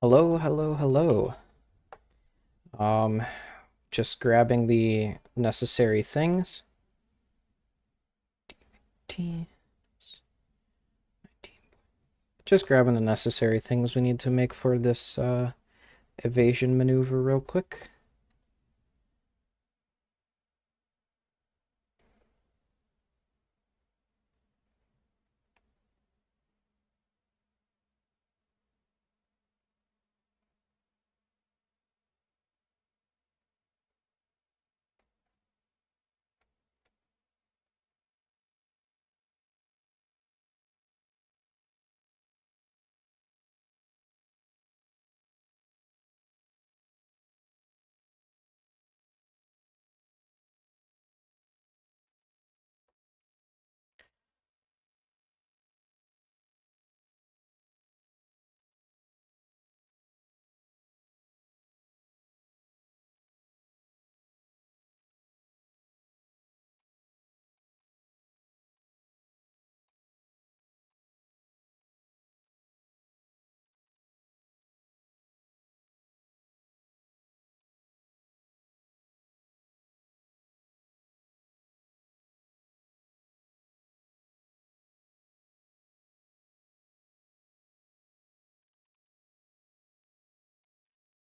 Hello, hello, hello. Um, just grabbing the necessary things. Just grabbing the necessary things we need to make for this evasion maneuver real quick.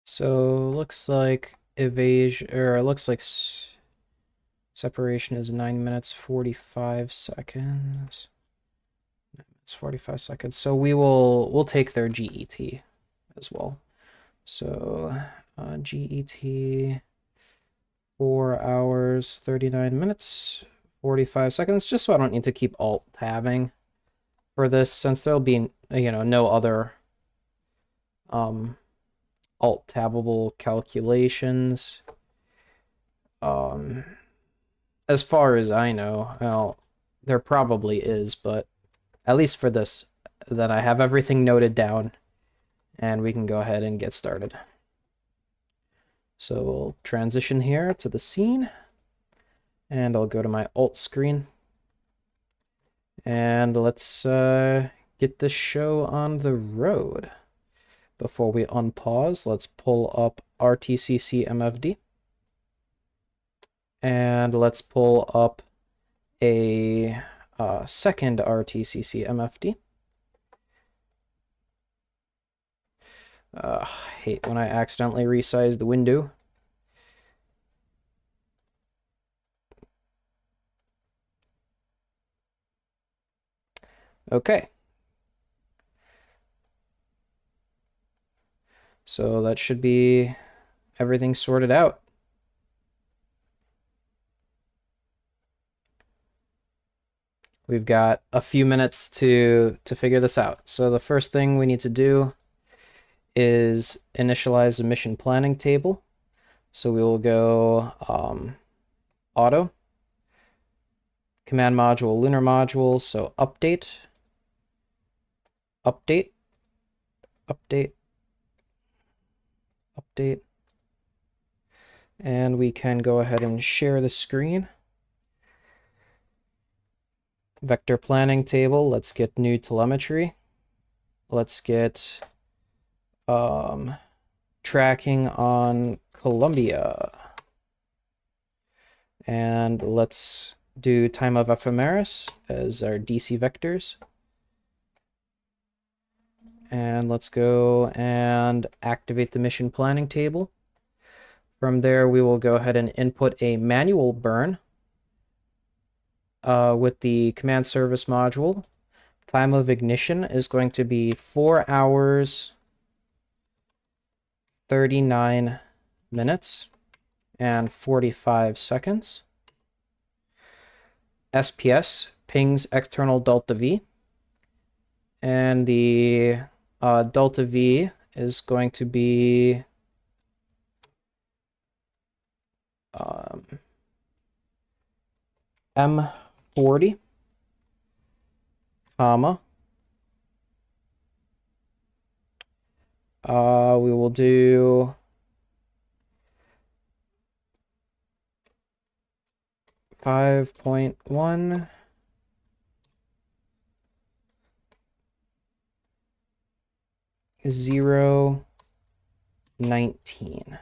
So looks like evasion, or it looks like separation is 9 minutes 45 seconds. 9 minutes 45 seconds. So we'll take their GET as well. So GET 4 hours 39 minutes 45 seconds, just so I don't need to keep alt tabbing for this, since there'll be no other alt tabbable calculations. As far as I know, well, there probably is, but at least for this, then I have everything noted down and we can go ahead and get started. So we'll transition here to the scene, and I'll go to my alt screen, and let's get this show on the road. Before we unpause, let's pull up RTCC MFD. And let's pull up a second RTCC MFD. I hate when I accidentally resize the window. Okay. So that should be everything sorted out. We've got a few minutes to figure this out. So the first thing we need to do is initialize a mission planning table. So we will go auto, command module, lunar module, so update, update, update, update. And we can go ahead and share the screen. Vector planning table, let's get new telemetry. Let's get tracking on Columbia. And let's do time of ephemeris as our DC vectors. And let's go and activate the mission planning table. From there, we will go ahead and input a manual burn with the command service module. Time of ignition is going to be 4 hours 39 minutes and 45 seconds. SPS pings external delta V, and the delta V is going to be M40, comma. We will do 5.1 0 19.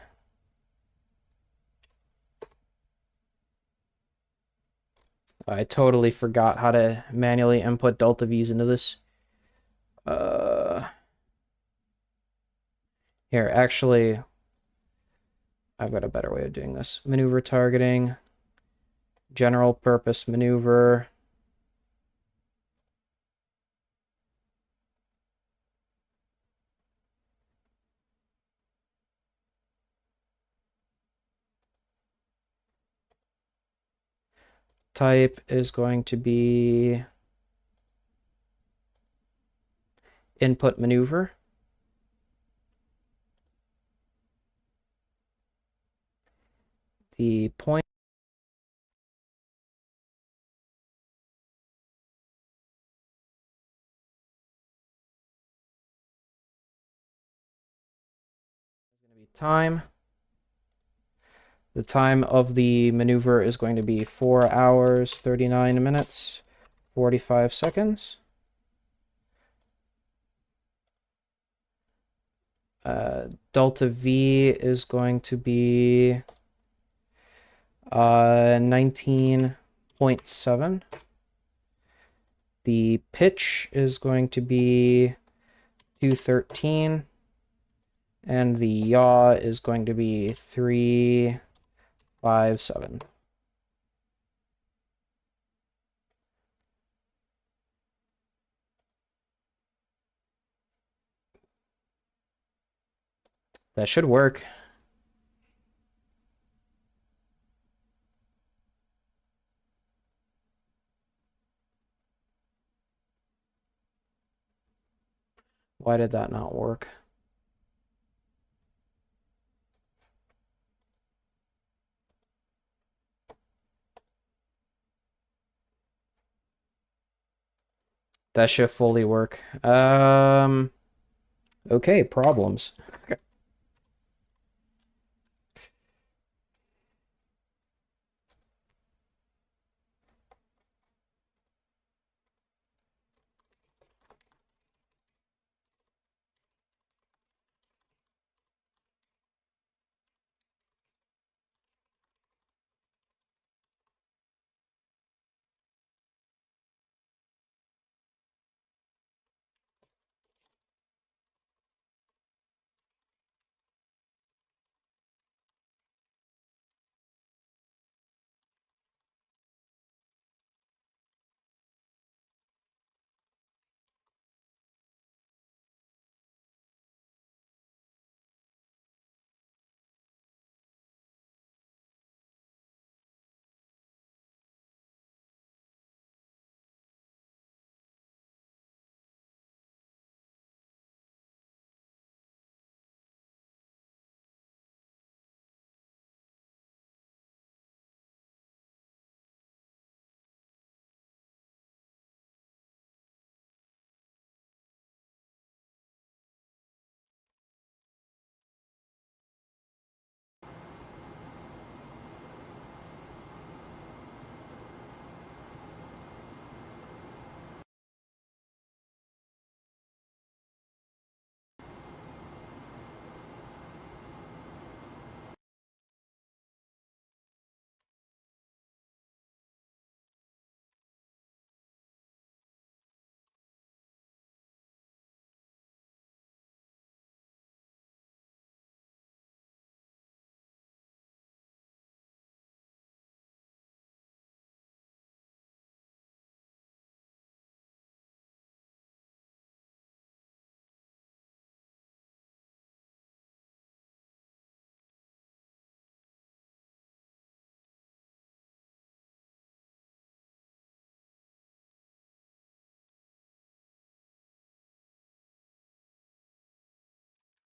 I totally forgot how to manually input delta V's into this. Here, actually, I've got a better way of doing this. Maneuver targeting, general purpose maneuver. Type is going to be input maneuver. The point is going to be time. The time of the maneuver is going to be 4 hours, 39 minutes, 45 seconds. Delta V is going to be 19.7. The pitch is going to be 213. And the yaw is going to be 357. That should work. Why did that not work? That should fully work. Okay, problems.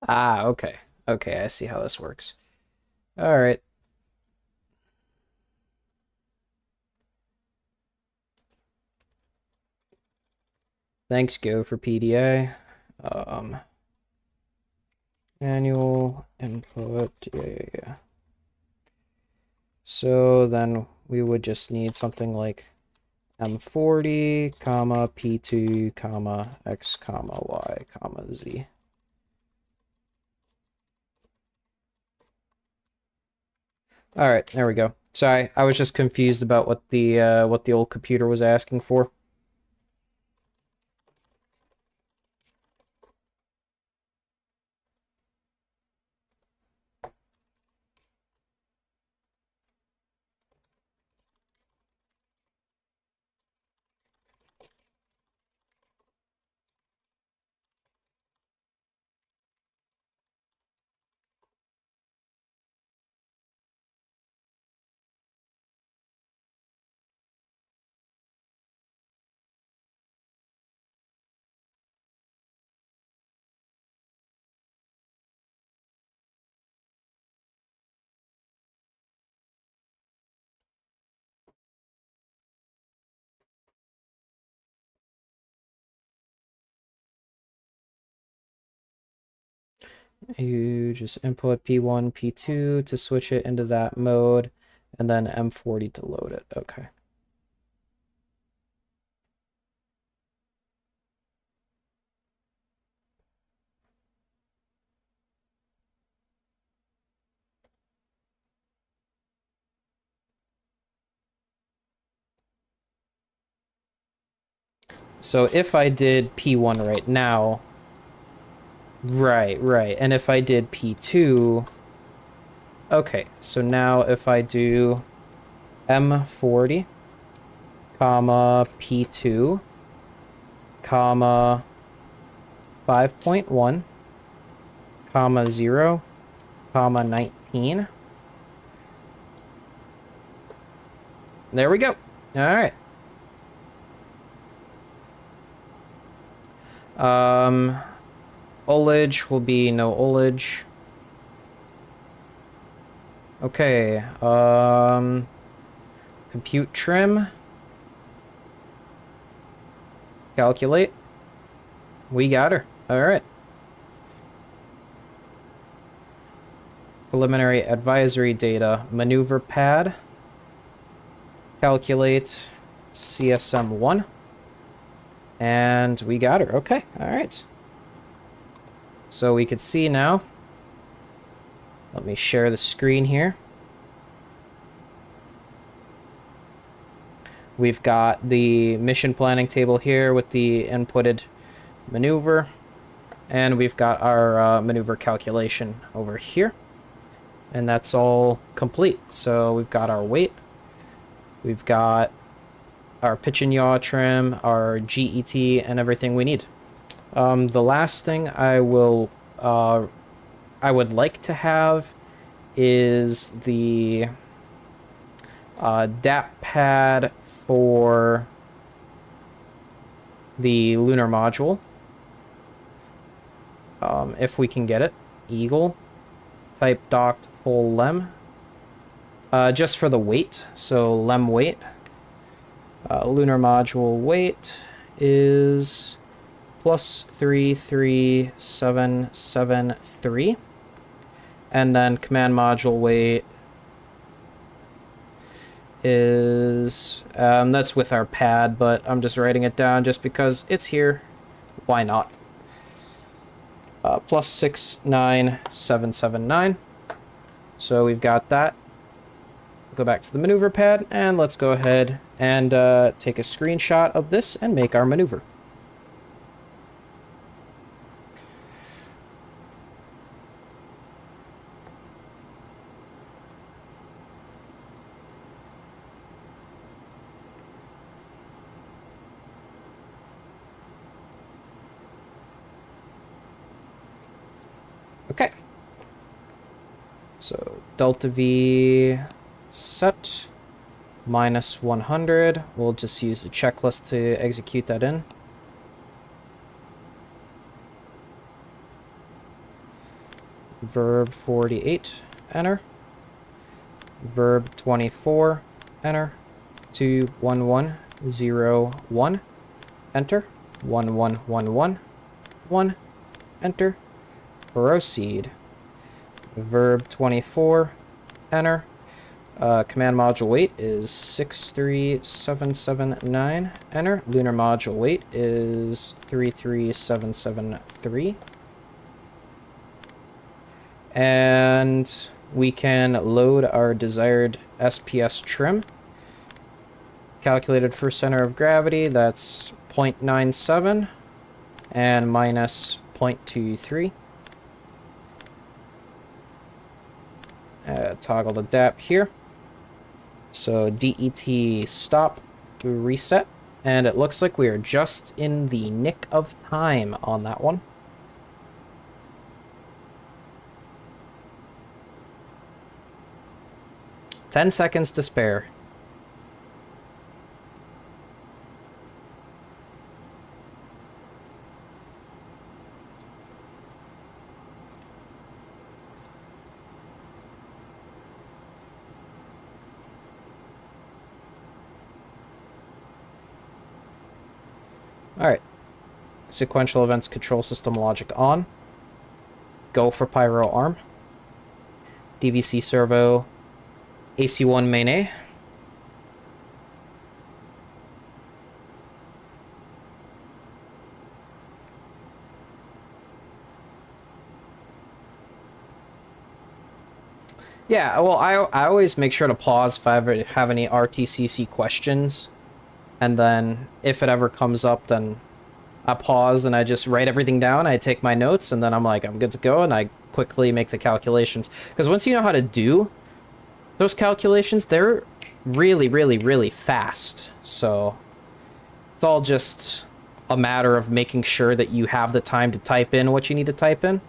Ah, okay. Okay, I see how this works. All right. Thanks, Go, for PDA. Manual input. Yeah. So then we would just need something like M40, comma, P2, comma, X, comma, Y, comma, Z. All right, there we go. Sorry, I was just confused about what the old computer was asking for. You just input P1, P2 to switch it into that mode, and then M40 to load it. Okay. So if I did P1 right now, right, and if I did P2, okay, so now if I do M40, comma, P2, comma, 5.1, comma, 0, comma, 19. There we go. All right. Ullage will be no ullage. Okay, compute trim. Calculate. We got her. All right. Preliminary advisory data. Maneuver pad. Calculate CSM1. And we got her. Okay, all right. So we could see now. Let me share the screen here. We've got the mission planning table here with the inputted maneuver. And we've got our maneuver calculation over here. And that's all complete. So we've got our weight. We've got our pitch and yaw trim, our GET, and everything we need. The last thing I would like to have is the DAP pad for the lunar module. If we can get it. Eagle. Type docked full lem. Just for the weight, so lem weight. Lunar module weight is plus 33773. And then command module weight is, that's with our pad, but I'm just writing it down just because it's here. Why not? Plus 69779. So we've got that. Go back to the maneuver pad, and let's go ahead and take a screenshot of this and make our maneuver. Okay. So delta V set minus 100. We'll just use the checklist to execute that in. Verb 48, enter. Verb 24, enter. 21101, enter. 1111, 1, enter. Proceed. Verb 24, enter. Command module weight is 63779, enter. Lunar module weight is 33773. And we can load our desired SPS trim. Calculated for center of gravity, that's 0.97 and minus 0.23. Toggle the DAP here. So DET stop, reset, and it looks like we are just in the nick of time on that one. Ten seconds to spare. Alright. Sequential events control system logic on. Go for pyro arm. DVC servo. AC1 main A. Yeah, well, I always make sure to pause if I ever have any RTCC questions. And then if it ever comes up, then I pause and I just write everything down. I take my notes and then I'm like, I'm good to go. And I quickly make the calculations. Because once you know how to do those calculations, they're really, really, really fast. So it's all just a matter of making sure that you have the time to type in what you need to type in.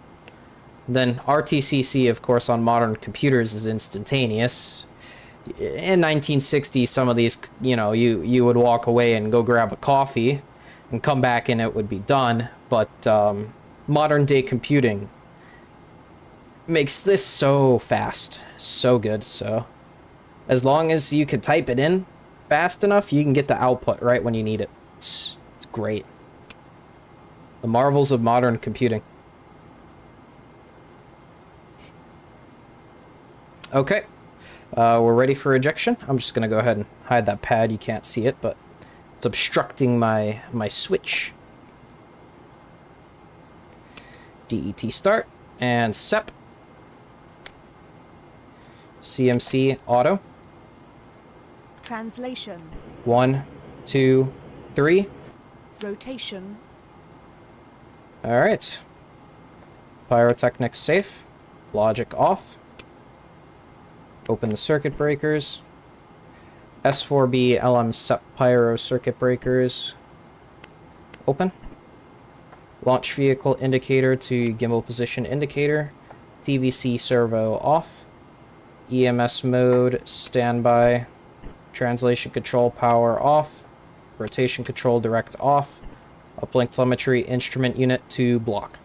Then RTCC, of course, on modern computers is instantaneous. In 1960, some of these, you know, you would walk away and go grab a coffee and come back and it would be done. But modern day computing makes this so fast, so good. So as long as you can type it in fast enough, you can get the output right when you need it. It's great. The marvels of modern computing. Okay, we're ready for ejection. I'm just gonna go ahead and hide that pad. You can't see it, but it's obstructing my switch. DET start and SEP. CMC auto. Translation. 1, 2, 3. Rotation. All right. Pyrotechnics safe. Logic off. Open the circuit breakers. S4B LM SEP Pyro circuit breakers. Open. Launch vehicle indicator to gimbal position indicator. TVC servo off. EMS mode standby. Translation control power off. Rotation control direct off. Uplink telemetry instrument unit to block.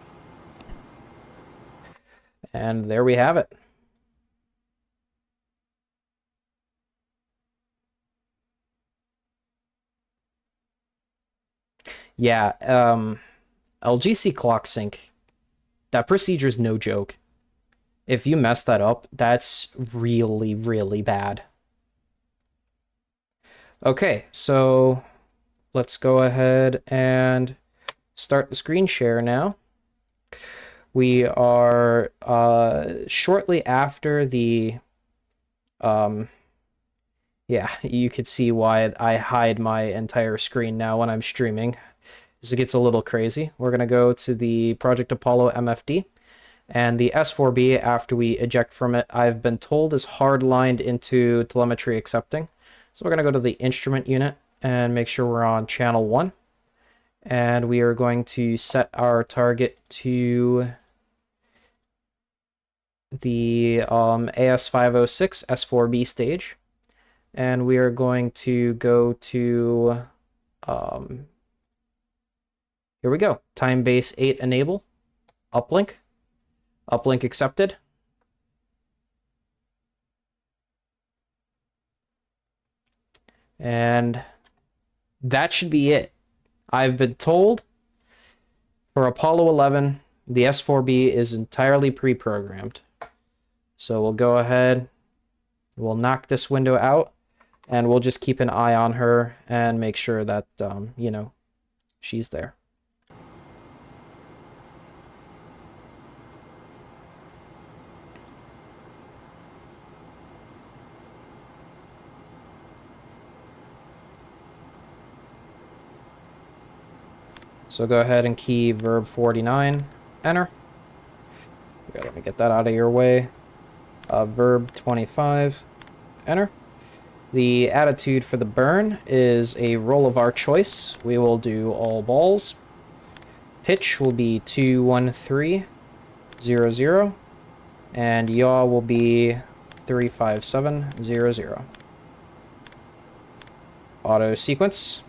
And there we have it. Yeah, LGC clock sync, that procedure is no joke. If you mess that up, that's really, really bad. Okay, so let's go ahead and start the screen share now. We are shortly after the yeah, you could see why I hide my entire screen now when I'm streaming. This gets a little crazy. We're going to go to the Project Apollo MFD, and the S4B, after we eject from it, I've been told is hard-lined into telemetry accepting. So we're going to go to the instrument unit and make sure we're on channel 1. And we are going to set our target to the AS506 S4B stage. And we are going to go to, here we go, time base 8 enable, uplink, uplink accepted. And that should be it. I've been told for Apollo 11, the S4B is entirely pre-programmed. So we'll go ahead, we'll knock this window out, and we'll just keep an eye on her and make sure that, you know, she's there. So go ahead and key verb 49, enter. Okay, let me get that out of your way. Verb 25, enter. The attitude for the burn is a roll of our choice. We will do all balls. Pitch will be 21300, and yaw will be 35700. Auto sequence.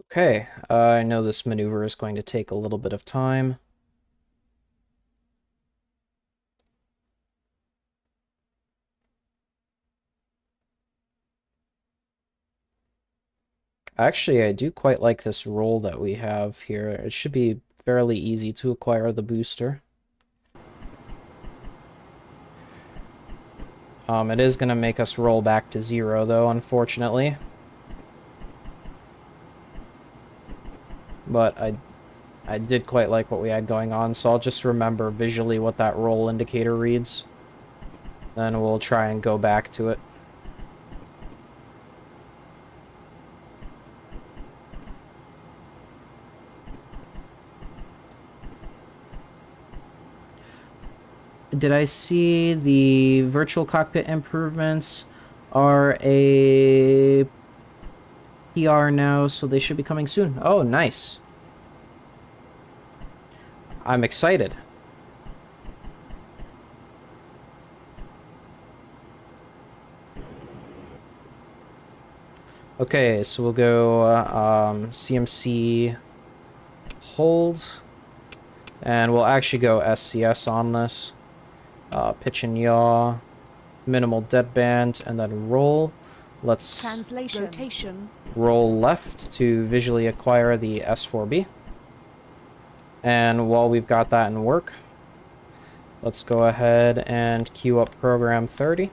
Okay, I know this maneuver is going to take a little bit of time. Actually, I do quite like this roll that we have here. It should be fairly easy to acquire the booster. It is going to make us roll back to 0, though, unfortunately. But I did quite like what we had going on, so I'll just remember visually what that roll indicator reads. Then we'll try and go back to it. Did I see the virtual cockpit improvements are a PR now, so they should be coming soon? Oh, nice. I'm excited. Okay, so we'll go CMC hold, and we'll actually go SCS on this. Pitch and yaw, minimal deadband, and then roll. Let's rotation. Roll left to visually acquire the S4B. And while we've got that in work, let's go ahead and queue up program 30.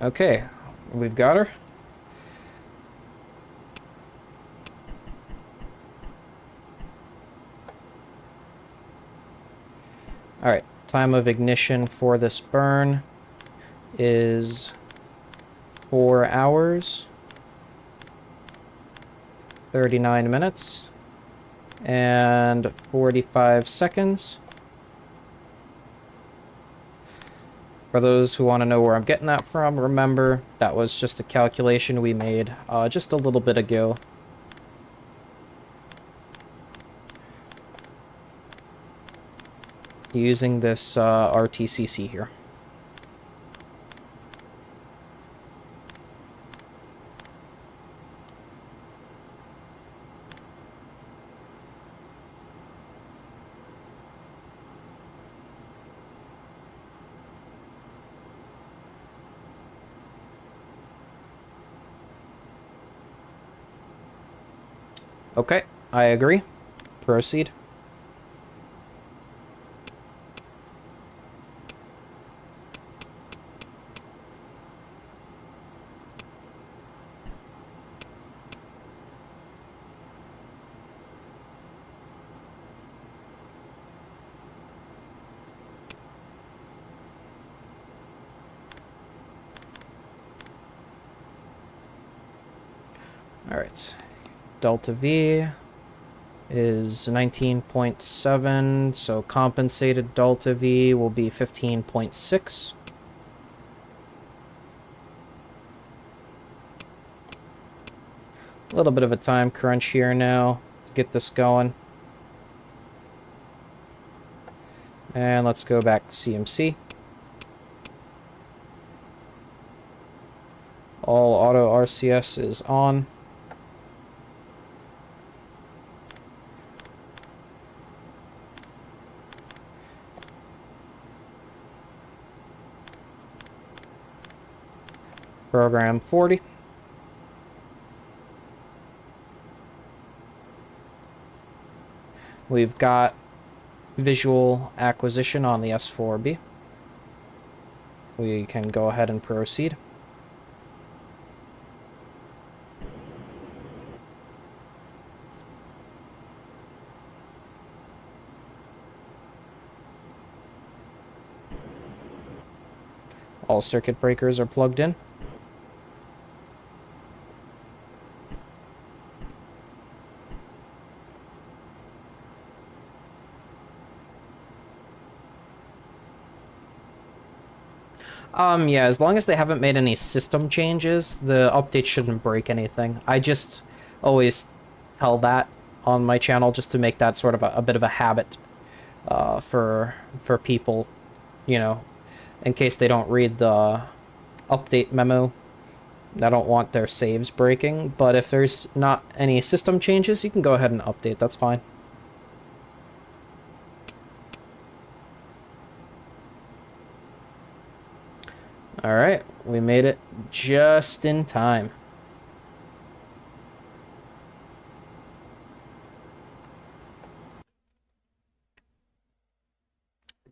Okay, we've got her. Alright, time of ignition for this burn is 4 hours, 39 minutes, and 45 seconds. For those who want to know where I'm getting that from, remember, that was just a calculation we made just a little bit ago. Using this RTCC here. Okay, I agree. Proceed. All right. delta V is 19.7, so compensated delta V will be 15.6. A little bit of a time crunch here now to get this going. And let's go back to CMC. All auto RCS is on. Program 40. We've got visual acquisition on the S4B. We can go ahead and proceed. All circuit breakers are plugged in. Yeah, as long as they haven't made any system changes, the update shouldn't break anything. I just always tell that on my channel just to make that sort of a bit of a habit for people, you know, in case they don't read the update memo. I don't want their saves breaking, but if there's not any system changes, you can go ahead and update, that's fine. Alright, we made it just in time.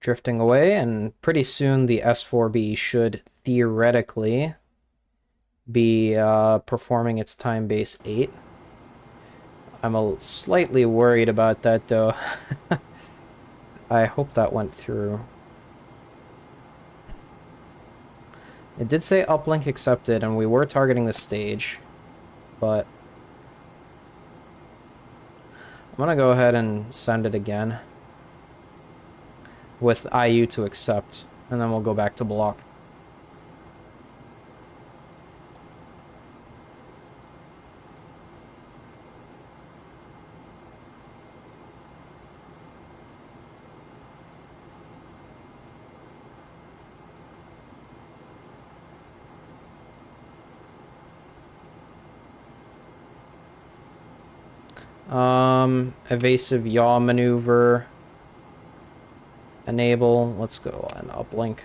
Drifting away, and pretty soon the S4B should theoretically be performing its time base 8. I'm slightly worried about that though. I hope that went through. It did say uplink accepted, and we were targeting the stage, but I'm gonna go ahead and send it again with IU to accept, and then we'll go back to block. Evasive yaw maneuver. Enable. Let's go on uplink.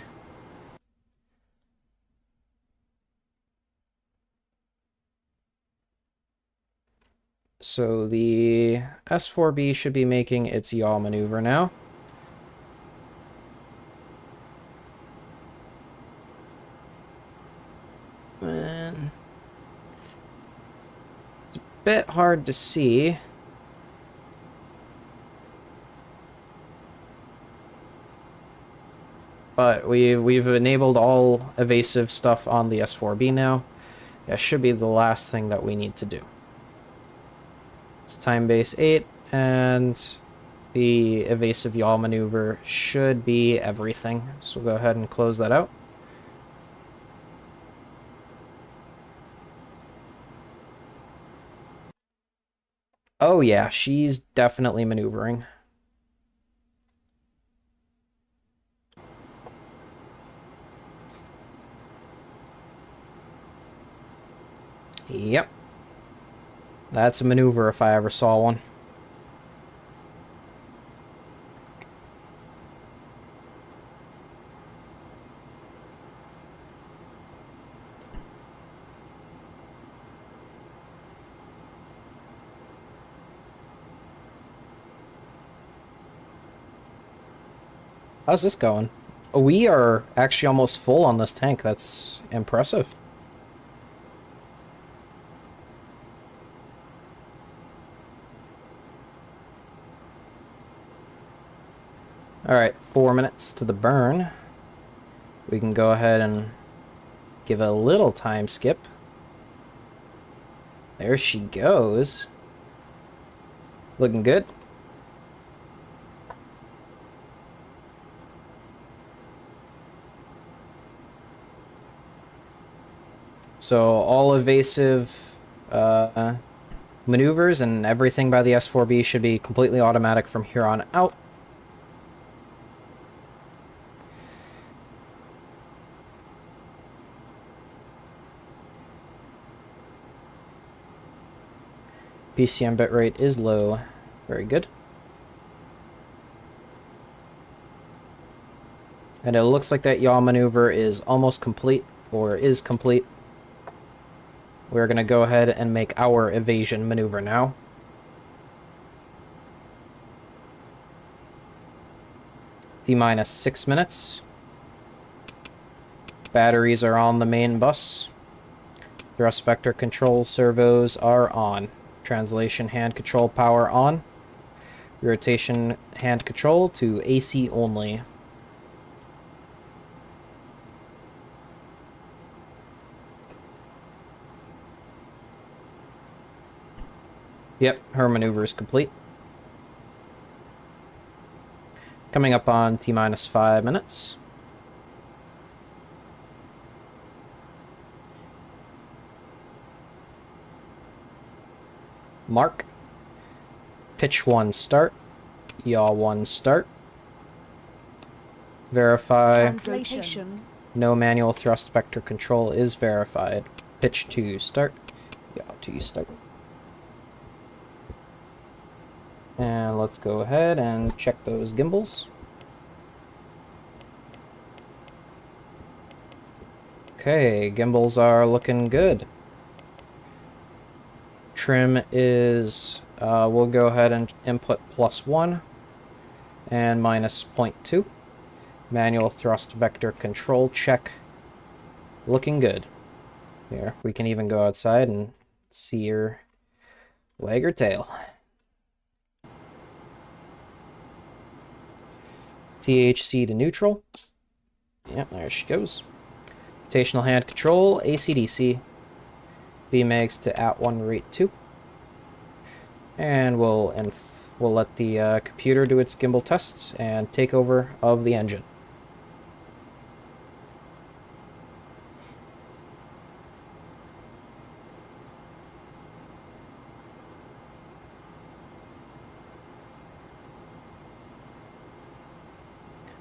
So the S4B should be making its yaw maneuver now. And it's a bit hard to see. But we've enabled all evasive stuff on the S4B now. That should be the last thing that we need to do. It's time base 8, and the evasive yaw maneuver should be everything. So we'll go ahead and close that out. Oh yeah, she's definitely maneuvering. Yep. That's a maneuver if I ever saw one. How's this going? We are actually almost full on this tank. That's impressive. Alright, 4 minutes to the burn. We can go ahead and give a little time skip. There she goes. Looking good. So all evasive maneuvers and everything by the S4B should be completely automatic from here on out. BCM bitrate is low. Very good. And it looks like that yaw maneuver is almost complete, or is complete. We're going to go ahead and make our evasion maneuver now. T-minus 6 minutes. Batteries are on the main bus. Thrust vector control servos are on. Translation hand control power on. Rotation hand control to AC only. Yep, her maneuver is complete. Coming up on T-minus 5 minutes. Mark. Pitch 1 start. Yaw 1 start. Verify. Translation. No manual thrust vector control is verified. Pitch 2 start. Yaw 2 start. And let's go ahead and check those gimbals. Okay, gimbals are looking good. Trim is, we'll go ahead and input +1 and -0.2. Manual thrust vector control check. Looking good. Here, we can even go outside and see her wag her tail. THC to neutral. Yep, there she goes. Rotational hand control, ACDC. Vmags to @1 rate 2. And we'll let the computer do its gimbal tests and take over of the engine.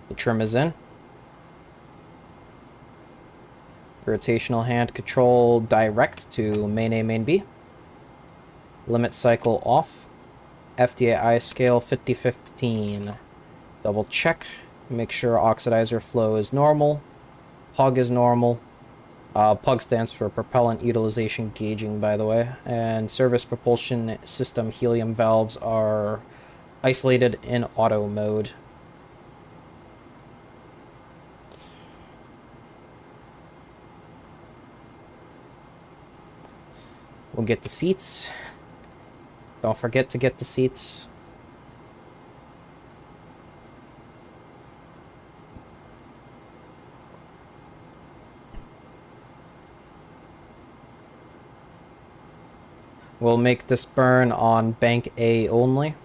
The trim is in. Rotational hand control direct to main A, main B. Limit cycle off. FDI scale 50-15. Double check. Make sure oxidizer flow is normal. PUG is normal. PUG stands for propellant utilization gauging, by the way. And service propulsion system helium valves are isolated in auto mode. We'll get the seats. Don't forget to get the seats. We'll make this burn on bank A only.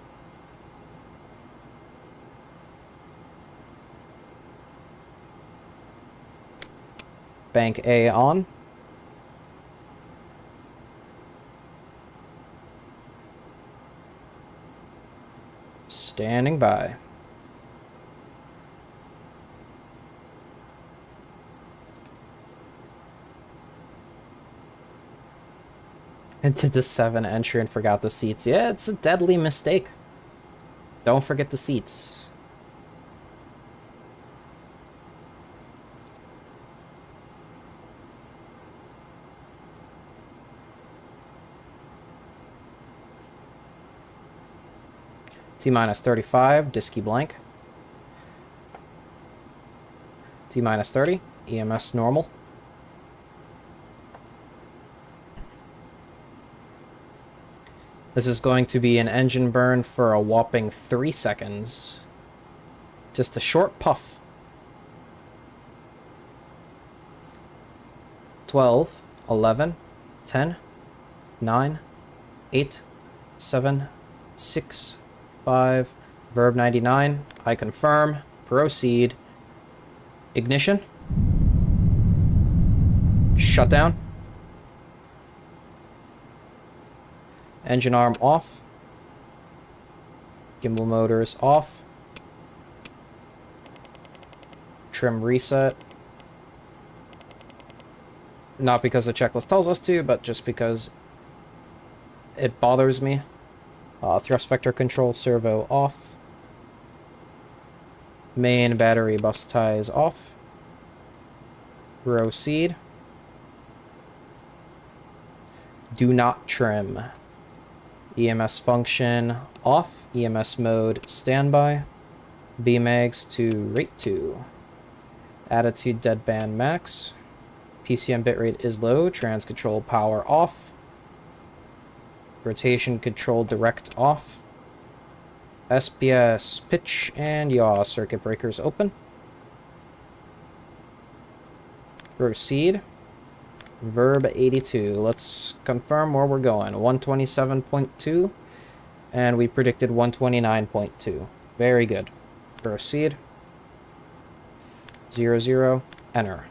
Bank A on. Standing by. And did the 7 entry and forgot the seats. Yeah, it's a deadly mistake. Don't forget the seats. T-minus 35, Disky blank. T-minus 30, EMS normal. This is going to be an engine burn for a whopping 3 seconds. Just a short puff. 12, 11, 10, 9, 8, 7, 6.5. Verb 99. I confirm. Proceed. Ignition. Shutdown. Engine arm off. Gimbal motors off. Trim reset. Not because the checklist tells us to, but just because it bothers me. Thrust vector control servo off. Main battery bus ties off. Proceed. Do not trim. EMS function off. EMS mode standby. BMAGs to rate 2. Attitude deadband max. PCM bitrate is low. Trans control power off. Rotation control direct off. SPS pitch and yaw circuit breakers open. Proceed. Verb 82. Let's confirm where we're going. 127.2. And we predicted 129.2. Very good. Proceed. 00. Enter.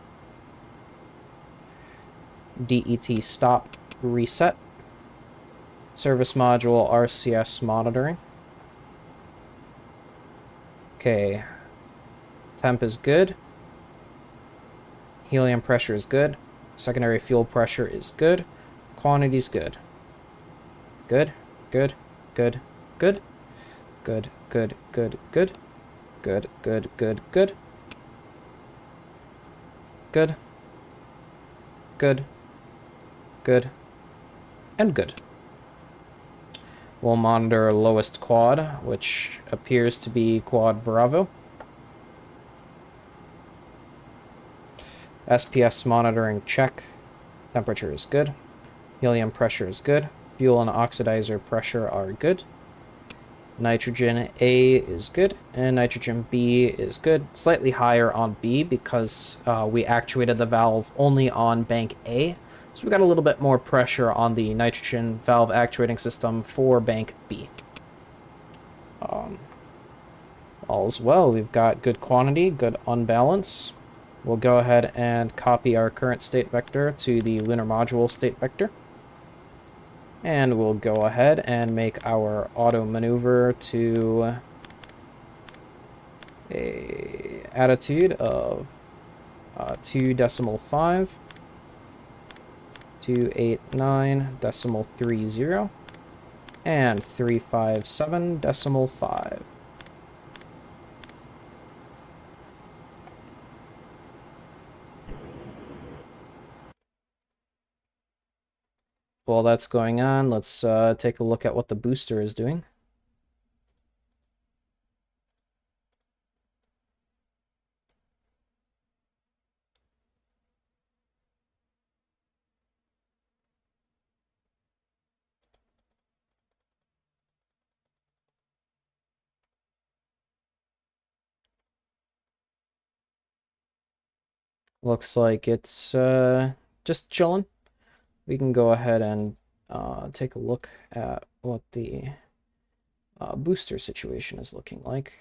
DET stop. Reset. Service module RCS monitoring. Okay. Temp is good. Helium pressure is good. Secondary fuel pressure is good. Quantity's good. Good, good, good, good. Good, good, good, good. Good, good, good, good. Good. Good. Good. And good. We'll monitor lowest quad, which appears to be quad Bravo. SPS monitoring check. Temperature is good. Helium pressure is good. Fuel and oxidizer pressure are good. Nitrogen A is good, and nitrogen B is good. Slightly higher on B because we actuated the valve only on bank A. So we got a little bit more pressure on the nitrogen valve actuating system for bank B. All's well. We've got good quantity, good unbalance. We'll go ahead and copy our current state vector to the lunar module state vector. And we'll go ahead and make our auto maneuver to a attitude of 2.5, 289.30, and 357.5. While that's going on, let's take a look at what the booster is doing. Looks like it's just chilling. We can go ahead and take a look at what the booster situation is looking like.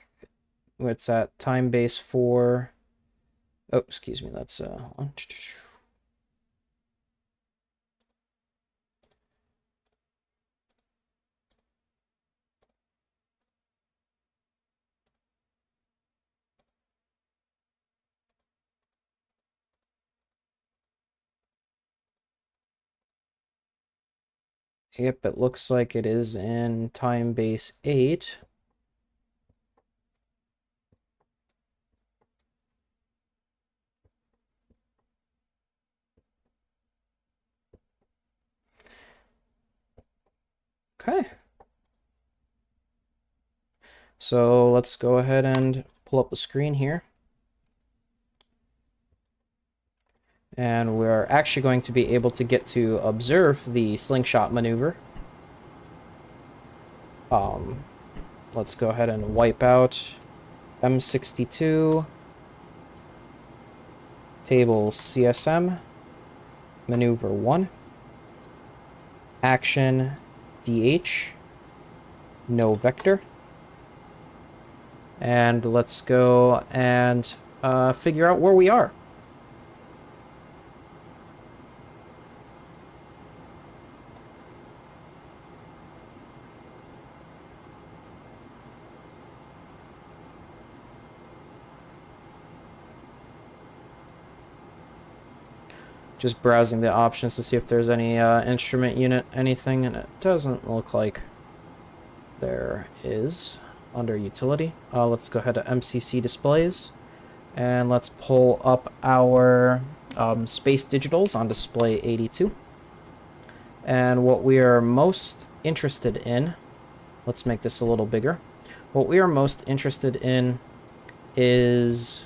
It's at time base 4. Oh, excuse me, that's one. Yep, it looks like it is in time base 8. Okay. So let's go ahead and pull up the screen here. And we're actually going to be able to get to observe the slingshot maneuver. Let's go ahead and wipe out M62, table CSM, maneuver 1, action DH, no vector. And let's go and figure out where we are. Just browsing the options to see if there's any instrument unit, anything, and it doesn't look like there is under utility. Let's go ahead to MCC displays, and let's pull up our space digitals on display 82. And what we are most interested in, let's make this a little bigger. What we are most interested in is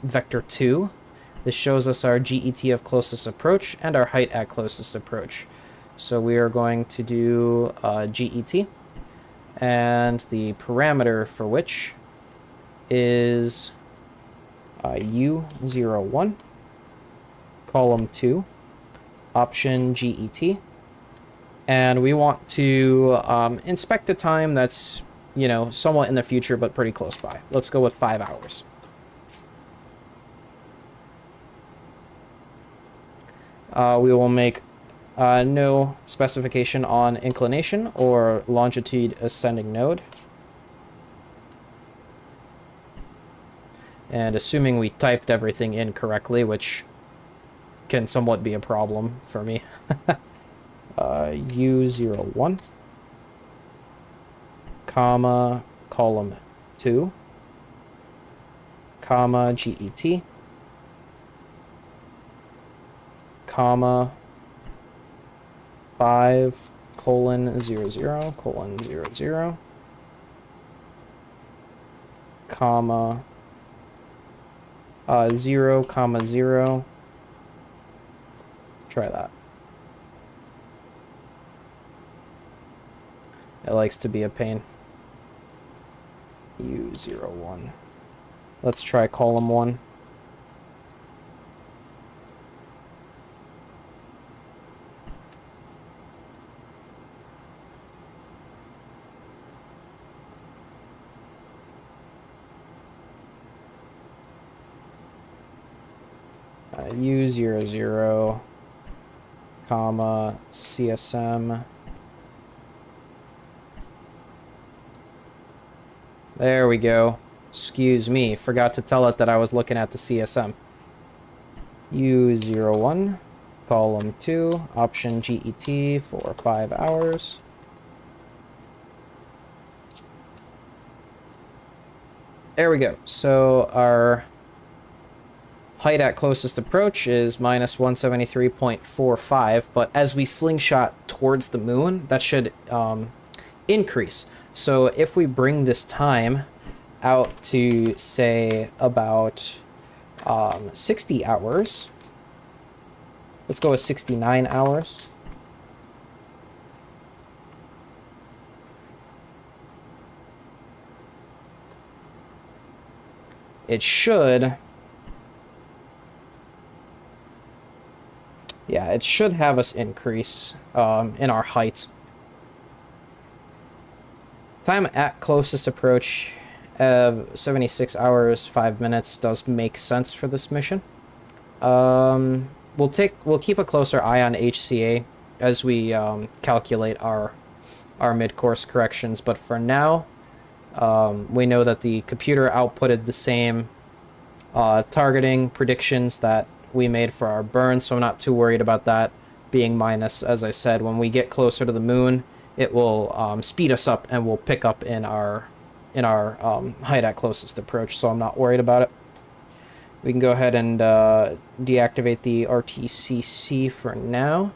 vector 2. This shows us our GET of closest approach and our height at closest approach. So we are going to do GET, and the parameter for which is U01, column 2, option GET. And we want to inspect a time that's, you know, somewhat in the future, but pretty close by. Let's go with 5 hours. We will make no specification on inclination or longitude ascending node. And assuming we typed everything in correctly, which can somewhat be a problem for me. U01, comma, column 2, comma, GET, comma, 5, colon, 00, colon, 00, comma, 0, comma, 0. Try that. It likes to be a pain. U01. Let's try column 1. U00, comma, CSM. There we go. Excuse me, forgot to tell it that I was looking at the CSM. U01, column 2, option GET for 5 hours. There we go. So our height at closest approach is minus 173.45, but as we slingshot towards the moon, that should increase. So if we bring this time out to, say, about 60 hours, let's go with 69 hours. It should... yeah, it should have us increase in our height. Time at closest approach of 76 hours, 5 minutes does make sense for this mission. We'll keep a closer eye on HCA as we calculate our mid-course corrections, but for now, we know that the computer outputted the same targeting predictions that we made for our burn, so I'm not too worried about that being minus. As I said, when we get closer to the moon, it will speed us up and we'll pick up in our height at closest approach, so I'm not worried about it. We can go ahead and deactivate the RTCC for now.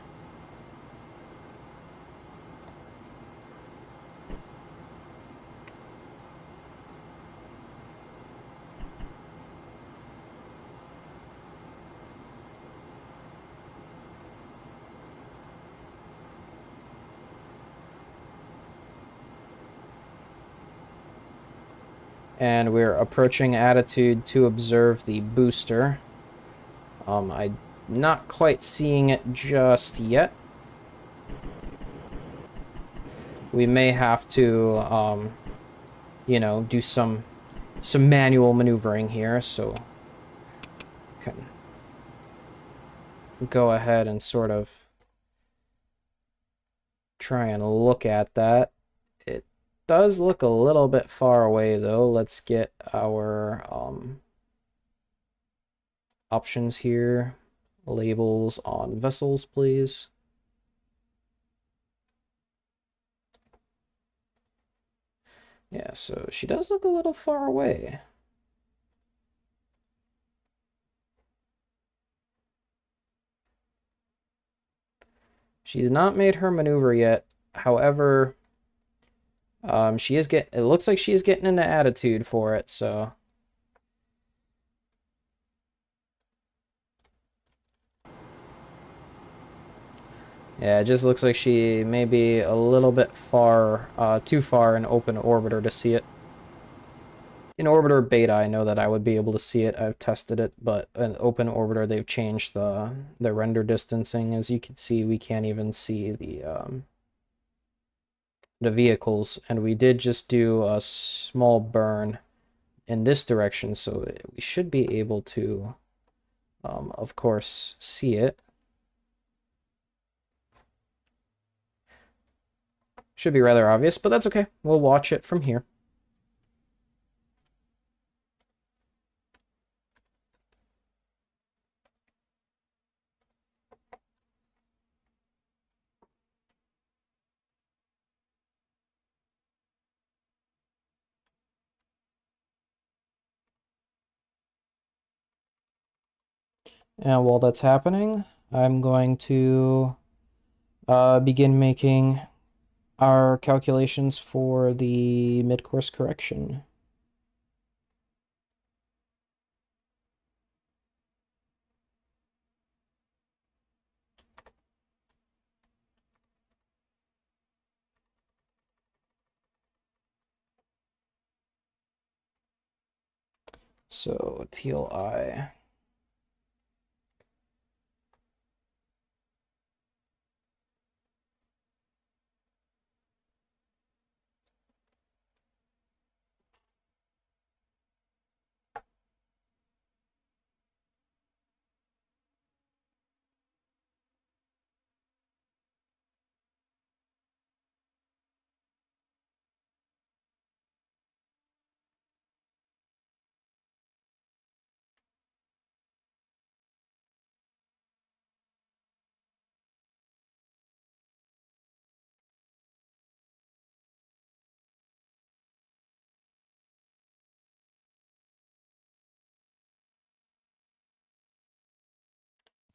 And we're approaching attitude to observe the booster. I'm not quite seeing it just yet. we may have to, you know, do some manual maneuvering here, so can go ahead and sort of try and look at that. It does look a little bit far away though. Let's get our options here. Labels on vessels, please. Yeah, so she does look a little far away. She's not made her maneuver yet. However, she is it looks like she is getting into attitude for it, so yeah, it just looks like she may be a little bit far, too far in open orbiter to see it. In orbiter beta, I know that I would be able to see it. I've tested it, but in open orbiter, they've changed the render distancing. As you can see, we can't even see the vehicles, and we did just do a small burn in this direction, so we should be able to, of course, see it. Should be rather obvious, but that's okay. We'll watch it from here. And while that's happening, I'm going to begin making our calculations for the mid-course correction. So TLI.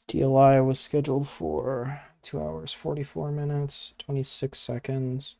TLI was scheduled for 2 hours, 44 minutes, 26 seconds.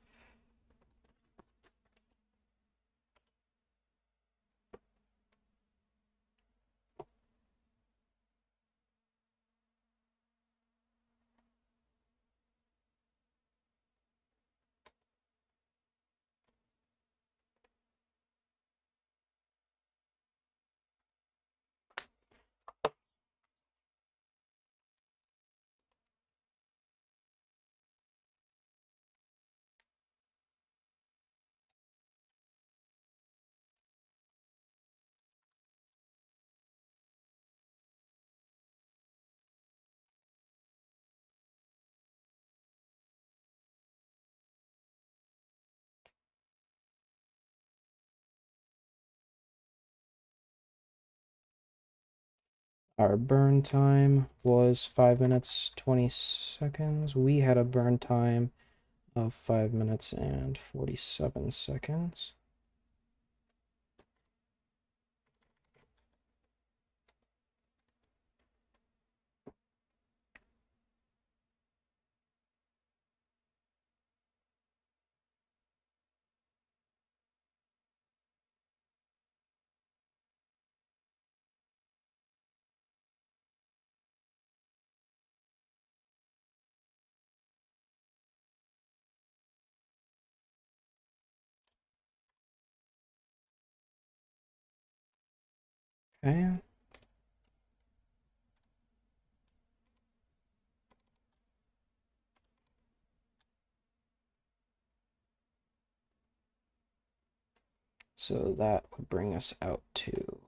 Our burn time was 5 minutes, 20 seconds. We had a burn time of 5 minutes and 47 seconds. Okay. So that would bring us out to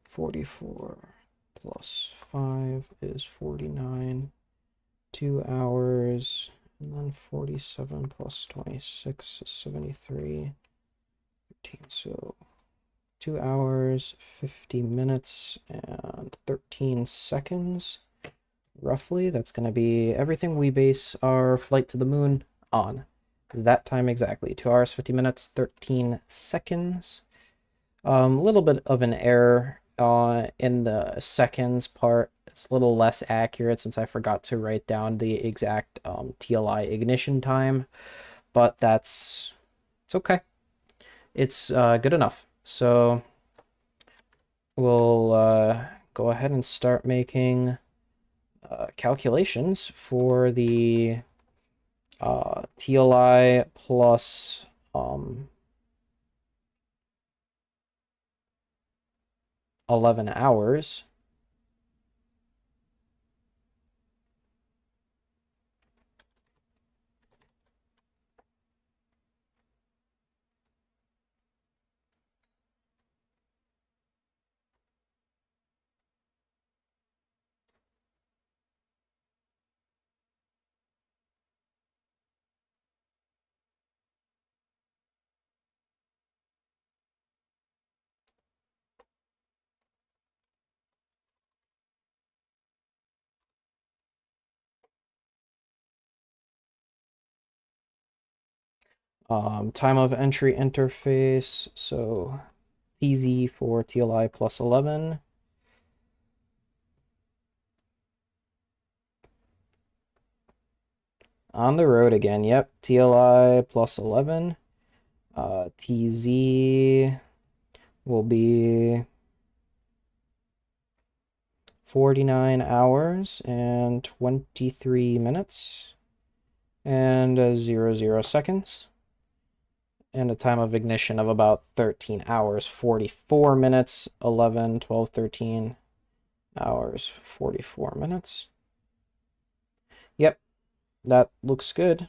44 plus 5 is 49. 2 hours, and then 47 plus 26 is 73. 13, so 2 hours, 50 minutes, and 13 seconds. Roughly, that's going to be everything we base our flight to the moon on. That time exactly. 2 hours, 50 minutes, 13 seconds. A little bit of an error in the seconds part. It's a little less accurate since I forgot to write down the exact TLI ignition time, but it's okay. It's good enough. So we'll go ahead and start making calculations for the TLI plus 11 hours. Time of entry interface, so TZ for TLI plus 11. On the road again, yep, TLI plus 11. TZ will be 49 hours and 23 minutes and 00 seconds. And a time of ignition of about 13 hours, 44 minutes, 11, 12, 13 hours, 44 minutes. Yep, that looks good.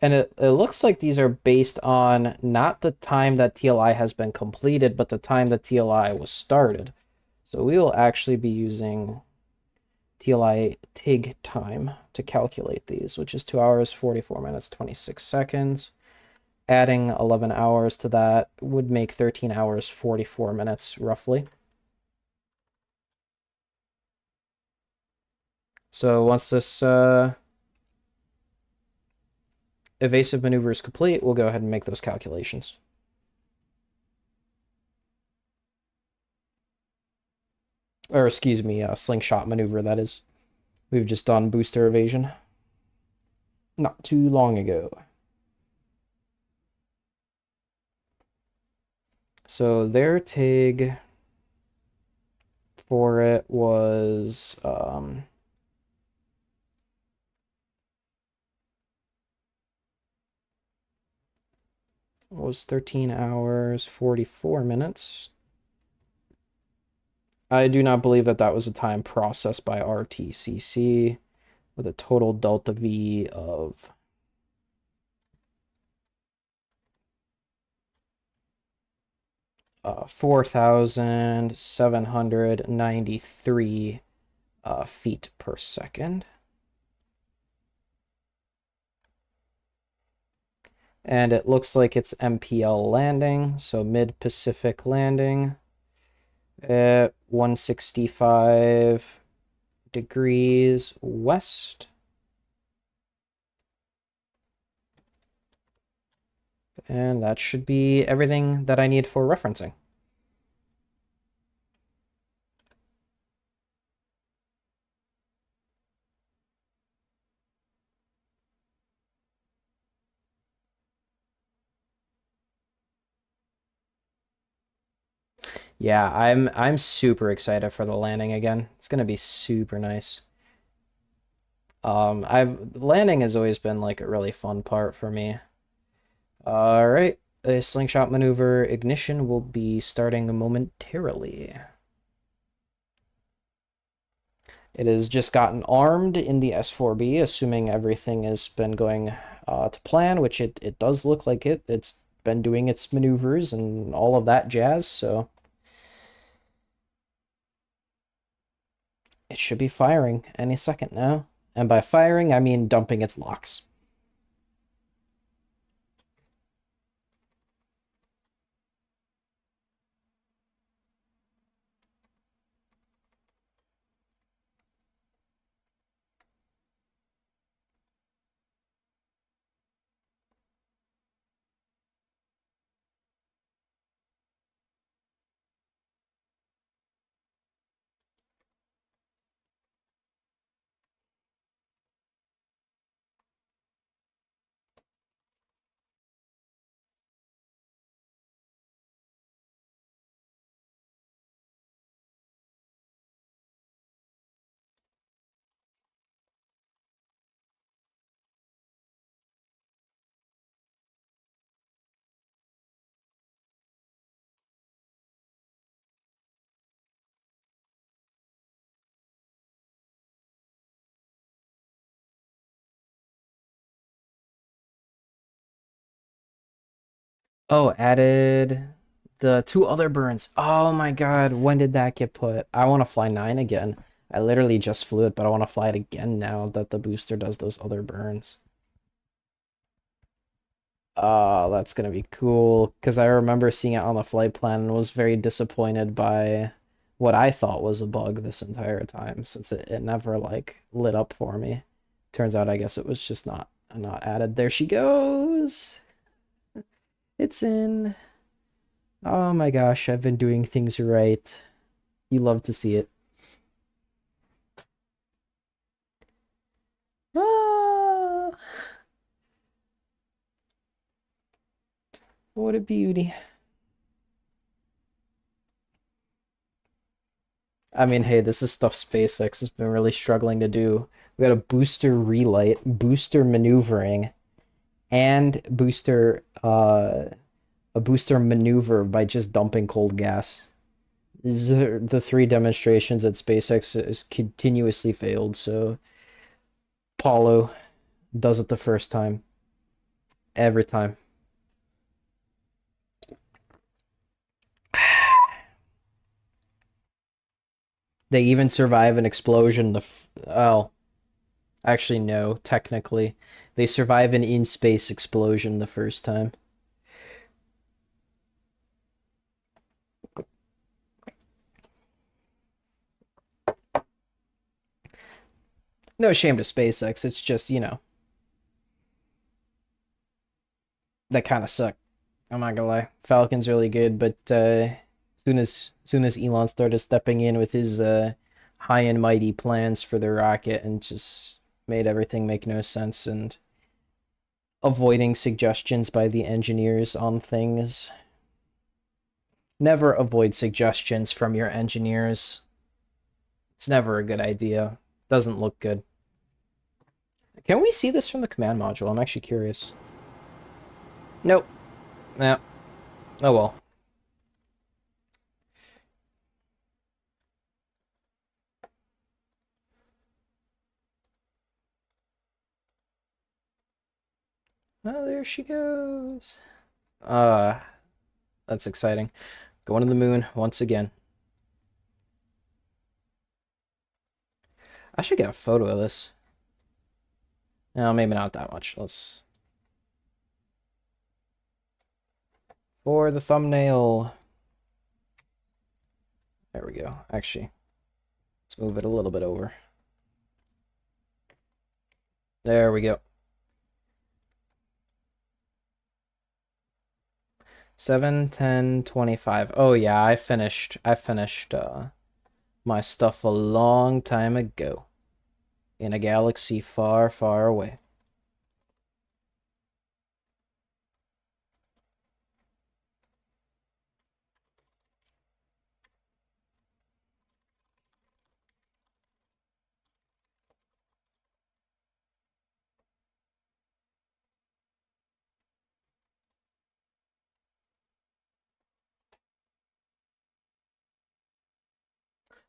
And it looks like these are based on not the time that TLI has been completed, but the time that TLI was started. So we will actually be using TLI TIG time to calculate these, which is 2 hours, 44 minutes, 26 seconds. Adding 11 hours to that would make 13 hours, 44 minutes, roughly. So once this evasive maneuver is complete, we'll go ahead and make those calculations. Or excuse me, slingshot maneuver, that is. We've just done booster evasion not too long ago. So their TIG for it was was 13 hours, 44 minutes. I do not believe that that was a time processed by RTCC with a total delta V of 4,793 feet per second. And it looks like it's MPL landing, so mid-Pacific landing at 165 degrees west. And that should be everything that I need for referencing. Yeah, I'm super excited for the landing again. It's gonna be super nice. Landing has always been like a really fun part for me. All right, the slingshot maneuver ignition will be starting momentarily. It has just gotten armed in the S4B, assuming everything has been going to plan, which it does look like it. It's been doing its maneuvers and all of that jazz, so it should be firing any second now. And by firing, I mean dumping its locks. Oh, added the two other burns. Oh my God, when did that get put? I want to fly 9 again. I literally just flew it, but I want to fly it again now that the booster does those other burns. Oh, that's gonna be cool. Because I remember seeing it on the flight plan and was very disappointed by what I thought was a bug this entire time, since it never like lit up for me. Turns out I guess it was just not added. There she goes. It's in. Oh my gosh, I've been doing things right. You love to see it. Ah, what a beauty. I mean, hey, this is stuff SpaceX has been really struggling to do. We got a booster relight, booster maneuvering, and a booster maneuver by just dumping cold gas. These are the three demonstrations that SpaceX has continuously failed, so Apollo does it the first time. Every time. They even survive an explosion oh, actually no, technically. They survive an in-space explosion the first time. No shame to SpaceX, it's just, that kind of suck. I'm not gonna lie. Falcon's really good, but soon as Elon started stepping in with his high and mighty plans for the rocket and just made everything make no sense and avoiding suggestions by the engineers on things. Never avoid suggestions from your engineers. It's never a good idea. Doesn't look good. Can we see this from the command module? I'm actually curious. Nope. Yeah. Oh well. Oh, there she goes. Uh, that's exciting. Going to the moon once again. I should get a photo of this. No, maybe not that much. Let's... For the thumbnail. There we go. Actually, let's move it a little bit over. There we go. 7:10:25. Oh yeah, I finished my stuff a long time ago. In a galaxy far, far away.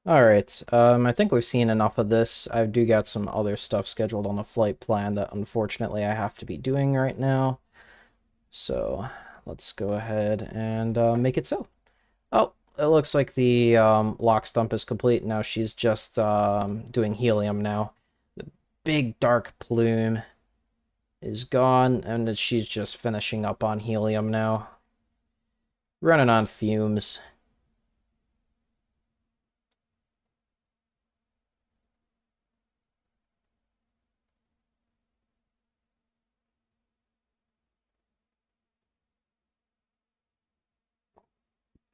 Alright, I think we've seen enough of this. I do got some other stuff scheduled on the flight plan that unfortunately I have to be doing right now. So let's go ahead and make it so. Oh, it looks like the lock stump is complete. Now she's just doing helium now. The big dark plume is gone, and she's just finishing up on helium now. Running on fumes.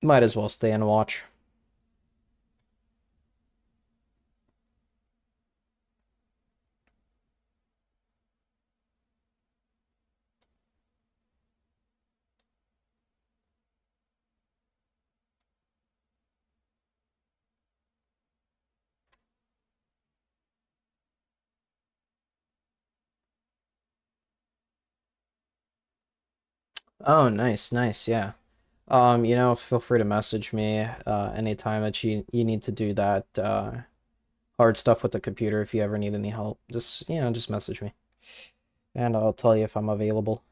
Might as well stay and watch. Oh, nice, nice, yeah. Feel free to message me anytime that you need to do that hard stuff with the computer if you ever need any help. Just message me and I'll tell you if I'm available.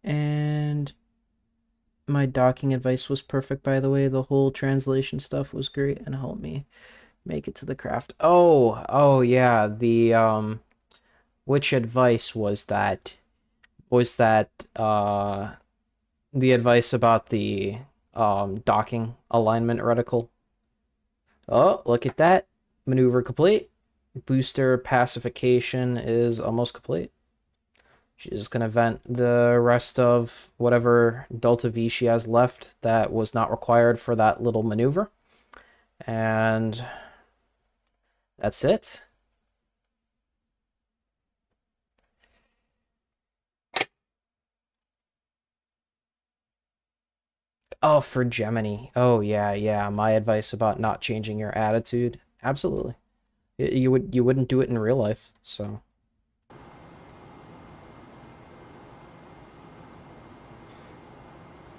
And my docking advice was perfect, by the way. The whole translation stuff was great and helped me make it to the craft. Oh yeah, the which advice was that? Was that the advice about the docking alignment reticle? Oh, look at that. Maneuver complete. Booster pacification is almost complete. She's just gonna vent the rest of whatever Delta V she has left that was not required for that little maneuver. And that's it. Oh, for Gemini. Oh, yeah, yeah. My advice about not changing your attitude. Absolutely. You wouldn't do it in real life, so.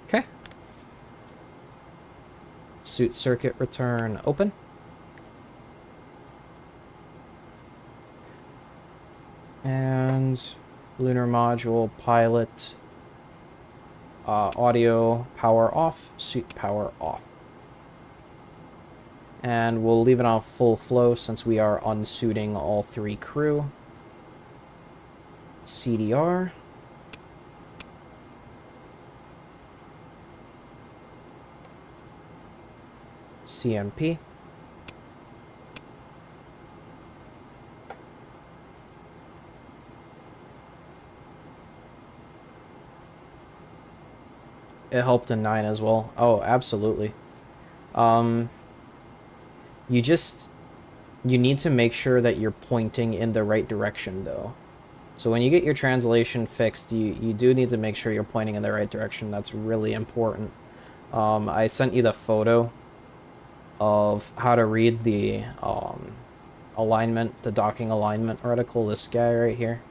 Okay. Suit circuit return open. And lunar module pilot audio power off, suit power off. And we'll leave it on full flow since we are unsuiting all three crew. CDR. CMP. It helped in 9 as well. Oh, absolutely. Um, you just you need to make sure that you're pointing in the right direction though. So when you get your translation fixed, you do need to make sure you're pointing in the right direction. That's really important. I sent you the photo of how to read the alignment, the docking alignment article, this guy right here.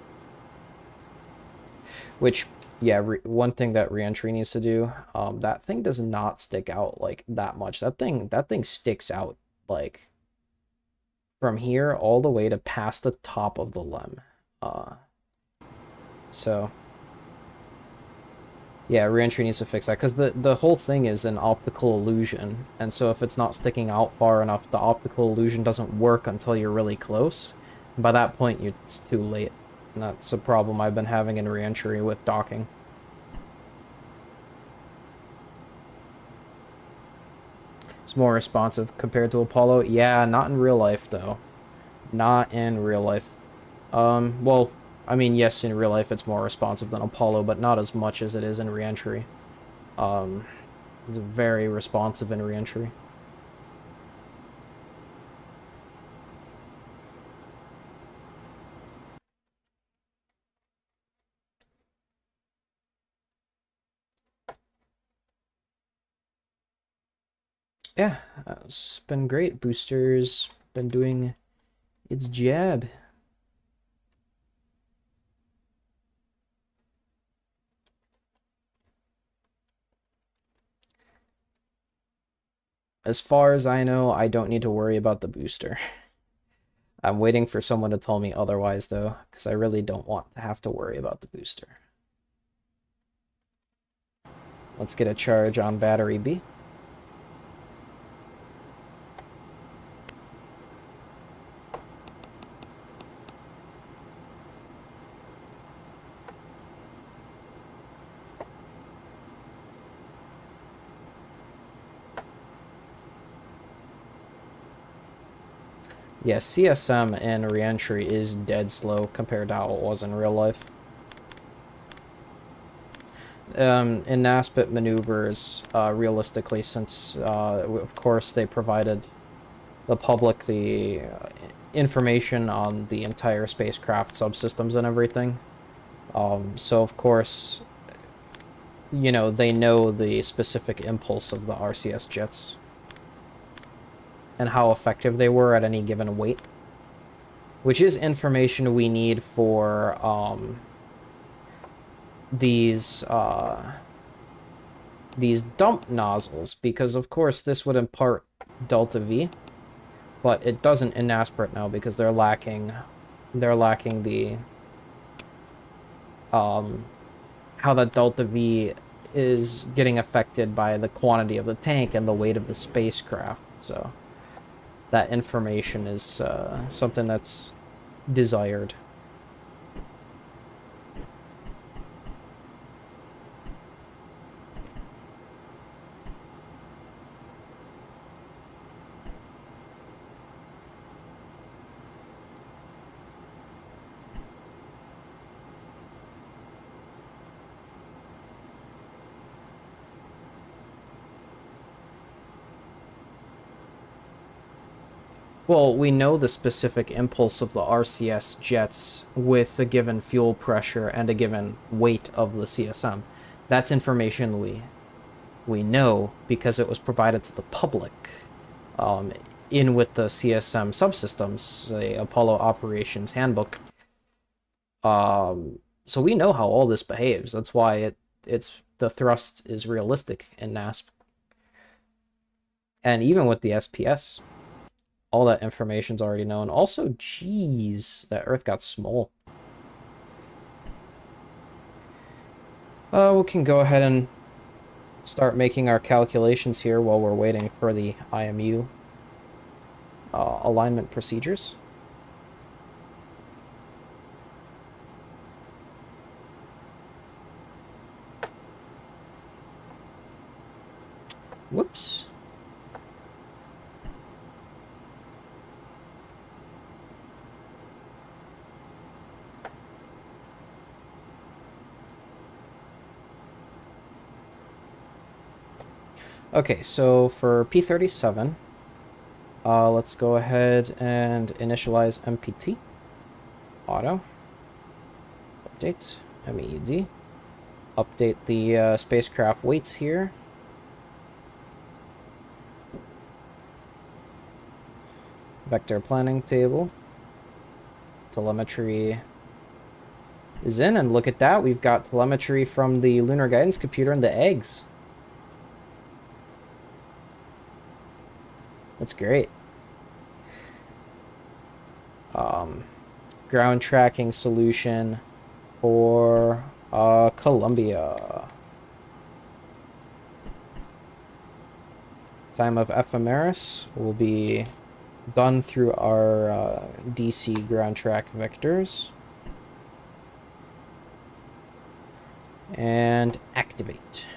Which, yeah, one thing that reentry needs to do, that thing does not stick out like that much. That thing sticks out like from here all the way to past the top of the lem. So yeah, reentry needs to fix that because the whole thing is an optical illusion, and so if it's not sticking out far enough, the optical illusion doesn't work until you're really close. And by that point, it's too late. And that's a problem I've been having in reentry with docking. It's more responsive compared to Apollo. Yeah, not in real life though. Not in real life. Well, I mean, yes, in real life it's more responsive than Apollo, but not as much as it is in reentry. Um, it's very responsive in reentry. Yeah, it's been great. Boosters been doing It's Jeb. As far as I know, I don't need to worry about the booster. I'm waiting for someone to tell me otherwise, though, because I really don't want to have to worry about the booster. Let's get a charge on battery B. Yeah, CSM and reentry is dead slow compared to how it was in real life. In NASPIT maneuvers, realistically, since, of course, they provided the public the information on the entire spacecraft subsystems and everything. So, of course, you know, they know the specific impulse of the RCS jets and how effective they were at any given weight, which is information we need for these dump nozzles, because of course this would impart delta V, but it doesn't in aspirate now because they're lacking the how that delta V is getting affected by the quantity of the tank and the weight of the spacecraft. So that information is something that's desired. Well, we know the specific impulse of the RCS jets with a given fuel pressure and a given weight of the CSM. That's information we know because it was provided to the public in with the CSM subsystems, the Apollo Operations Handbook. So we know how all this behaves. That's why it's the thrust is realistic in NASP. And even with the SPS. All that information's already known. Also, geez, that Earth got small. We can go ahead and start making our calculations here while we're waiting for the IMU alignment procedures. Whoops. Okay, so for P37, let's go ahead and initialize MPT. Auto. Update. MED. Update the spacecraft weights here. Vector planning table. Telemetry is in, and look at that. We've got telemetry from the lunar guidance computer and the eggs. That's great. Ground tracking solution for Columbia. Time of ephemeris will be done through our DC ground track vectors. And activate.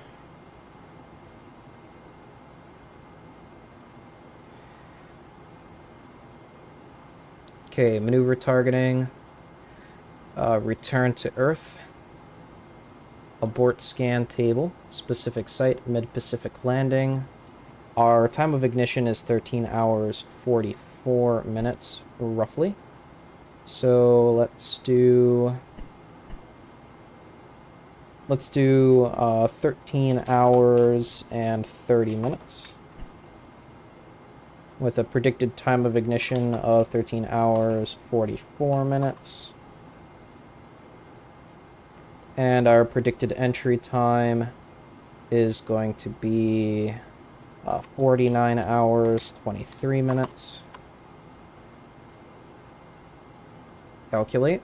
Okay, maneuver targeting. Return to Earth. Abort scan table. Specific site, mid-Pacific landing. Our time of ignition is 13 hours, 44 minutes, roughly. So let's do 13 hours and 30 minutes. with a predicted time of ignition of 13 hours, 44 minutes. And our predicted entry time is going to be 49 hours, 23 minutes. Calculate.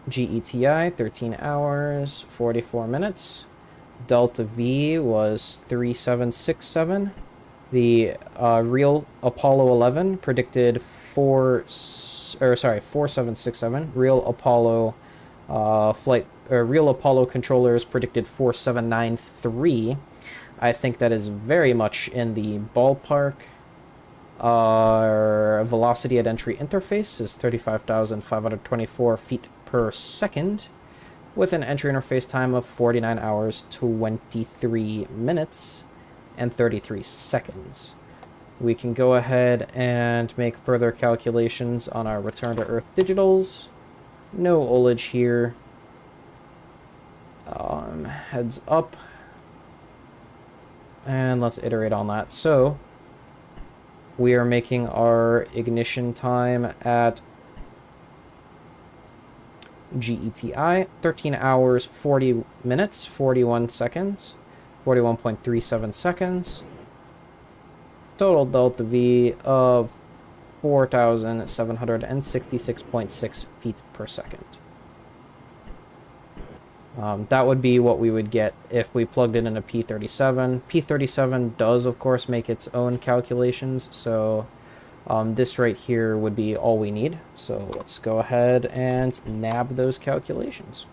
GETI, 13 hours, 44 minutes. Delta V was 3767. The real Apollo 11 predicted 4767. Real Apollo real Apollo controllers predicted 4793. I think that is very much in the ballpark. Our velocity at entry interface is 35,524 feet per second, with an entry interface time of 49 hours, 23 minutes, and 33 seconds. We can go ahead and make further calculations on our return to Earth digitals. No ullage here. Heads up. And let's iterate on that. So, we are making our ignition time at GETI, 13 hours, 40 minutes, 41 seconds, 41.37 seconds. Total delta V of 4,766.6 feet per second. That would be what we would get if we plugged it in a P37. P37 does, of course, make its own calculations, so this right here would be all we need. So let's go ahead and nab those calculations.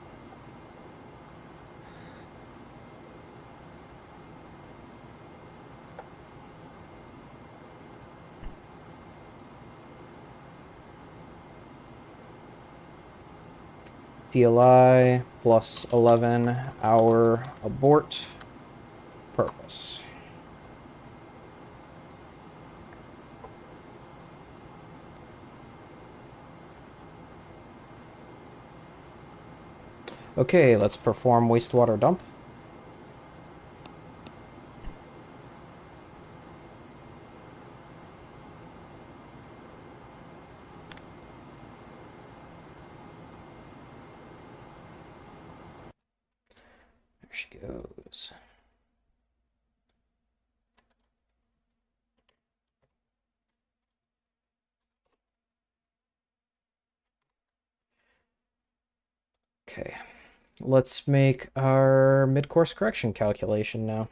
DLI plus 11 hour abort purpose. Okay, let's perform wastewater dump. There she goes. Okay, let's make our mid-course correction calculation now.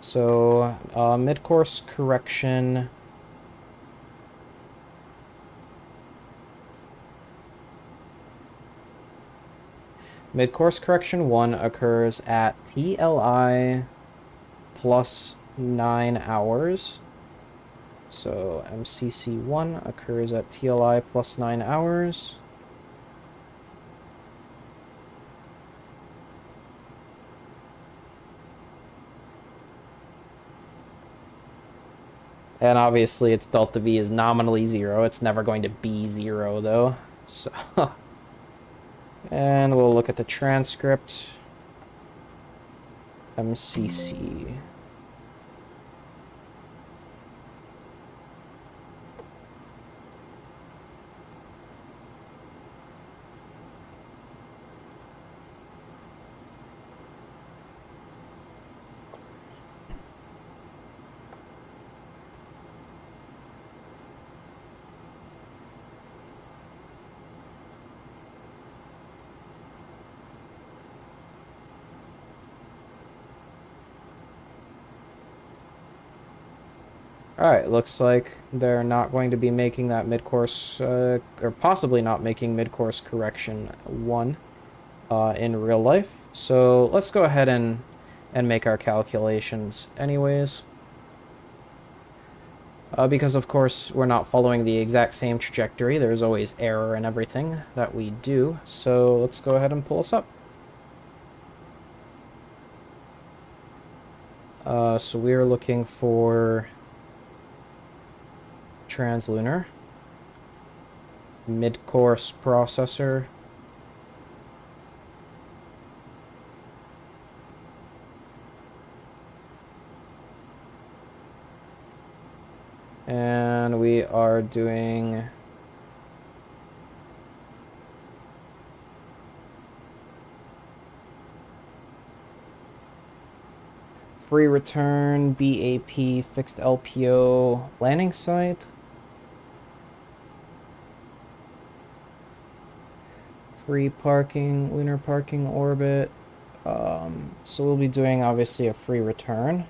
So, mid-course correction... Mid-course correction 1 occurs at TLI plus 9 hours. So MCC1 occurs at TLI plus 9 hours. And obviously its delta V is nominally 0. It's never going to be 0 though. So and we'll look at the transcript. MCC. Alright, looks like they're not going to be making that mid-course, or possibly not making mid-course correction 1 in real life. So let's go ahead and make our calculations anyways. Because of course we're not following the exact same trajectory. There's always error in everything that we do. So let's go ahead and pull us up. So we're looking for translunar, mid-course processor, And we are doing free return, BAP, fixed LPO, landing site. Free parking, lunar parking orbit. So we'll be doing obviously a free return.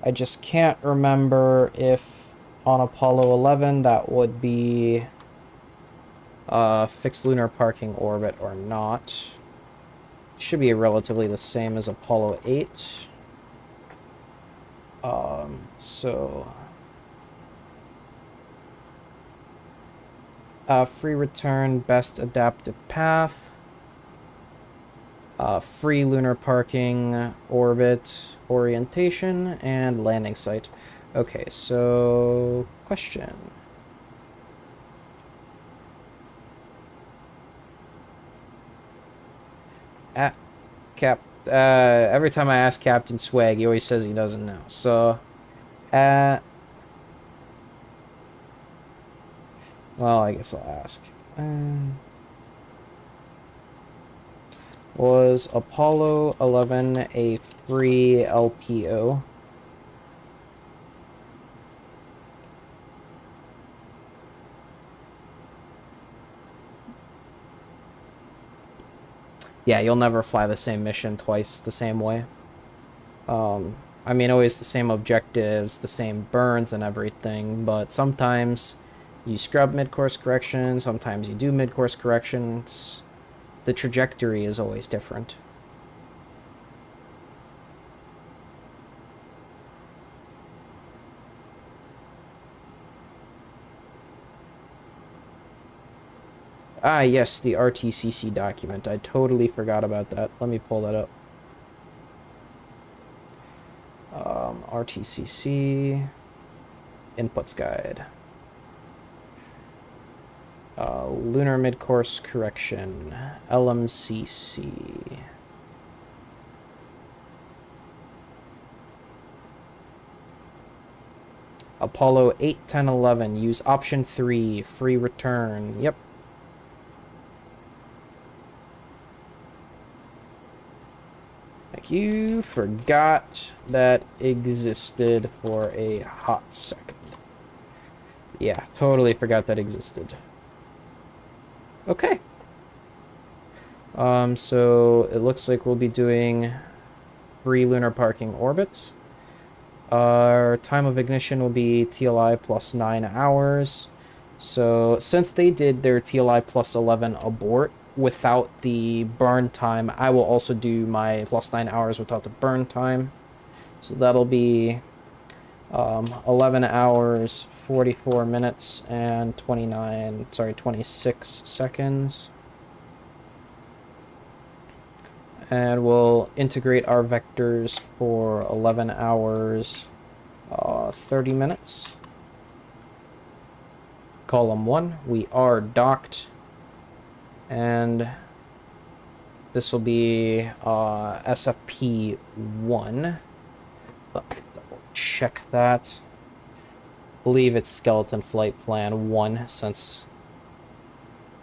I just can't remember if on Apollo 11 that would be fixed lunar parking orbit or not. Should be relatively the same as Apollo 8. Free return, best adaptive path. Free lunar parking, orbit, orientation, and landing site. Okay, so question. Every time I ask Captain Swag, he always says he doesn't know. So, well, I guess I'll ask. Was Apollo 11 a free LPO? Yeah, you'll never fly the same mission twice the same way. I mean, always the same objectives, the same burns and everything, but sometimes you scrub mid-course correction, sometimes you do mid-course corrections. The trajectory is always different. Ah, yes, the RTCC document. I totally forgot about that. Let me pull that up. RTCC inputs guide. Lunar mid-course correction. LMCC. Apollo 8, 10, 11. Use option 3. Free return. Yep. Like you forgot that existed for a hot second. Yeah, totally forgot that existed. Okay. So it looks like we'll be doing free lunar parking orbits. Our time of ignition will be TLI plus 9 hours. So since they did their TLI plus 11 abort without the burn time, I will also do my plus 9 hours without the burn time. So that'll be 11 hours, 44 minutes, and 26 seconds. And we'll integrate our vectors for 11 hours, 30 minutes. Column 1, we are docked. And this will be SFP 1. Let me double check that. I believe it's Skeleton Flight Plan 1, since...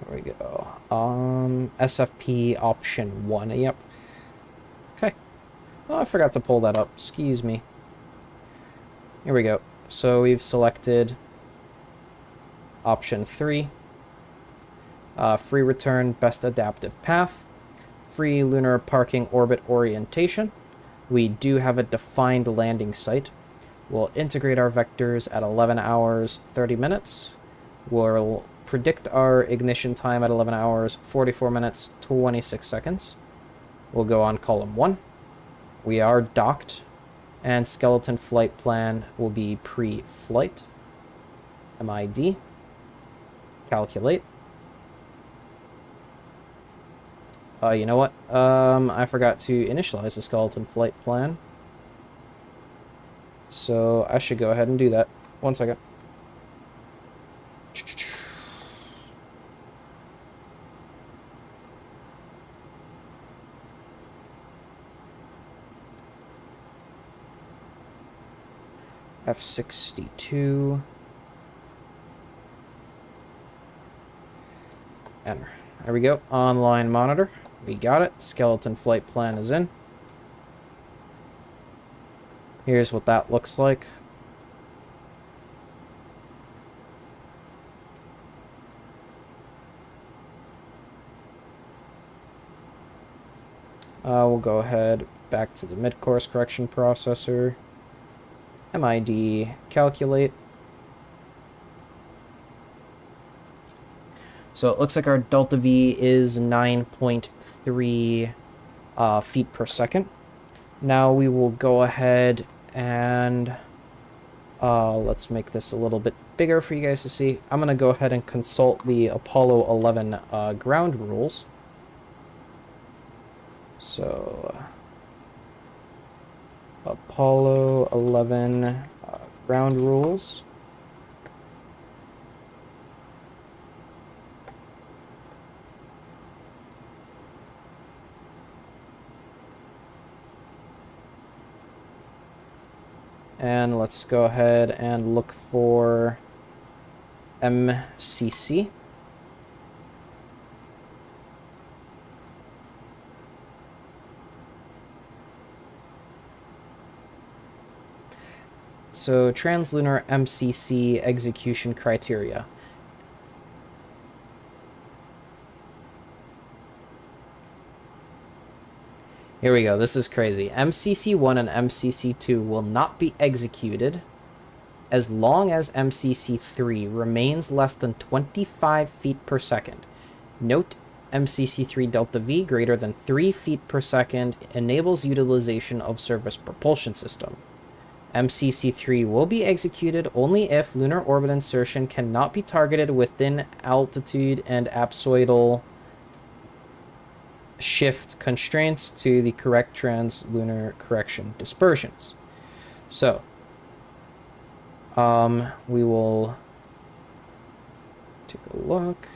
There we go. SFP option 1, yep. Okay. Oh, I forgot to pull that up. Excuse me. Here we go. So we've selected option 3. Free return, best adaptive path. Free lunar parking orbit orientation. We do have a defined landing site. We'll integrate our vectors at 11 hours, 30 minutes. We'll predict our ignition time at 11 hours, 44 minutes, 26 seconds. We'll go on column 1. We are docked, and skeleton flight plan will be pre-flight. MID. Calculate. You know what? I forgot to initialize the skeleton flight plan. So I should go ahead and do that. 1 second. F62. enter. There we go. Online monitor. We got it. Skeleton flight plan is in. Here's what that looks like. We'll go ahead back to the mid-course correction processor. MID calculate. So it looks like our delta V is 9.3 feet per second. Now we will go ahead and let's make this a little bit bigger for you guys to see. I'm going to go ahead and consult the Apollo 11 ground rules. So Apollo 11 ground rules. And let's go ahead and look for MCC. So translunar MCC execution criteria. Here we go. This is crazy. MCC1 and MCC2 will not be executed as long as MCC3 remains less than 25 feet per second. Note, MCC3 delta V greater than 3 feet per second enables utilization of service propulsion system. MCC3 will be executed only if lunar orbit insertion cannot be targeted within altitude and apsoidal shift constraints to the correct translunar correction dispersions. So, we will take a look.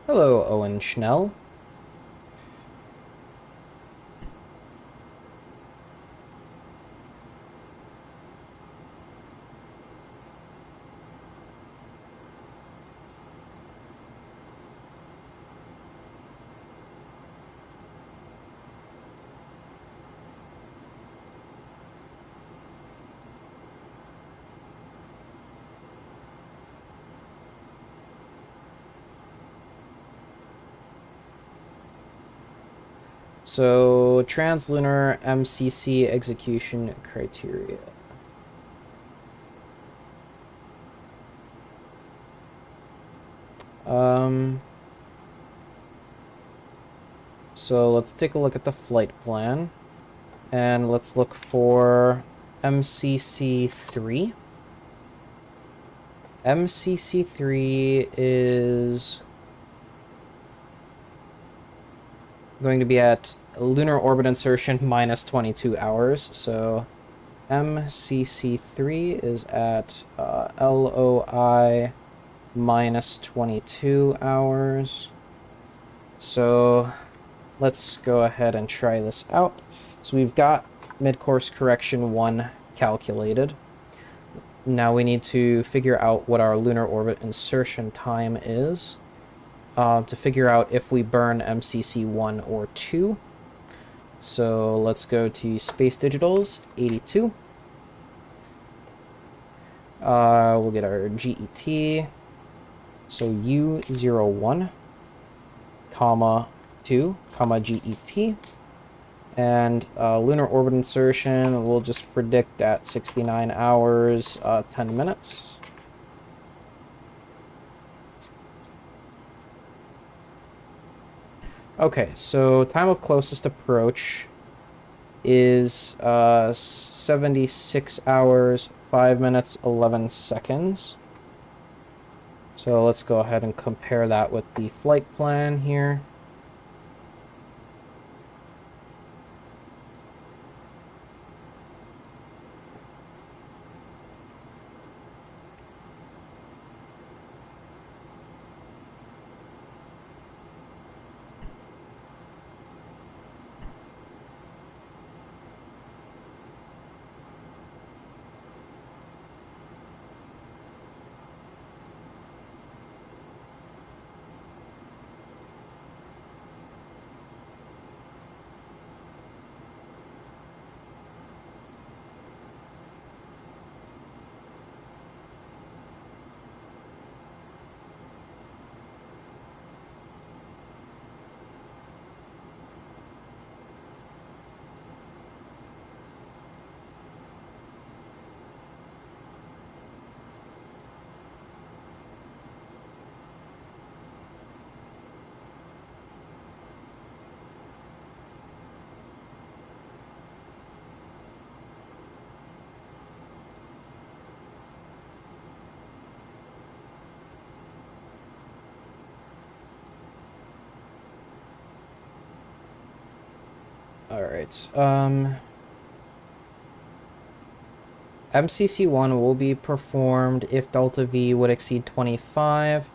Hello, Owen Schnell. So, translunar MCC execution criteria. So let's take a look at the flight plan, and let's look for MCC3. MCC3 is going to be at lunar orbit insertion minus 22 hours. So MCC3 is at LOI minus 22 hours. So let's go ahead and try this out. So we've got mid-course correction 1 calculated. Now we need to figure out what our lunar orbit insertion time is to figure out if we burn MCC 1 or 2. So let's go to Space Digitals 82. We'll get our GET. So U01, comma 2, comma GET. And lunar orbit insertion, we'll just predict at 69 hours, 10 minutes. Okay, so time of closest approach is 76 hours, 5 minutes, 11 seconds. So let's go ahead and compare that with the flight plan here. All right. MCC1 will be performed if delta V would exceed 25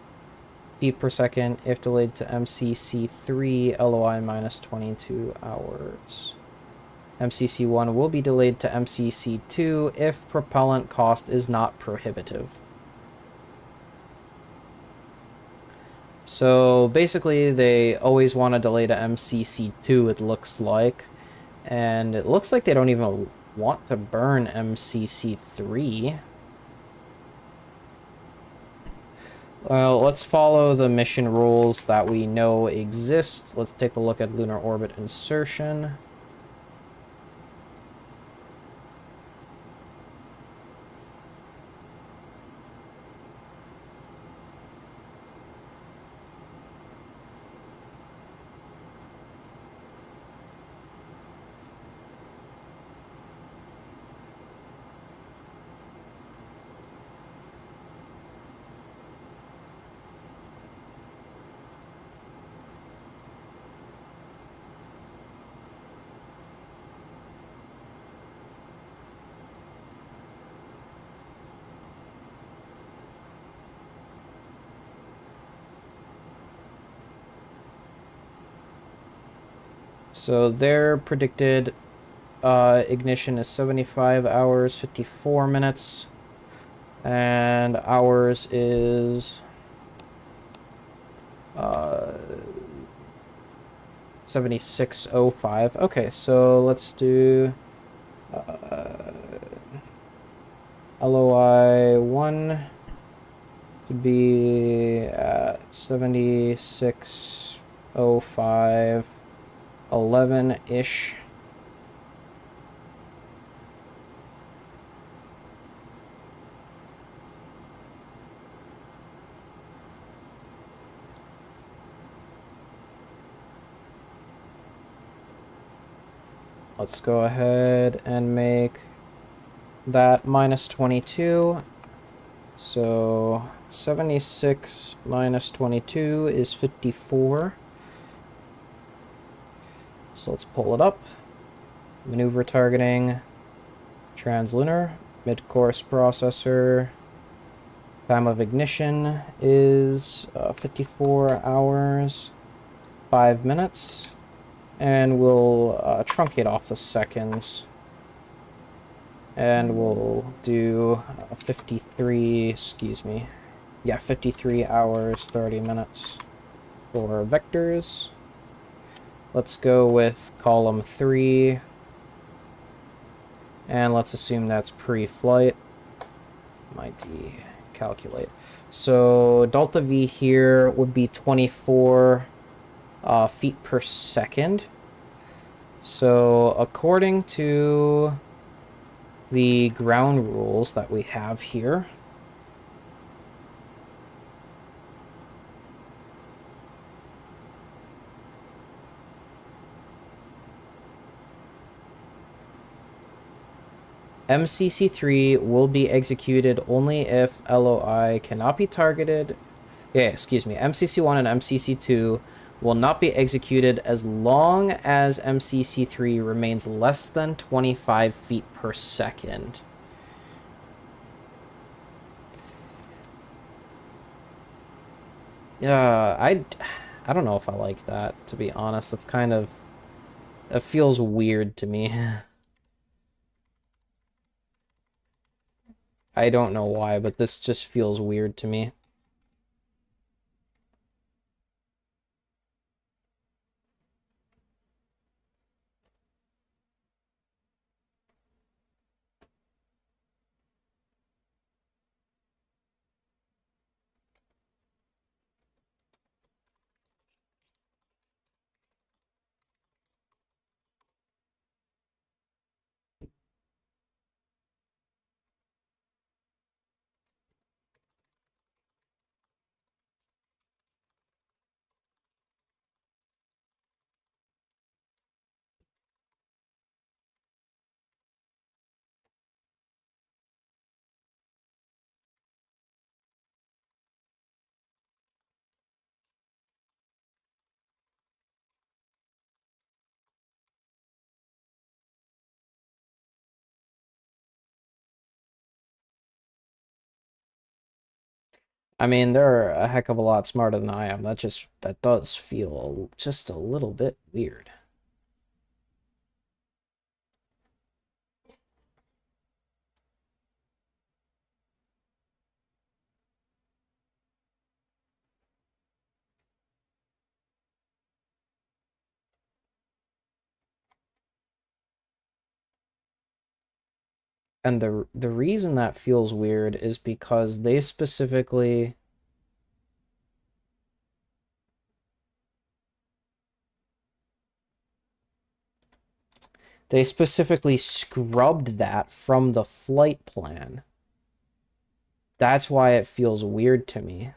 feet per second if delayed to MCC3 LOI minus 22 hours. MCC1 will be delayed to MCC2 if propellant cost is not prohibitive. So basically, they always want to delay to MCC2, it looks like. And it looks like they don't even want to burn MCC3. Well, let's follow the mission rules that we know exist. Let's take a look at lunar orbit insertion. So their predicted ignition is 75 hours, 54 minutes. And ours is 76:05. Okay, so let's do LOI 1 to be at 76:05, 11-ish. Let's go ahead and make that minus 22. So 76 minus 22 is 54. So let's pull it up. Maneuver targeting, translunar, mid-course processor. Time of ignition is 54 hours, 5 minutes. And we'll truncate off the seconds. And we'll do 53, excuse me. Yeah, 53 hours, 30 minutes for vectors. Let's go with column 3. And let's assume that's pre-flight. Might calculate. So delta V here would be 24 feet per second. So according to the ground rules that we have here, MCC3 will be executed only if LOI cannot be targeted. Yeah, excuse me. MCC1 and MCC2 will not be executed as long as MCC3 remains less than 25 feet per second. Yeah, I don't know if I like that, to be honest. That's kind of... It feels weird to me. I don't know why, but this just feels weird to me. I mean, they're a heck of a lot smarter than I am. That does feel just a little bit weird. And the reason that feels weird is because they specifically scrubbed that from the flight plan. That's why it feels weird to me.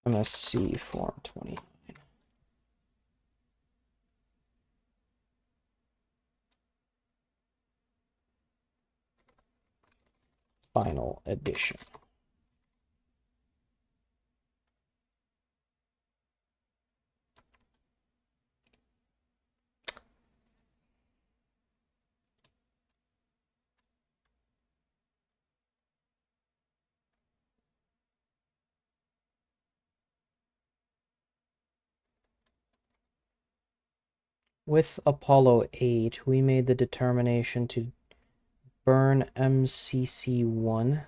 MSC Form 20. Final edition. With Apollo 8, we made the determination to burn MCC-1.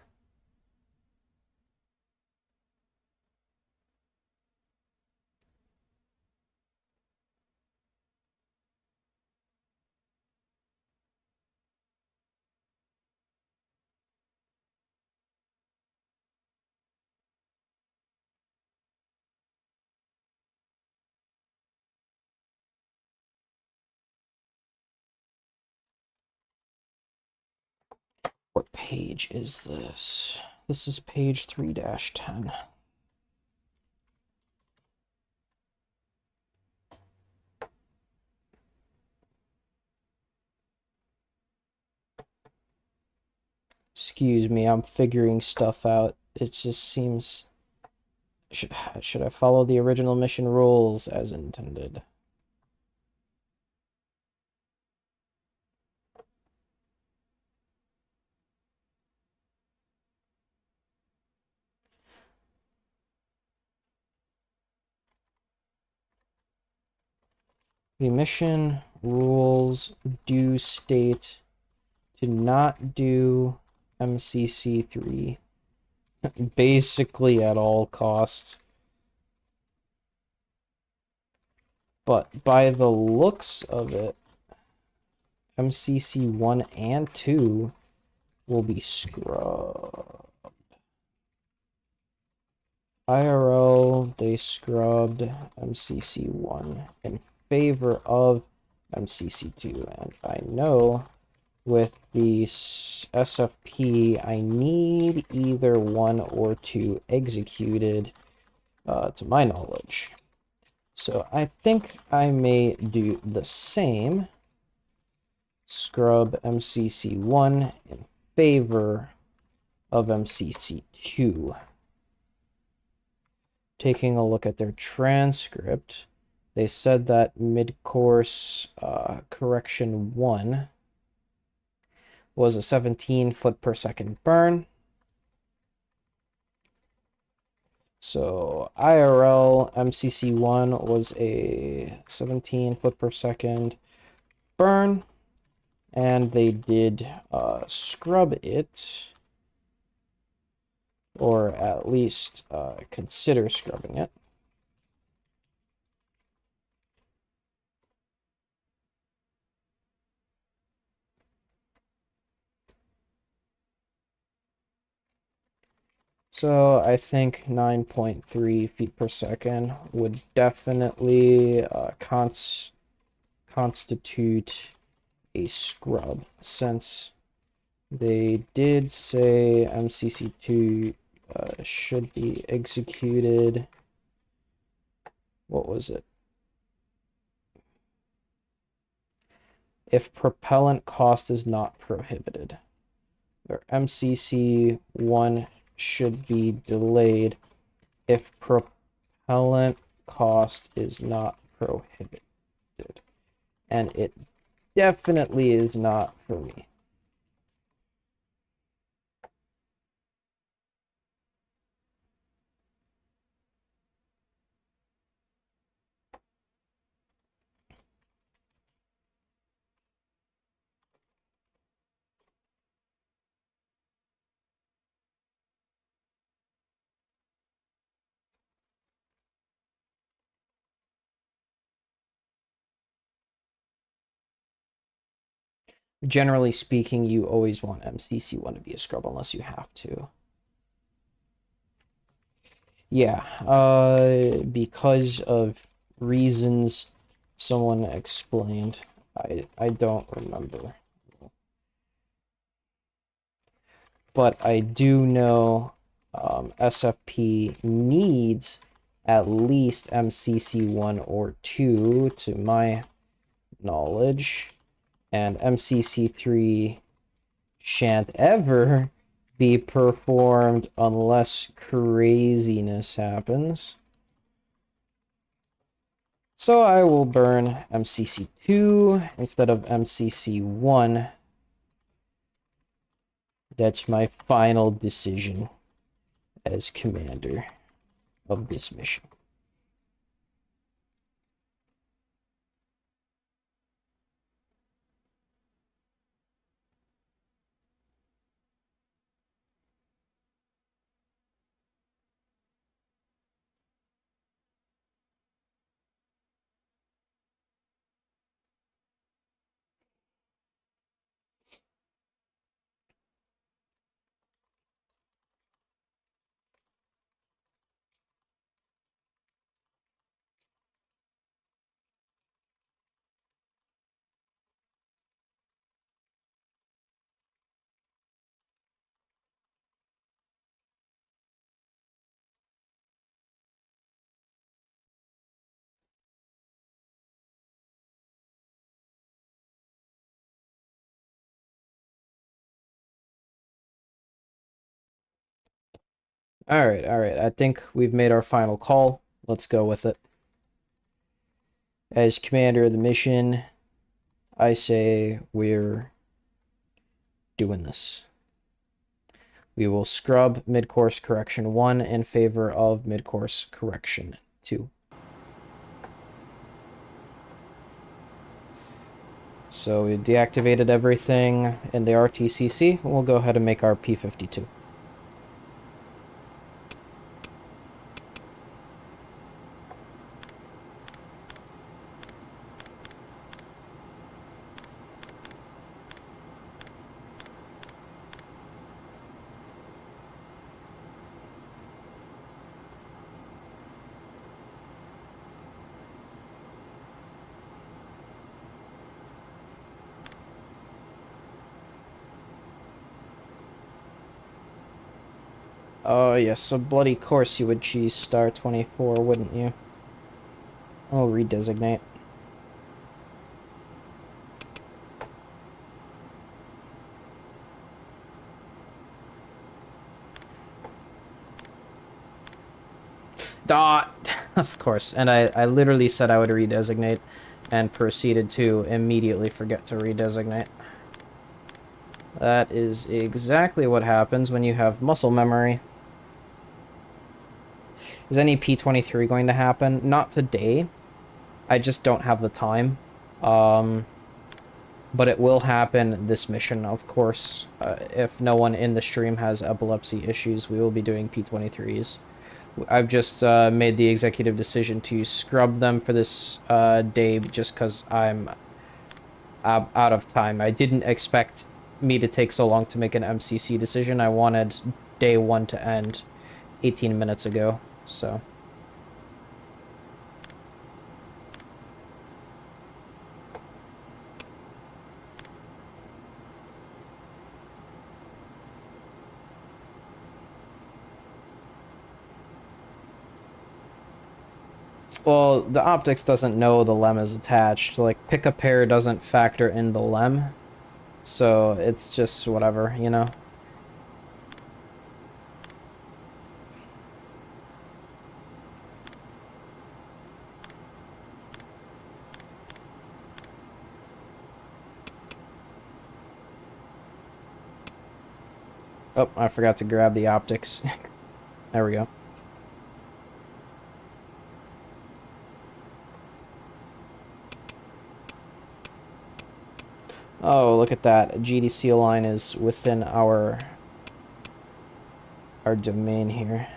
What page is this? This is page 3-10. Excuse me, I'm figuring stuff out. It just seems... Should I follow the original mission rules as intended? The mission rules do state to not do MCC3 basically at all costs. But by the looks of it, MCC 1 and 2 will be scrubbed. IRL, they scrubbed MCC 1 in favor of MCC 2, and I know with the SFP, I need either 1 or 2 executed, to my knowledge. So I think I may do the same. Scrub MCC1 in favor of MCC2. Taking a look at their transcript, they said that mid-course correction 1 was a 17 foot per second burn. So IRL MCC1 was a 17 foot per second burn, and they did scrub it, or at least consider scrubbing it. So I think 9.3 feet per second would definitely constitute a scrub, since they did say MCC2 should be executed. What was it? If propellant cost is not prohibited. Or MCC1 should be delayed if propellant cost is not prohibited. And it definitely is not for me. Generally speaking, you always want MCC1 to be a scrub unless you have to. Yeah, because of reasons someone explained. I don't remember. But I do know SFP needs at least MCC1 or 2 to my knowledge, and MCC3 shan't ever be performed unless craziness happens. So I will burn MCC2 instead of MCC1. That's my final decision as commander of this mission. All right. I think we've made our final call. Let's go with it. As commander of the mission, I say we're doing this. We will scrub mid-course correction 1 in favor of mid-course correction 2. So we deactivated everything in the RTCC. We'll go ahead and make our P52. Oh, yes, so bloody course you would choose star 24, wouldn't you? Oh, redesignate. Dot! Of course, and I literally said I would redesignate and proceeded to immediately forget to redesignate. That is exactly what happens when you have muscle memory. Is any P23 going to happen? Not today. I just don't have the time. But it will happen this mission, of course. If no one in the stream has epilepsy issues, we will be doing P23s. I've just made the executive decision to scrub them for this day just because I'm out of time. I didn't expect me to take so long to make an MCC decision. I wanted day 1 to end 18 minutes ago, so... Well, the optics doesn't know the lem is attached. Like, pick a pair doesn't factor in the lem. So it's just whatever, you know? Oh, I forgot to grab the optics. There we go. Oh, look at that. GDC line is within our domain here.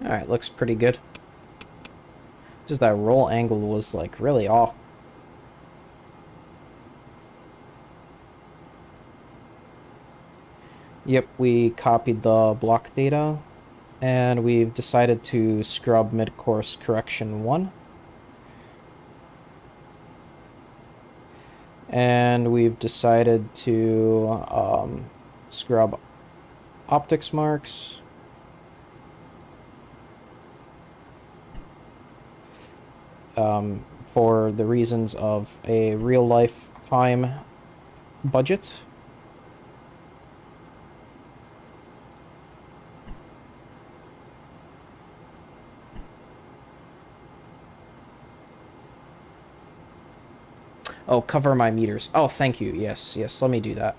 Alright, looks pretty good. Just that roll angle was, like, really off. Yep, we copied the block data, and we've decided to scrub mid-course correction 1. And we've decided to scrub optics marks. For the reasons of a real-life time budget. Oh, cover my meters. Oh, thank you. Yes, yes, let me do that.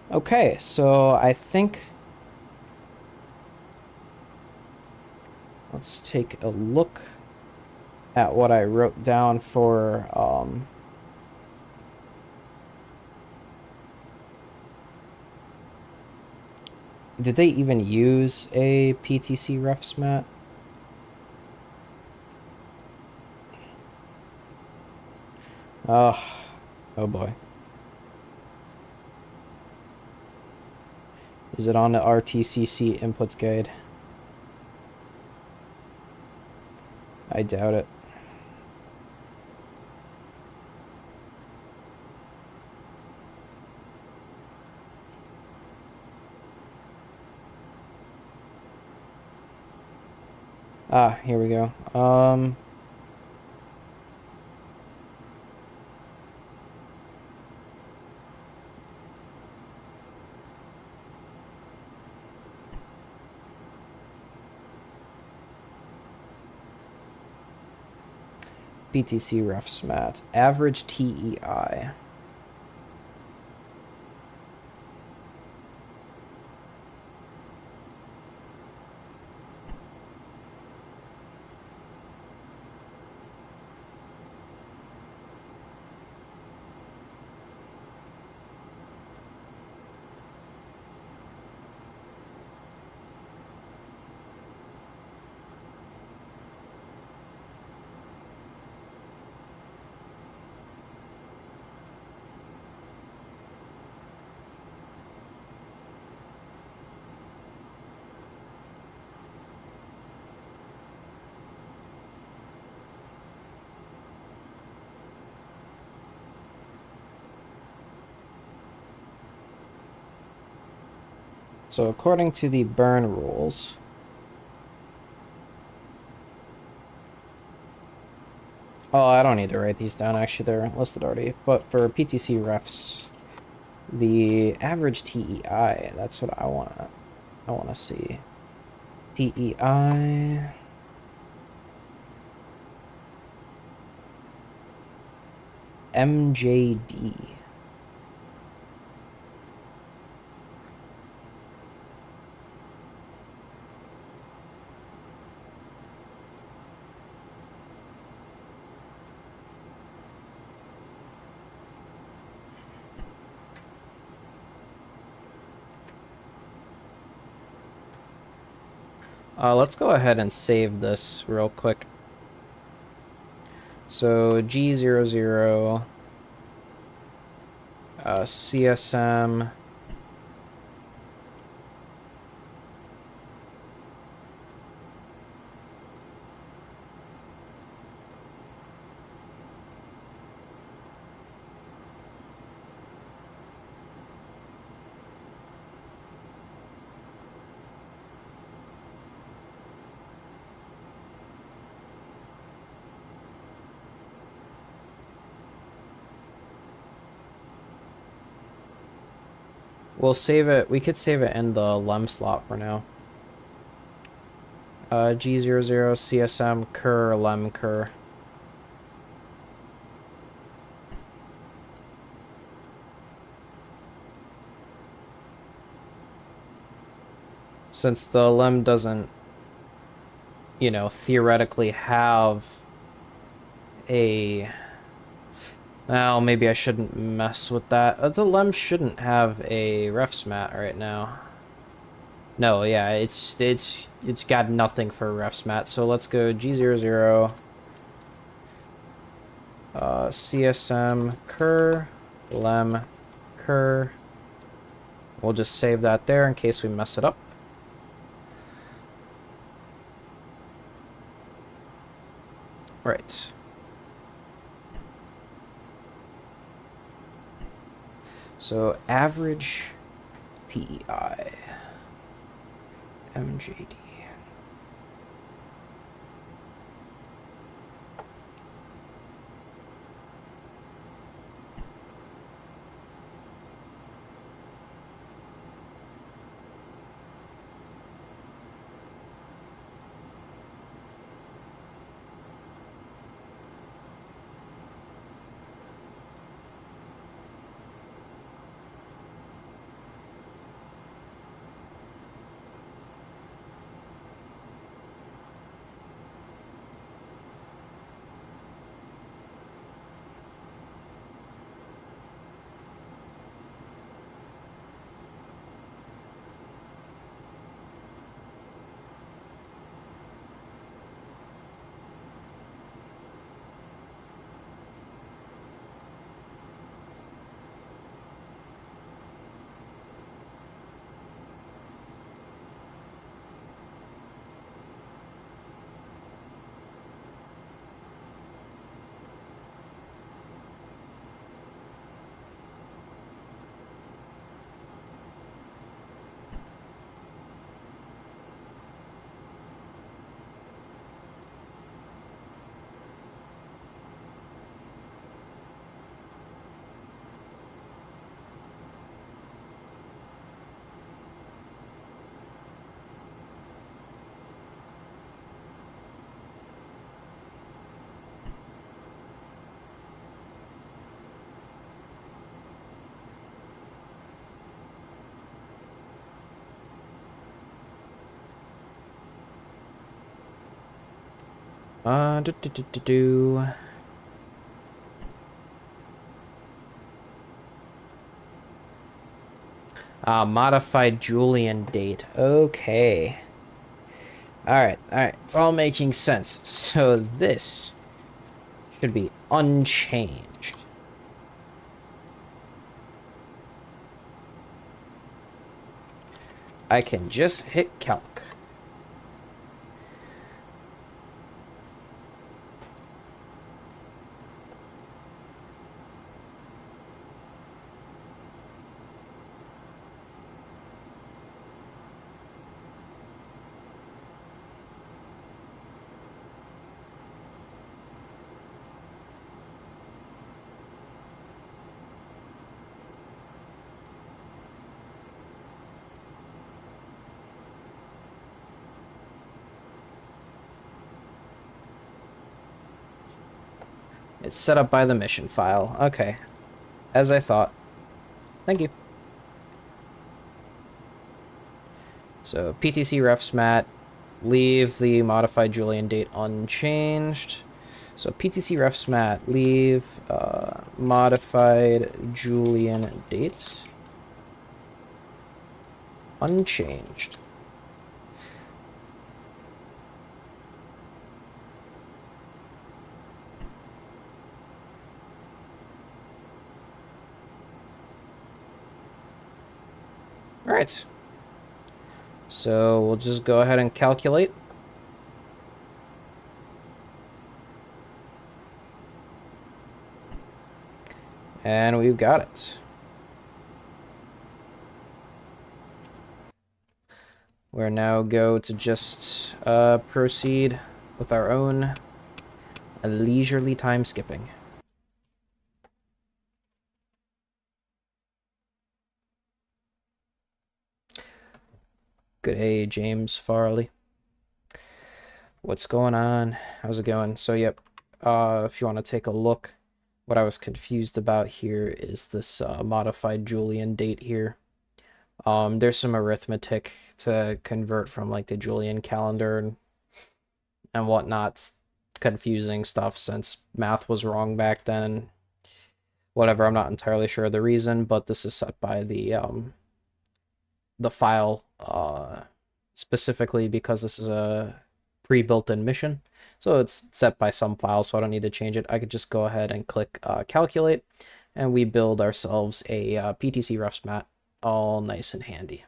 Okay, so I think... Let's take a look at what I wrote down for did they even use a PTC refs mat? Oh boy. Is it on the RTCC inputs guide? I doubt it. Ah, here we go. BTC refs mat. Average TEI. So according to the burn rules, oh, I don't need to write these down. Actually, they're listed already. But for PTC refs, the average TEI, that's what I want to see. TEI. MJD. Let's go ahead and save this real quick. So G00 CSM we'll save it. We could save it in the lem slot for now. G00 CSM cur lem cur. Since the lem doesn't, you know, theoretically have a... Well, maybe I shouldn't mess with that. The lem shouldn't have a refs mat right now. No, yeah, it's got nothing for a refs mat. So let's go G00 CSM cur lem cur. We'll just save that there in case we mess it up. Right. So average TEI MJD. Do, do, do, do, do. Modified Julian date. Okay. Alright, alright. It's all making sense. So this should be unchanged. I can just hit calc. It's set up by the mission file. Okay. As I thought. Thank you. So PTC refs mat, leave the modified Julian date unchanged. So PTC refs mat, leave modified Julian date unchanged. All right. So we'll just go ahead and calculate. And we've got it. We're now go to just proceed with our own leisurely time skipping. Good day, James Farley. What's going on? How's it going? So, yep, if you want to take a look, what I was confused about here is this modified Julian date here. There's some arithmetic to convert from like the Julian calendar and whatnot. Confusing stuff since math was wrong back then. Whatever, I'm not entirely sure of the reason, but this is set by the file specifically because this is a pre-built-in mission. So it's set by some file, so I don't need to change it. I could just go ahead and click calculate, and we build ourselves a PTC refs mat, all nice and handy.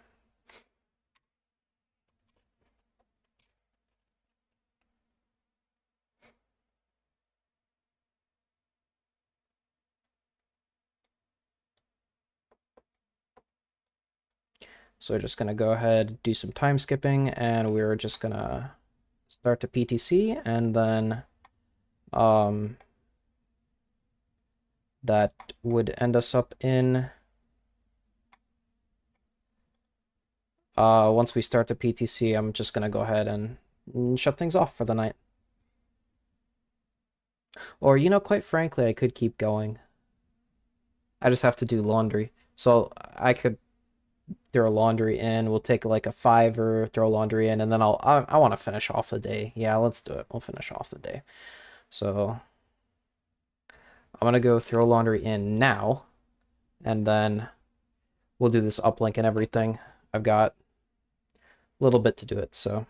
So we're just going to go ahead, do some time skipping, and we're just going to start the PTC, and then that would end us up in, once we start the PTC, I'm just going to go ahead and shut things off for the night. Or, you know, quite frankly, I could keep going. I just have to do laundry. So I could throw laundry in. We'll take like a 5 throw laundry in, and then I want to finish off the day. Yeah, let's do it. We'll finish off the day. So I'm gonna go throw laundry in now, and then we'll do this uplink and everything. I've got a little bit to do it, so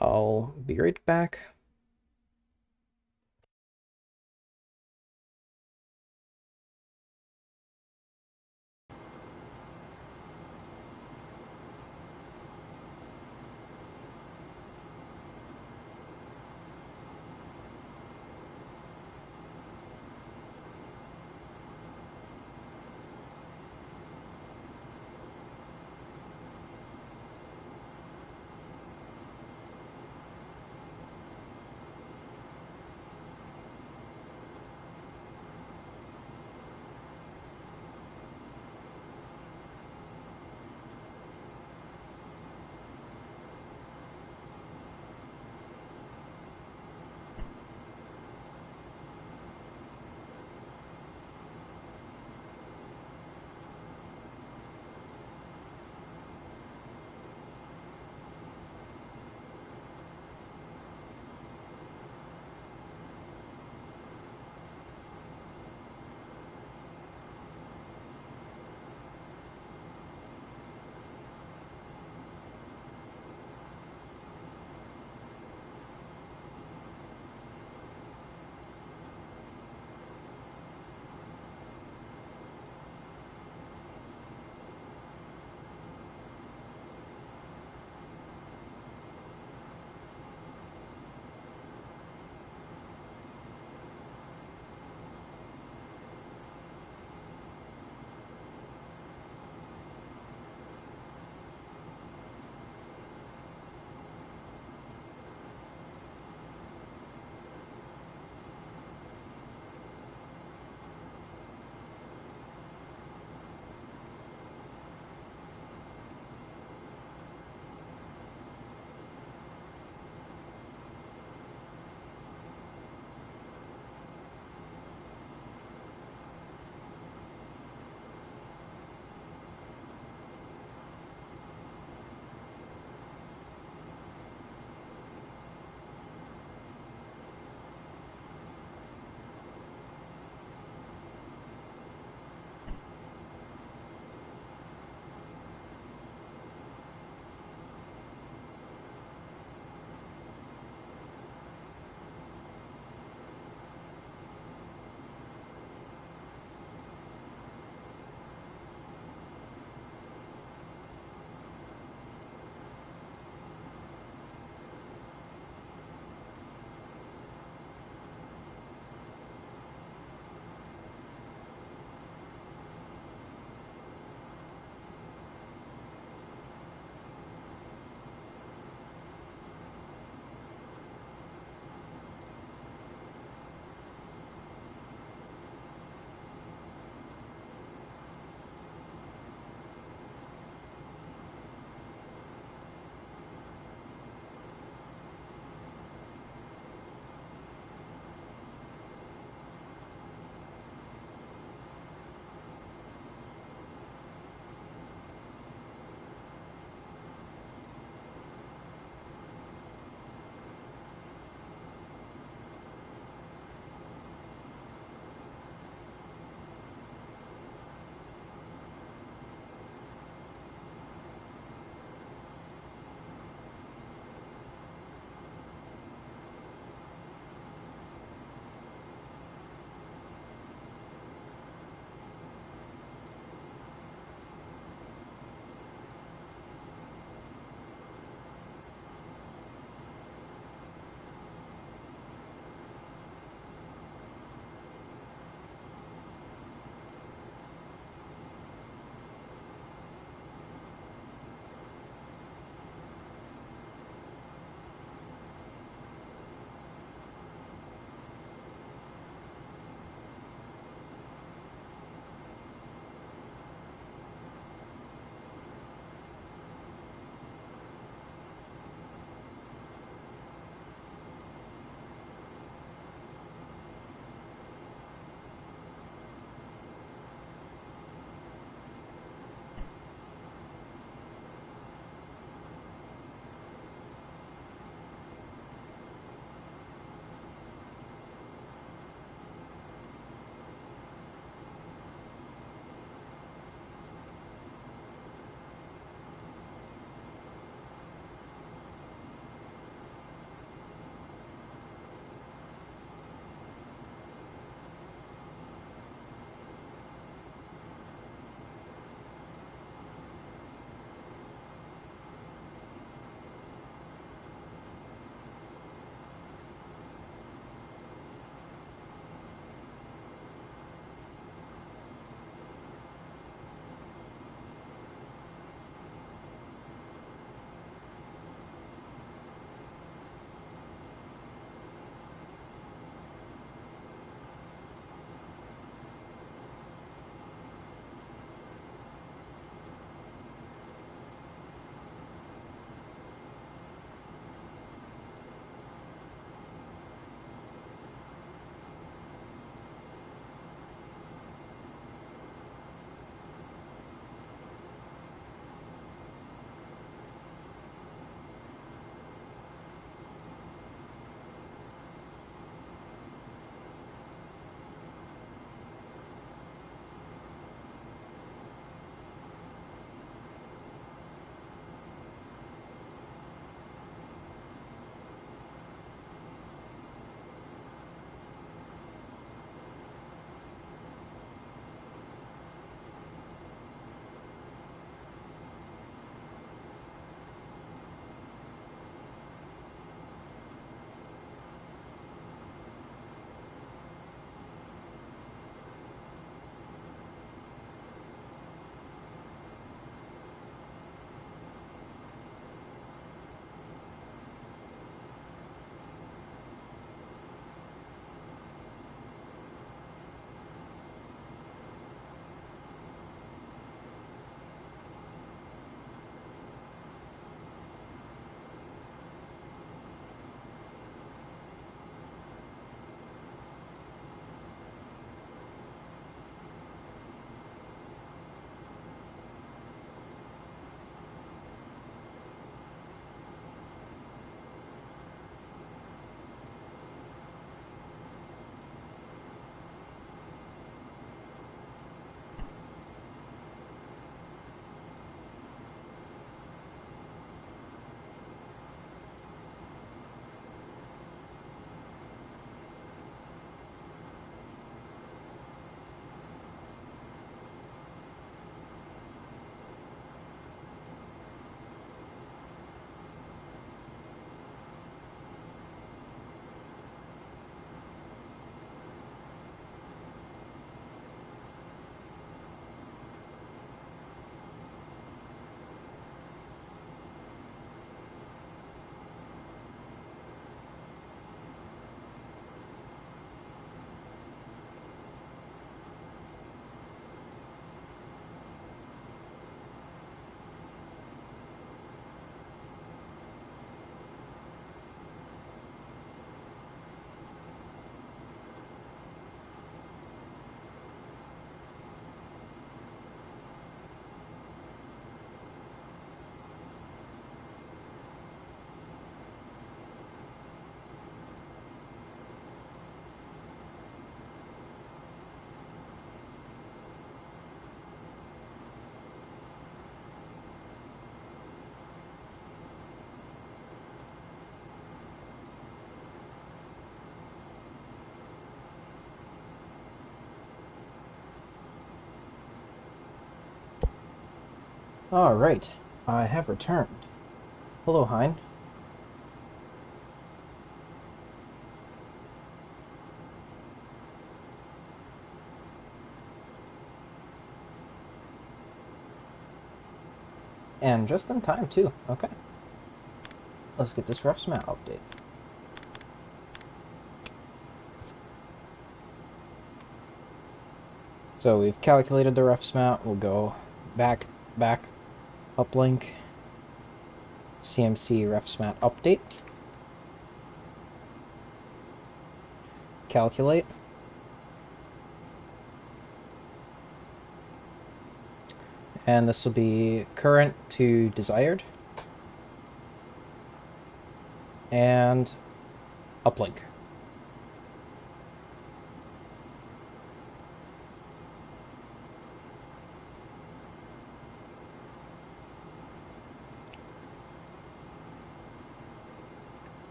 I'll be right back. Alright, I have returned. Hello, Hein. And just in time, too. Okay. Let's get this refs map update. So we've calculated the refs map. We'll go back, uplink, CMC refs map update. Calculate. And this will be current to desired. And uplink.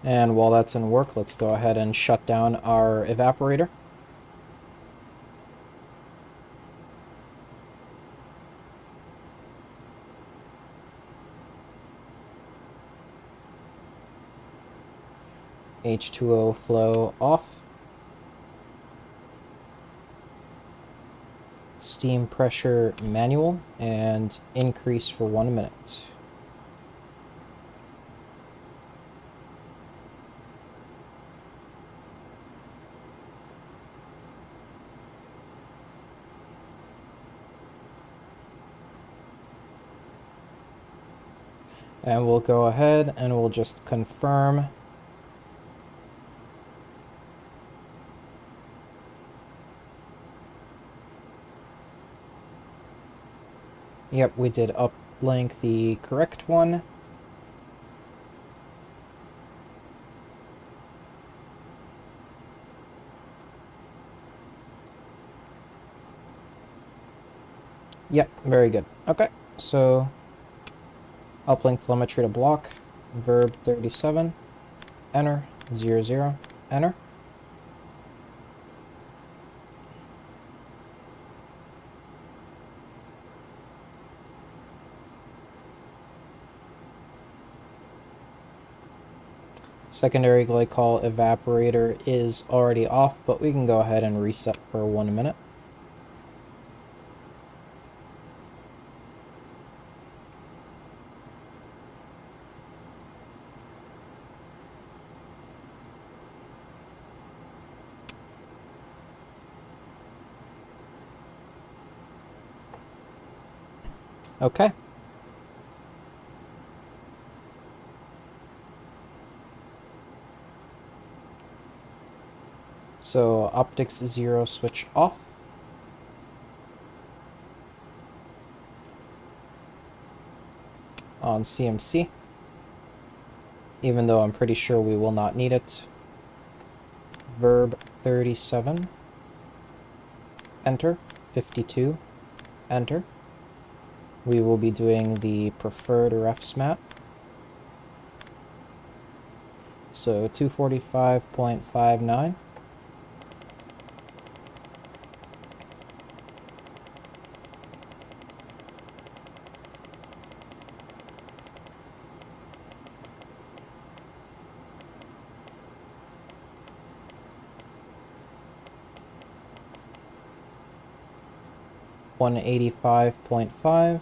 And while that's in work, let's go ahead and shut down our evaporator. H2O flow off. Steam pressure manual and increase for 1 minute. And we'll go ahead and we'll just confirm. Yep, we did uplink the correct one. Yep, very good. Okay, so uplink telemetry to block, verb 37, enter, 00, enter. Secondary glycol evaporator is already off, but we can go ahead and reset for 1 minute. Okay. So optics 0 switch off. On CMC. Even though I'm pretty sure we will not need it. Verb 37. Enter. 52. Enter. We will be doing the preferred refs map. So 245.59. $185.5.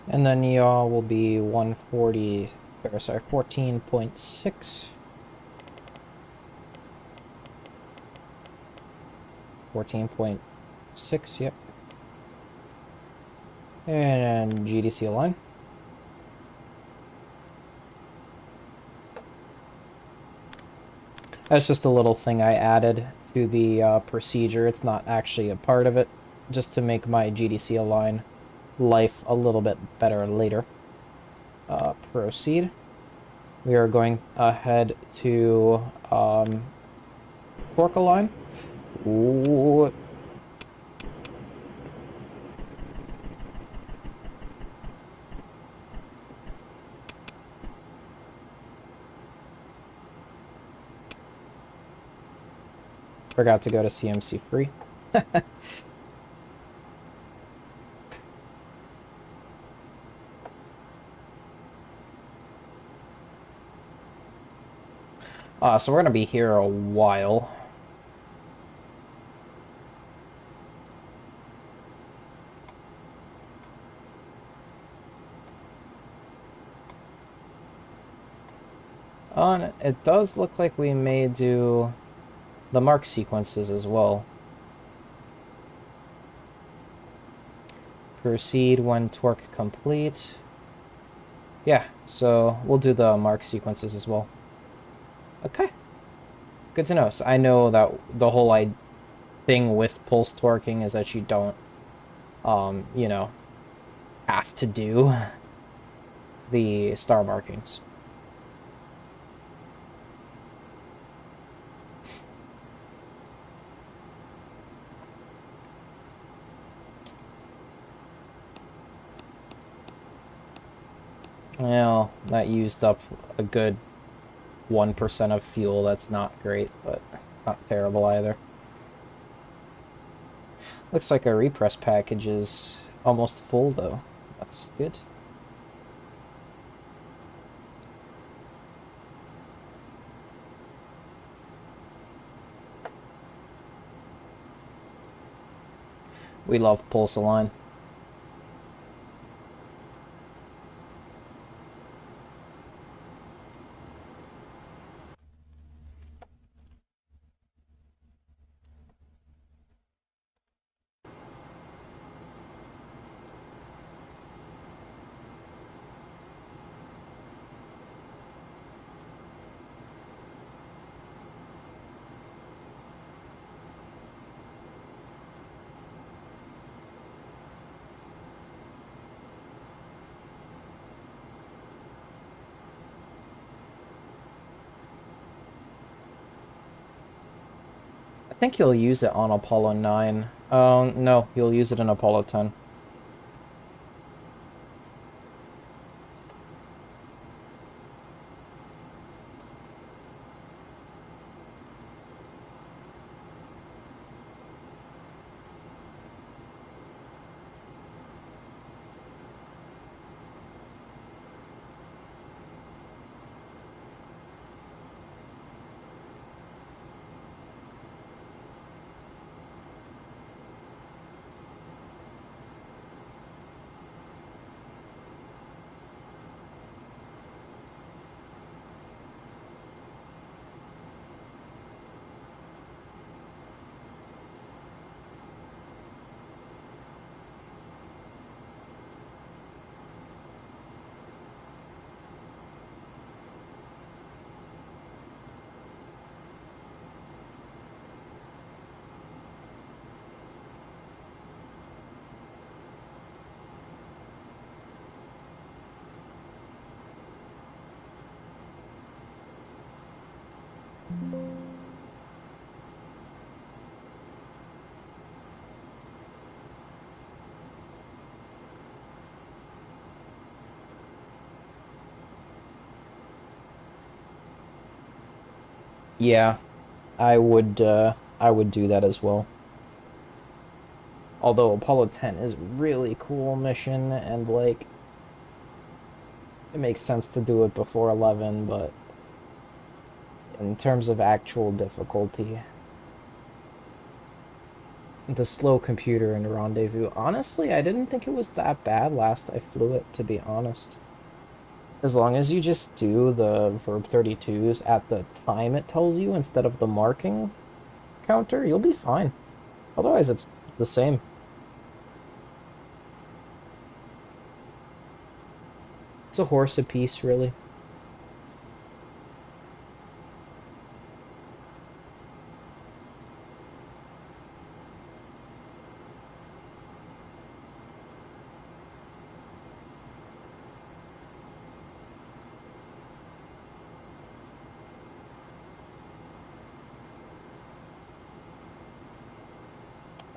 And then yaw will be 140, or sorry, 14.6. 14.6, yep. And GDC align. That's just a little thing I added to the procedure. It's not actually a part of it, just to make my GDC align life a little bit better later. Proceed. We are going ahead to torque align. Ooh. Forgot to go to CMC free. So we're gonna be here a while. It does look like we may do the mark sequences as well. Proceed when torque complete. Yeah, so we'll do the mark sequences as well. Okay. Good to know. So I know that the whole thing with pulse torquing is that you don't, you know, have to do the star markings. Well, that used up a good 1% of fuel. That's not great, but not terrible either. Looks like our repress package is almost full, though. That's good. We love pulse align. I think you'll use it on Apollo 9. Oh, no, you'll use it in Apollo 10. Yeah, I would do that as well. Although Apollo 10 is a really cool mission, and, like, it makes sense to do it before 11, but in terms of actual difficulty, the slow computer in Rendezvous, honestly, I didn't think it was that bad last I flew it, to be honest. As long as you just do the Verb 32s at the time it tells you instead of the marking counter, you'll be fine. Otherwise, it's the same. It's a horse apiece, really.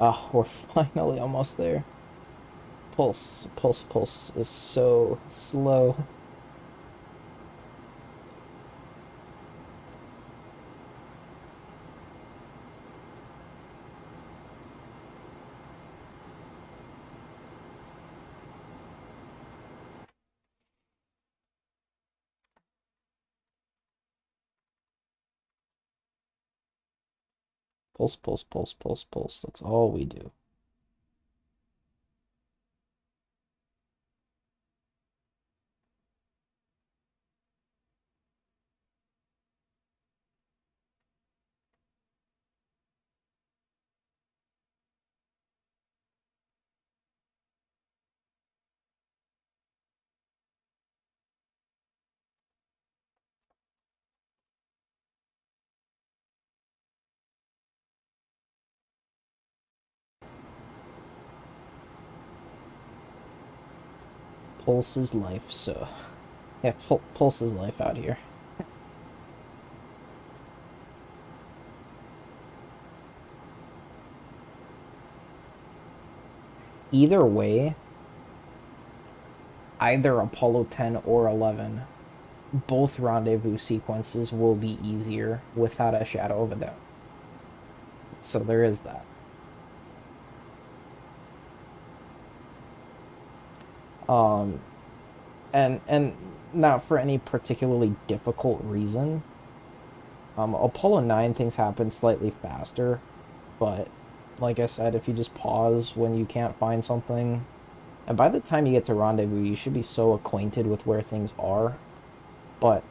Oh, we're finally almost there. Pulse is so slow. Pulse. That's all we do. Pulse is life, so yeah, Pulse is life out here. Either way, either Apollo 10 or 11, both rendezvous sequences will be easier without a shadow of a doubt. So there is that. Um, and not for any particularly difficult reason. Apollo 9 things happen slightly faster, but like I said, if you just pause when you can't find something, and by the time you get to rendezvous, you should be so acquainted with where things are. But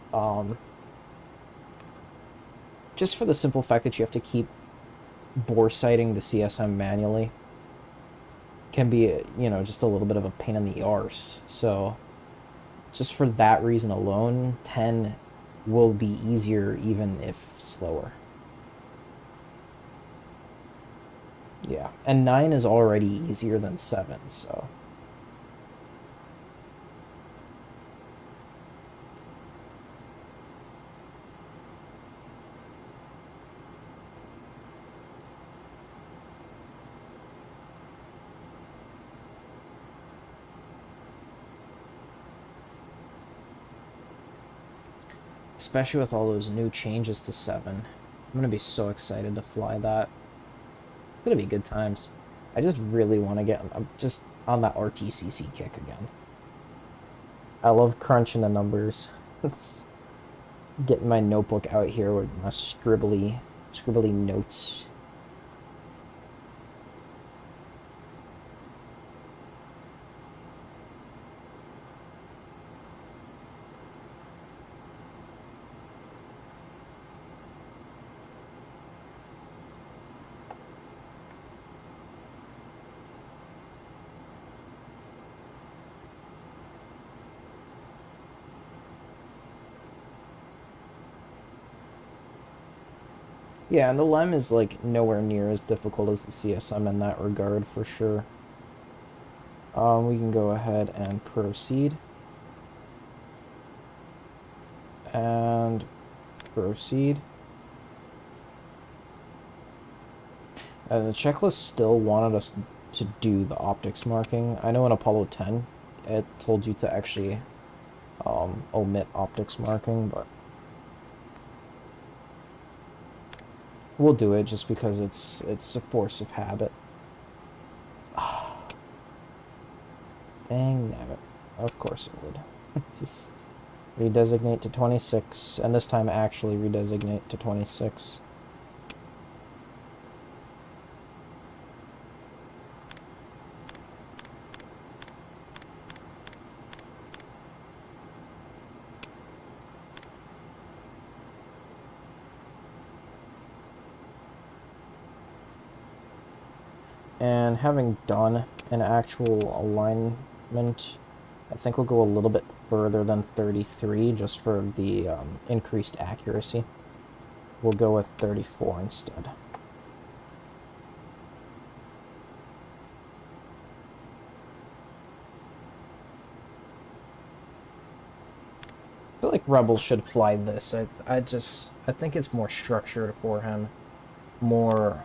just for the simple fact that you have to keep bore sighting the CSM manually can be, just a little bit of a pain in the arse. So just for that reason alone, 10 will be easier even if slower. Yeah, and 9 is already easier than 7, so... Especially with all those new changes to 7. I'm gonna be so excited to fly that. It's gonna be good times. I just really want to get... I'm just on that RTCC kick again. I love crunching the numbers. Getting my notebook out here with my scribbly notes. Yeah, and the LEM is like nowhere near as difficult as the CSM in that regard, for sure. We can go ahead and proceed. And proceed. And the checklist still wanted us to do the optics marking. I know in Apollo 10, it told you to actually omit optics marking, but we'll do it just because it's a force of habit. Dang nabbit. Of course it would. Just redesignate to 26, and this time actually redesignate to 26. And having done an actual alignment, I think we'll go a little bit further than 33 just for the increased accuracy. We'll go with 34 instead. I feel like Rebels should fly this. I think it's more structured for him, more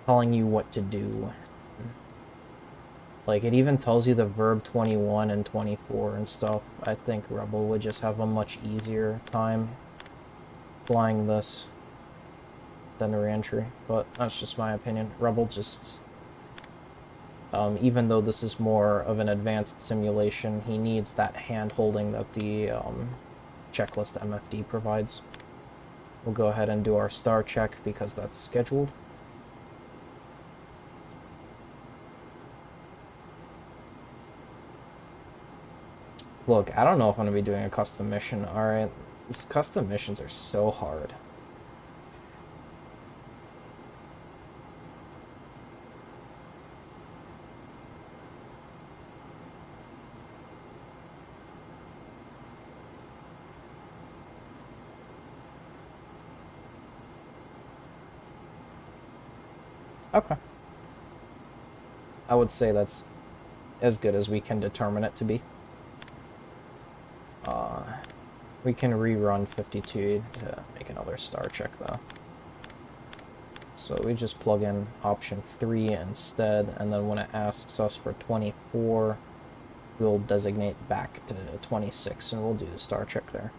telling you what to do. Like, it even tells you the verb 21 and 24 and stuff. I think Rebel would just have a much easier time flying this than Reentry, but that's just my opinion. Rebel just, even though this is more of an advanced simulation, he needs that hand-holding that the checklist MFD provides. We'll go ahead and do our star check because that's scheduled. Look, I don't know if I'm going to be doing a custom mission. Alright, these custom missions are so hard. Okay. I would say that's as good as we can determine it to be. We can rerun 52 to make another star check, though. So we just plug in option 3 instead, and then when it asks us for 24, we'll designate back to 26, and we'll do the star check there.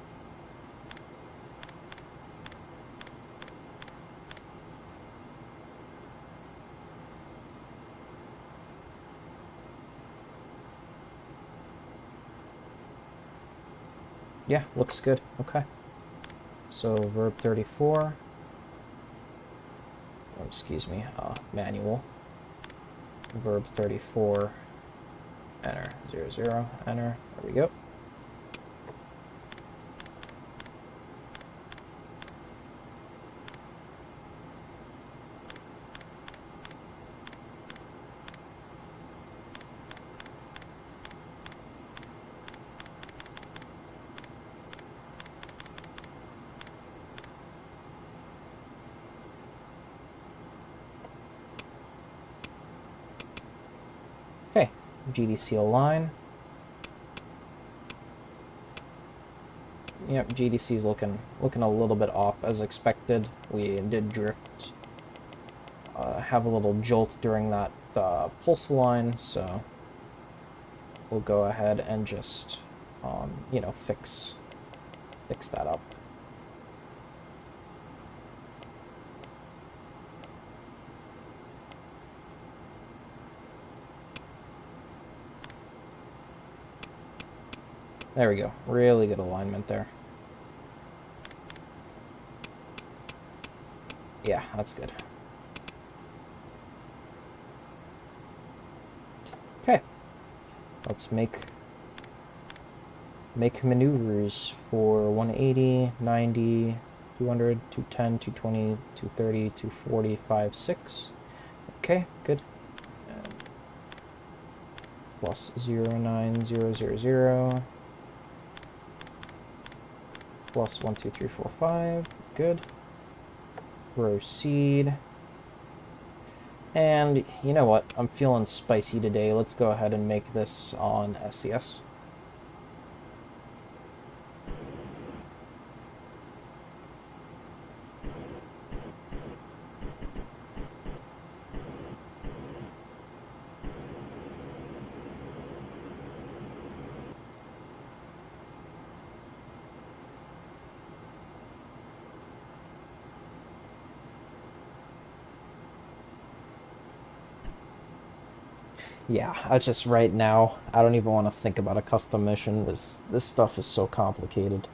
Yeah, looks good. Okay. So verb 34. Oh, excuse me, manual. Verb 34. Enter. 00. Enter. There we go. Okay, GDC align. Yep, GDC is looking a little bit off as expected. We did drift, have a little jolt during that pulse line, so we'll go ahead and just, you know, fix that up. There we go. Really good alignment there. Yeah, that's good. Okay. Let's make maneuvers for 180, 90, 200, 210, 220, 230, 240, 5, 6. Okay, good. Plus 09000. Plus 1, 2, 3, 4, 5. Good. Proceed. And you know what? I'm feeling spicy today. Let's go ahead and make this on SCS. Yeah, I just right now, I don't even want to think about a custom mission. This stuff is so complicated.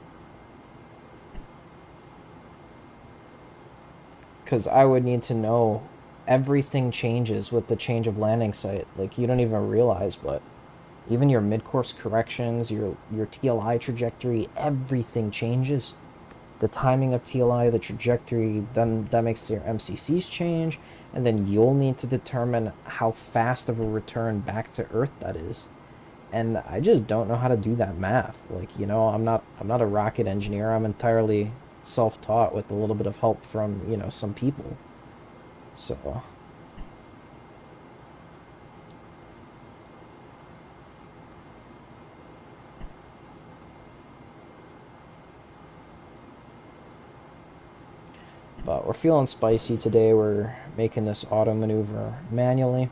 Because I would need to know everything changes with the change of landing site. Like, you don't even realize, but even your mid-course corrections, your TLI trajectory, everything changes. The timing of TLI, the trajectory, then that makes your MCCs change, and then you'll need to determine how fast of a return back to Earth that is. And I just don't know how to do that math. Like, you know, I'm not a rocket engineer. I'm entirely self-taught with a little bit of help from, you know, some people. So, But we're feeling spicy today. We're making this auto maneuver manually.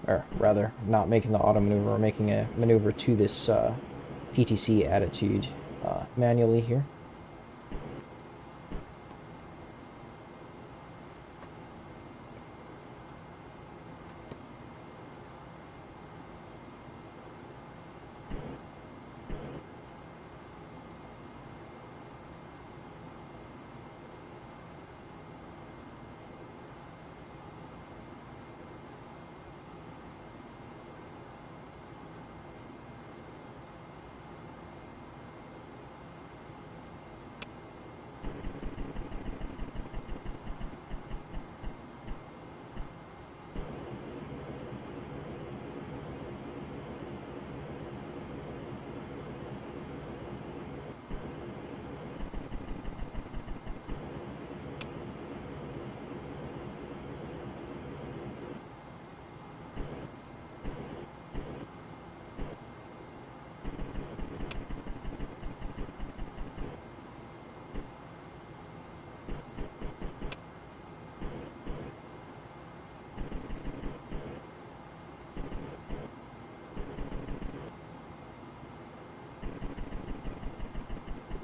Or rather, not making the auto maneuver, we're making a maneuver to this PTC attitude manually here.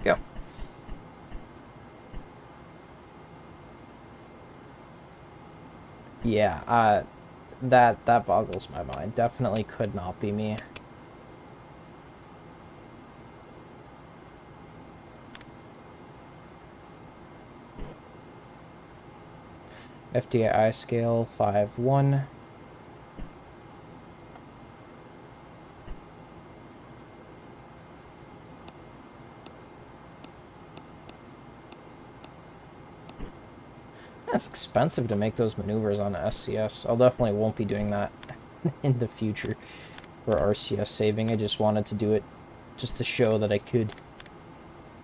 Yep. Yeah, that boggles my mind. Definitely could not be me. FDI scale 5-1. It's expensive to make those maneuvers on SCS. I'll definitely won't be doing that in the future for RCS saving. I just wanted to do it just to show that I could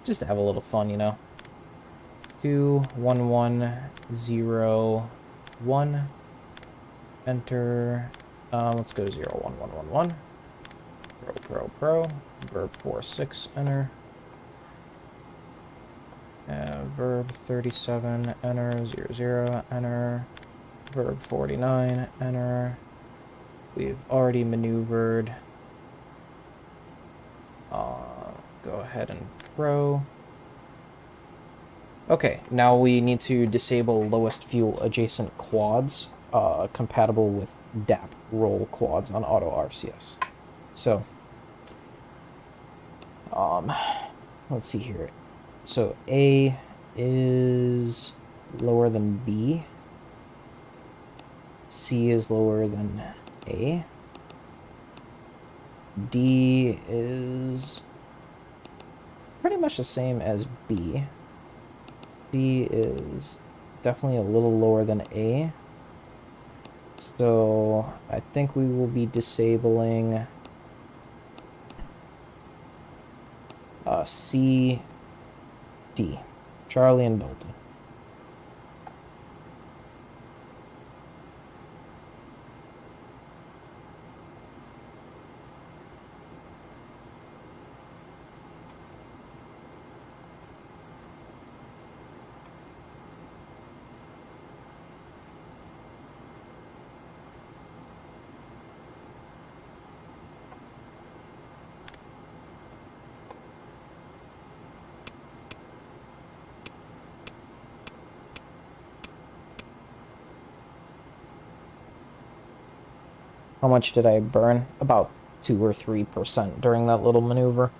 just have a little fun, you know. 2 1 1 0 1. Enter. Let's go to 0 1 1 1 1. Pro. Verb 4 6. Enter. Verb 37. Enter. 0 0. Enter. Verb 49. Enter. We've already maneuvered. Go ahead and pro. Okay, now we need to disable lowest fuel adjacent quads compatible with DAP roll quads on auto RCS. So, let's see here. So A is lower than B. C is lower than A. D is pretty much the same as B. C is definitely a little lower than A. So I think we will be disabling C, D, Charlie and Delta. How much did I burn? About 2 or 3% during that little maneuver.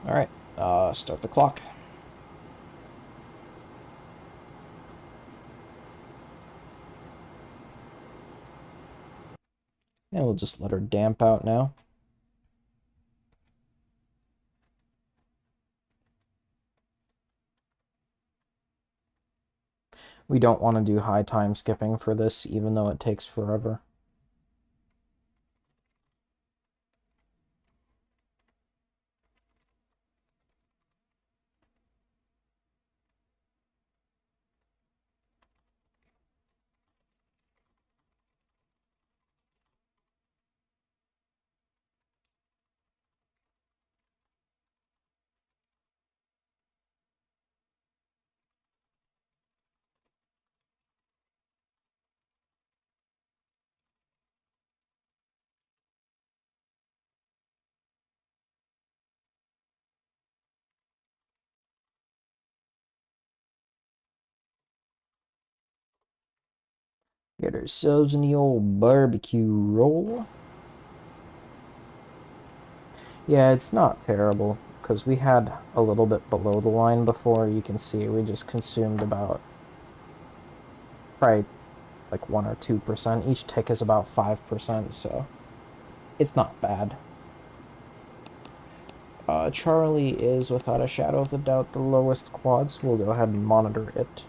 All right, start the clock. And we'll just let her damp out now. We don't want to do high time skipping for this, even though it takes forever. Get ourselves in the old barbecue roll. Yeah, it's not terrible, because we had a little bit below the line before. You can see we just consumed about probably like 1 or 2%. Each tick is about 5%, so it's not bad. Charlie is, without a shadow of a doubt, the lowest quad, so we'll go ahead and monitor it.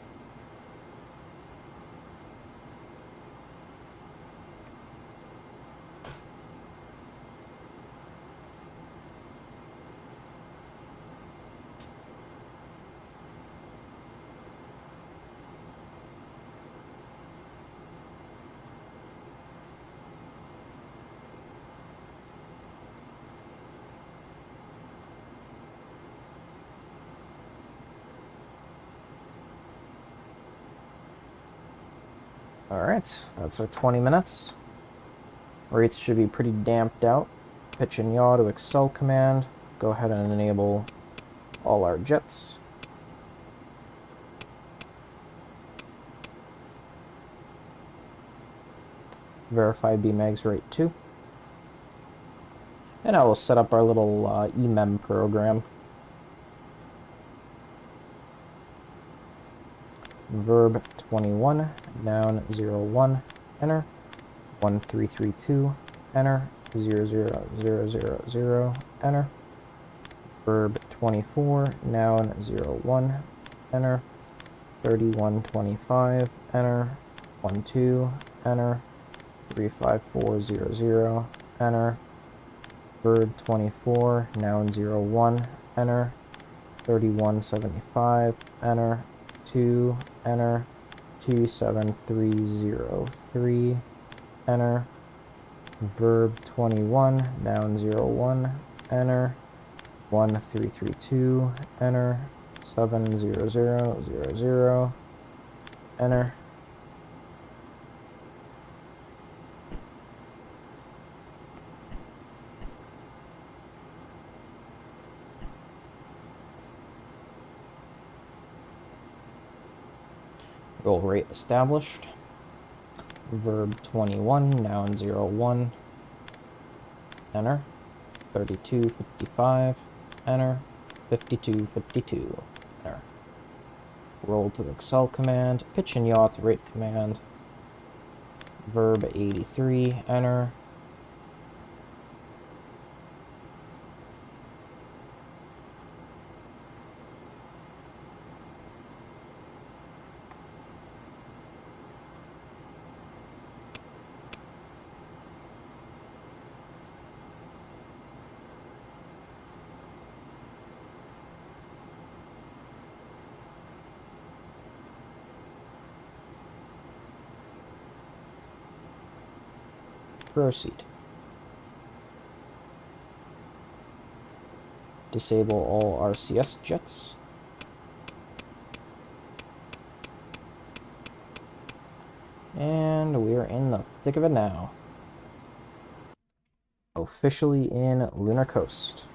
Alright, that's our 20 minutes. Rates should be pretty damped out. Pitch and yaw to Excel command. Go ahead and enable all our jets. Verify BMAG's rate 2. And I will set up our little EMEM program. Verb 21, noun 01, enter. 1332, enter. 00000, enter. Verb 24, noun 01, enter. 3125, enter. 12, enter. 35400, enter. Verb 24, noun 01, enter. 3175, enter. 2, enter. 27303, enter. Verb 21, noun 01, enter. 1332, enter. 70000, enter. Roll rate established. Verb 21, noun 01, enter. 3255, enter. 5252, enter. Roll to Excel command. Pitch and yaw to rate command. Verb 83, enter. Proceed. Disable all RCS jets. And we're in the thick of it now. Officially in Lunar Coast.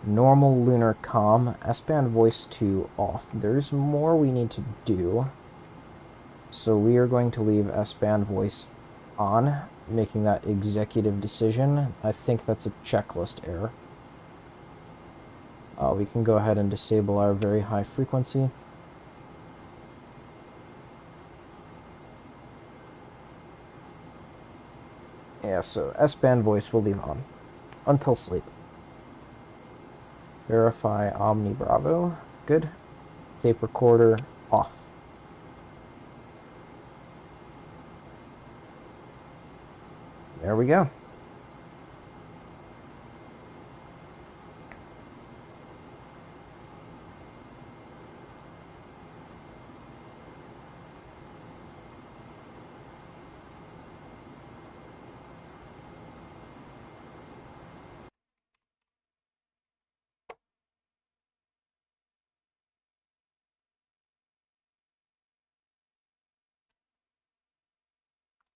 Normal lunar comm, S-band voice 2 off. There's more we need to do. So we are going to leave S-band voice on, making that executive decision. I think that's a checklist error. We can go ahead and disable our very high frequency. Yeah, so S-band voice will leave on until sleep. Verify Omni Bravo. Good. Tape recorder off. There we go.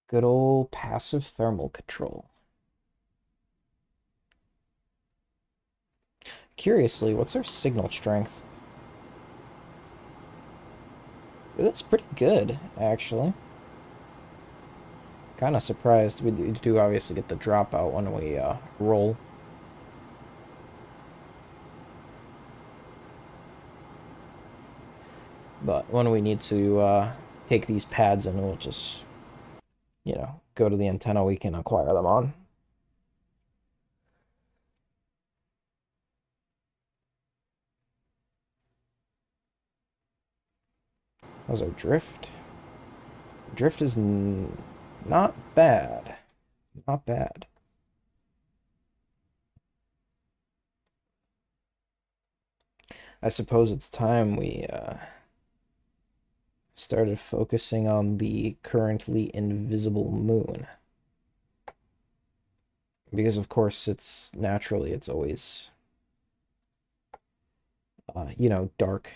Good old passive thermal control. Curiously, what's our signal strength? That's pretty good, actually. Kind of surprised. We do obviously get the dropout when we roll. But when we need to take these pads and we'll just, go to the antenna we can acquire them on. How's our drift? Drift is not bad. Not bad. I suppose it's time we started focusing on the currently invisible moon. Because of course it's always dark.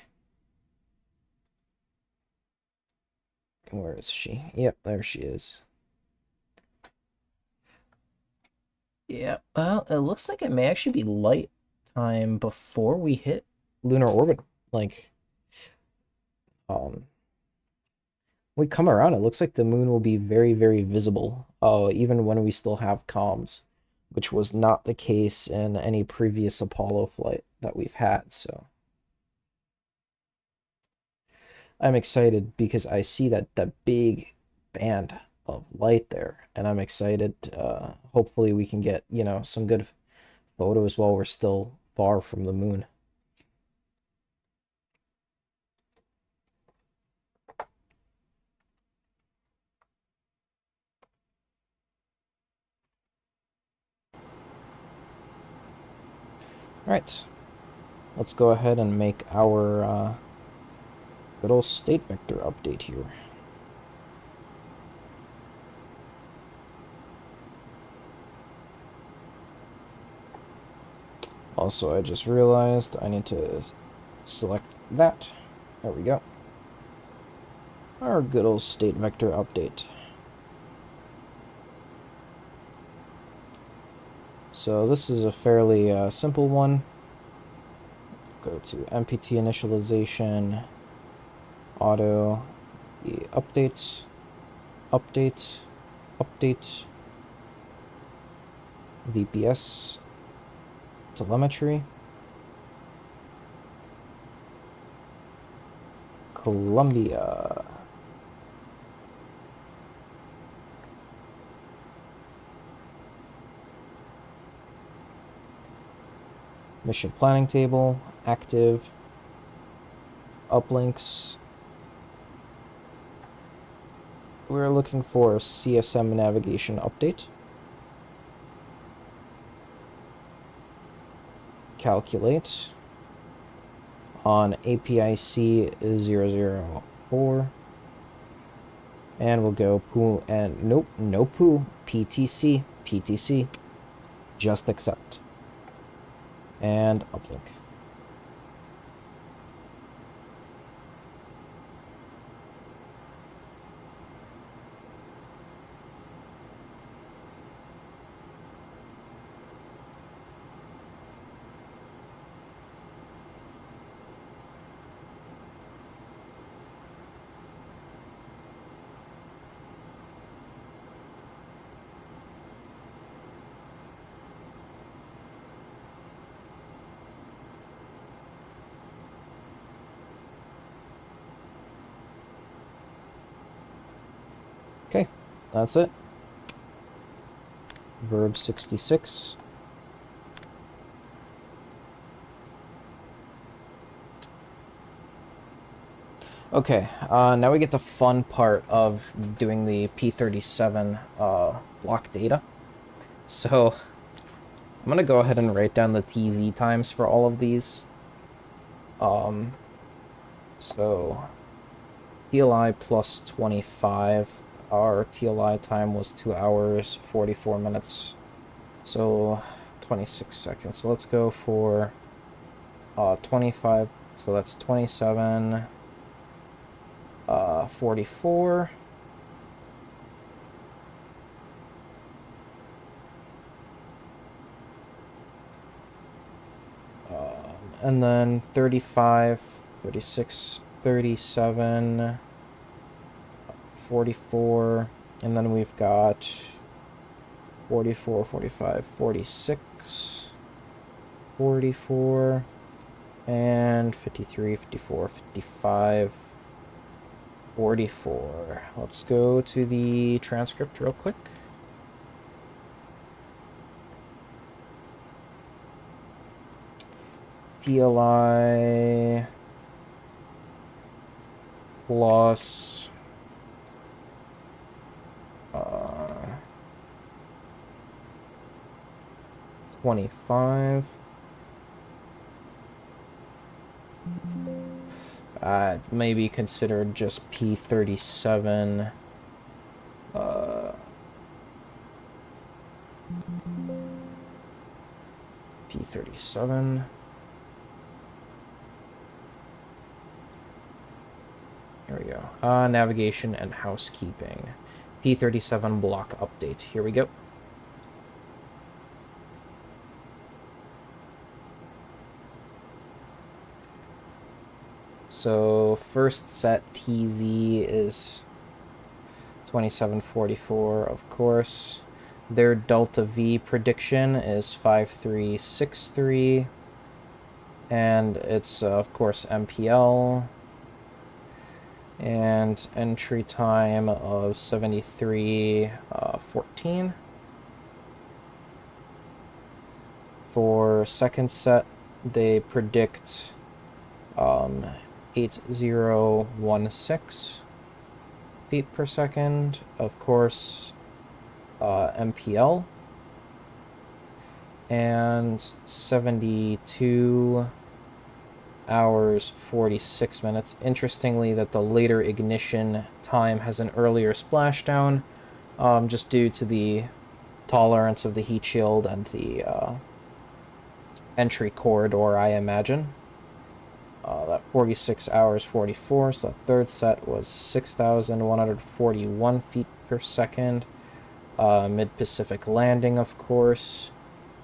Where is she? Yep, there she is. Yeah, well, it looks like it may actually be light time before we hit lunar orbit. Like, we come around, it looks like the moon will be very, very visible, even when we still have comms, which was not the case in any previous Apollo flight that we've had, so. I'm excited because I see that big band of light there, and I'm excited. Hopefully we can get, some good photos while we're still far from the moon. Alright, let's go ahead and make our good old state vector update here. Also, I just realized I need to select that. There we go. Our good old state vector update. So this is a fairly simple one. Go to MPT initialization, auto, the update, update, update, VPS, telemetry, Columbia. Mission planning table, active, uplinks. We're looking for a CSM navigation update. Calculate on APIC 004. And we'll go poo and nope, no poo, PTC, just accept. And uplink. Okay, that's it. Verb 66. Okay, now we get the fun part of doing the P37 block data. So I'm gonna go ahead and write down the TV times for all of these. So TLI plus 25. Our TLI time was 2 hours, 44 minutes. So 26 seconds. So let's go for 25. So that's 27, 44. And then 35, 36, 37, 44, and then we've got 44, 45, 46, 44, and 53, 54, 55, 44. Let's go to the transcript real quick. TLI plus 25. Maybe considered just P37. P37. Here we go. Navigation and housekeeping. P37 block update. Here we go. So first set TZ is 2744, of course. Their delta V prediction is 5363. And it's, of course, MPL. And entry time of 73:14. For second set, they predict 8016 feet per second, of course, MPL, and 72 hours 46 minutes. Interestingly, that the later ignition time has an earlier splashdown, just due to the tolerance of the heat shield and the entry corridor, I imagine. That 46 hours 44, so that third set was 6,141 feet per second. Mid-Pacific landing, of course.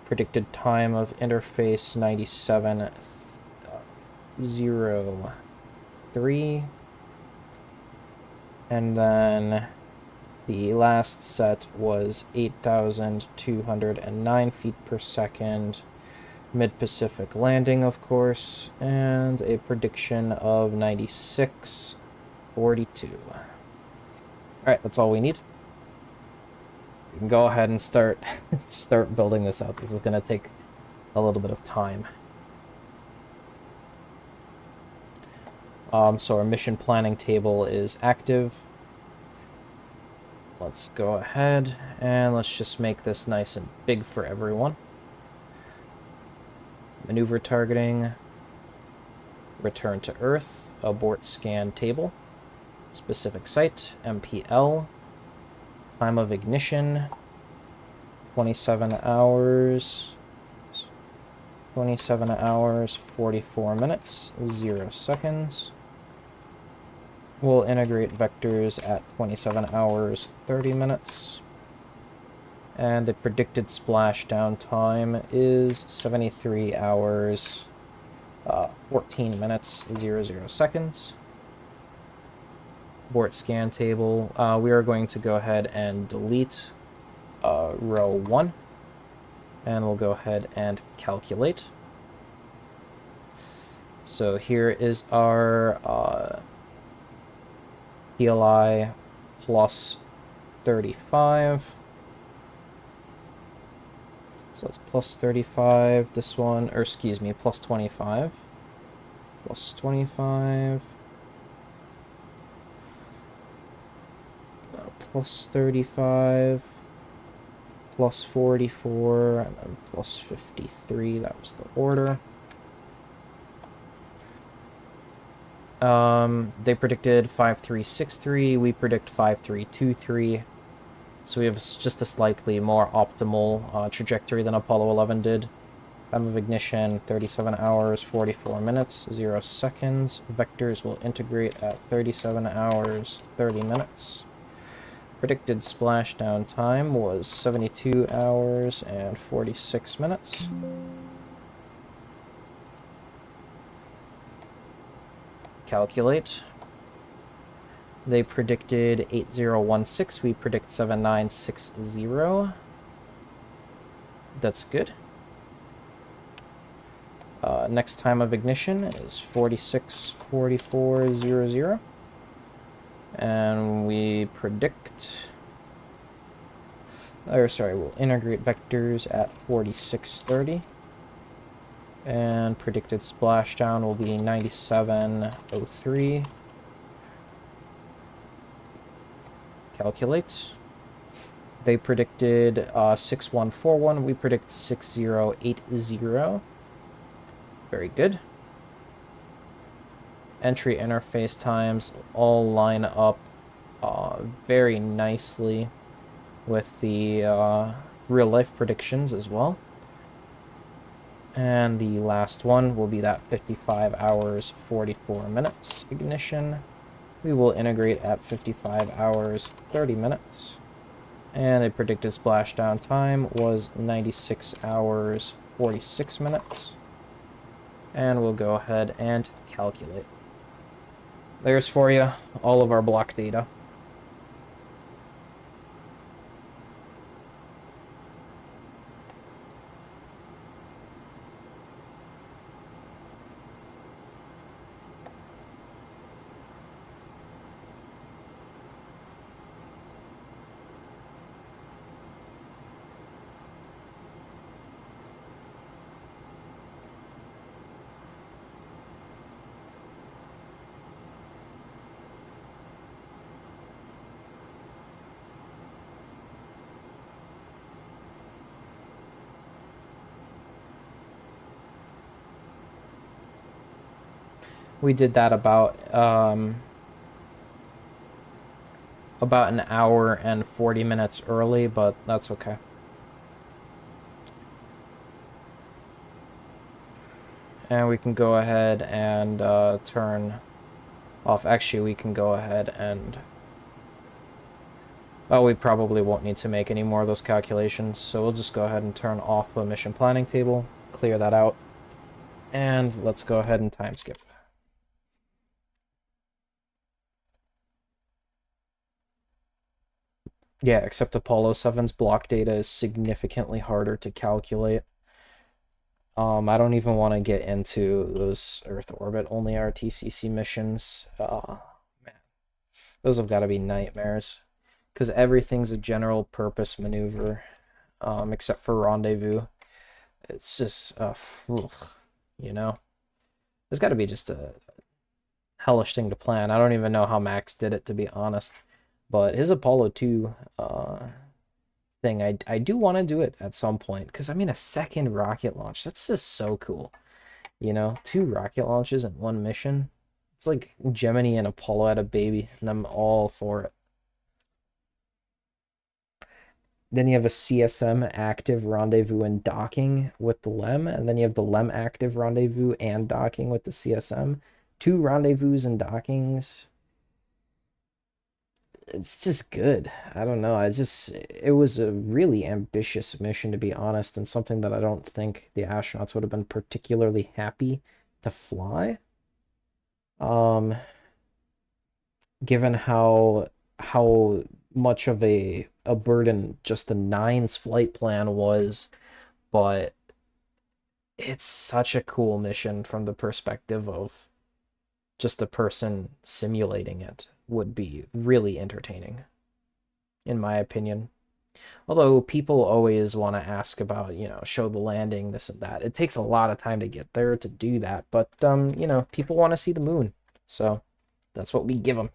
Predicted time of interface 97:03. And then the last set was 8,209 feet per second. Mid-Pacific landing, of course, and a prediction of 96:42. Alright, that's all we need. We can go ahead and start building this out. This is going to take a little bit of time. So our mission planning table is active. Let's go ahead and let's just make this nice and big for everyone. Maneuver targeting, return to Earth, abort scan table, specific site, MPL, time of ignition, 27 hours, 44 minutes, 0 seconds. We'll integrate vectors at 27 hours, 30 minutes. And the predicted splashdown time is 73 hours, 14 minutes, 00 seconds. Abort scan table. We are going to go ahead and delete row 1. And we'll go ahead and calculate. So here is our TLI plus 35. So that's plus 35, this one, or excuse me, plus 25. Plus 25. Plus 35. Plus 44, and then plus 53, that was the order. They predicted 5363, we predict 5323. So we have just a slightly more optimal trajectory than Apollo 11 did. Time of ignition, 37 hours, 44 minutes, 0 seconds. Vectors will integrate at 37 hours, 30 minutes. Predicted splashdown time was 72 hours and 46 minutes. Calculate. They predicted 8016. We predict 7960. That's good. Next time of ignition is 464400. And we predict... Or sorry, we'll integrate vectors at 4630. And predicted splashdown will be 9703. Calculate. They predicted 6141. We predict 6080. Very good. Entry interface times all line up very nicely with the real-life predictions as well. And the last one will be that 55 hours, 44 minutes ignition. We will integrate at 55 hours, 30 minutes. And a predicted splashdown time was 96 hours, 46 minutes. And we'll go ahead and calculate. There's for you all of our block data. We did that about an hour and 40 minutes early, but that's okay. And we can go ahead and turn off. Actually, we can go ahead and... Oh, we probably won't need to make any more of those calculations, so we'll just go ahead and turn off the mission planning table, clear that out, and let's go ahead and time skip. Yeah, except Apollo 7's block data is significantly harder to calculate. I don't even want to get into those Earth orbit only RTCC missions. Man, those have got to be nightmares, because everything's a general purpose maneuver, except for rendezvous. It's just, you know, there's got to be just a hellish thing to plan. I don't even know how Max did it, to be honest. But his Apollo 2 thing, I do want to do it at some point. Because, I mean, a second rocket launch, that's just so cool. You know, 2 rocket launches in one mission. It's like Gemini and Apollo had a baby, and I'm all for it. Then you have a CSM active rendezvous and docking with the LEM, and then you have the LEM active rendezvous and docking with the CSM. 2 rendezvous and dockings. It's just good. I don't know. It was a really ambitious mission, to be honest, and something that I don't think the astronauts would have been particularly happy to fly. Given how much of a burden just the Nine's flight plan was, but it's such a cool mission from the perspective of just a person simulating it would be really entertaining, in my opinion. Although people always want to ask about, you know, show the landing, this and that. It takes a lot of time to get there to do that, but, you know, people want to see the moon, so that's what we give them.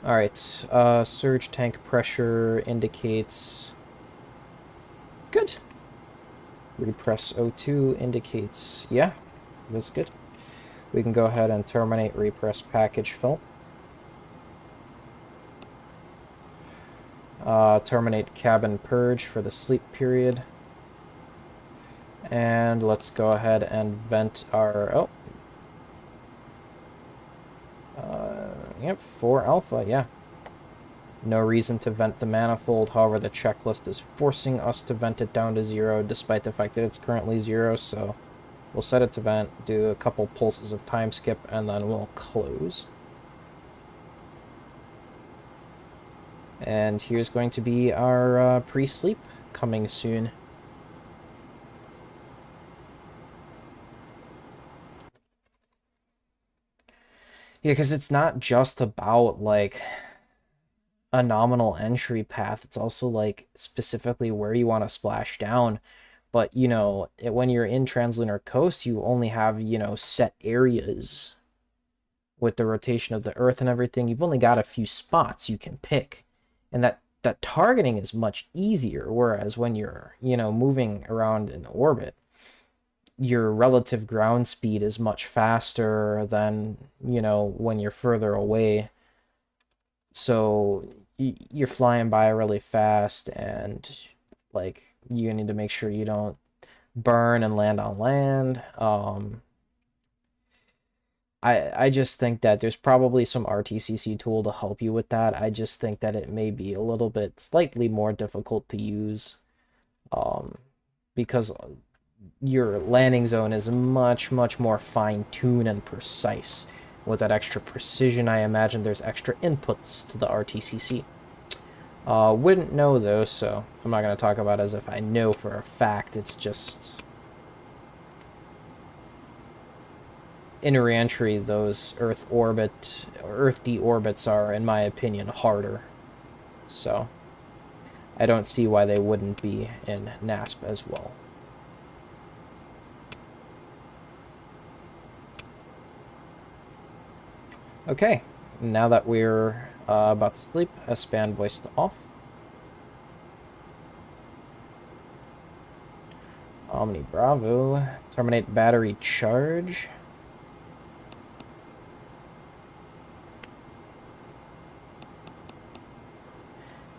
Alright, surge tank pressure indicates... Good. Repress O2 indicates... Yeah, that's good. We can go ahead and terminate repress package fill. Terminate cabin purge for the sleep period. And let's go ahead and vent our... Oh. Yep, 4 alpha, yeah. No reason to vent the manifold, however the checklist is forcing us to vent it down to 0, despite the fact that it's currently 0, so We'll set it to vent, do a couple pulses of time skip, and then we'll close. And here's going to be our pre-sleep coming soon. Yeah, because it's not just about, like, a nominal entry path. It's also, like, specifically where you want to splash down. But, you know, when you're in Translunar Coast, you only have, you know, set areas with the rotation of the Earth and everything. You've only got a few spots you can pick. And that targeting is much easier, whereas when you're, you know, moving around in orbit, your relative ground speed is much faster than, you know, when you're further away. So you're flying by really fast, and like you need to make sure you don't burn and land on land. I just think that there's probably some RTCC tool to help you with that. I just think that it may be a little bit slightly more difficult to use, because your landing zone is much more fine-tuned and precise. With that extra precision, I imagine there's extra inputs to the RTCC. Wouldn't know though, so I'm not going to talk about it as if I know for a fact. It's just in re-entry, those Earth deorbits are, in my opinion, harder. So I don't see why they wouldn't be in NASP as well. Okay, now that we're about to sleep, S-band voice to off. Omni Bravo, terminate battery charge.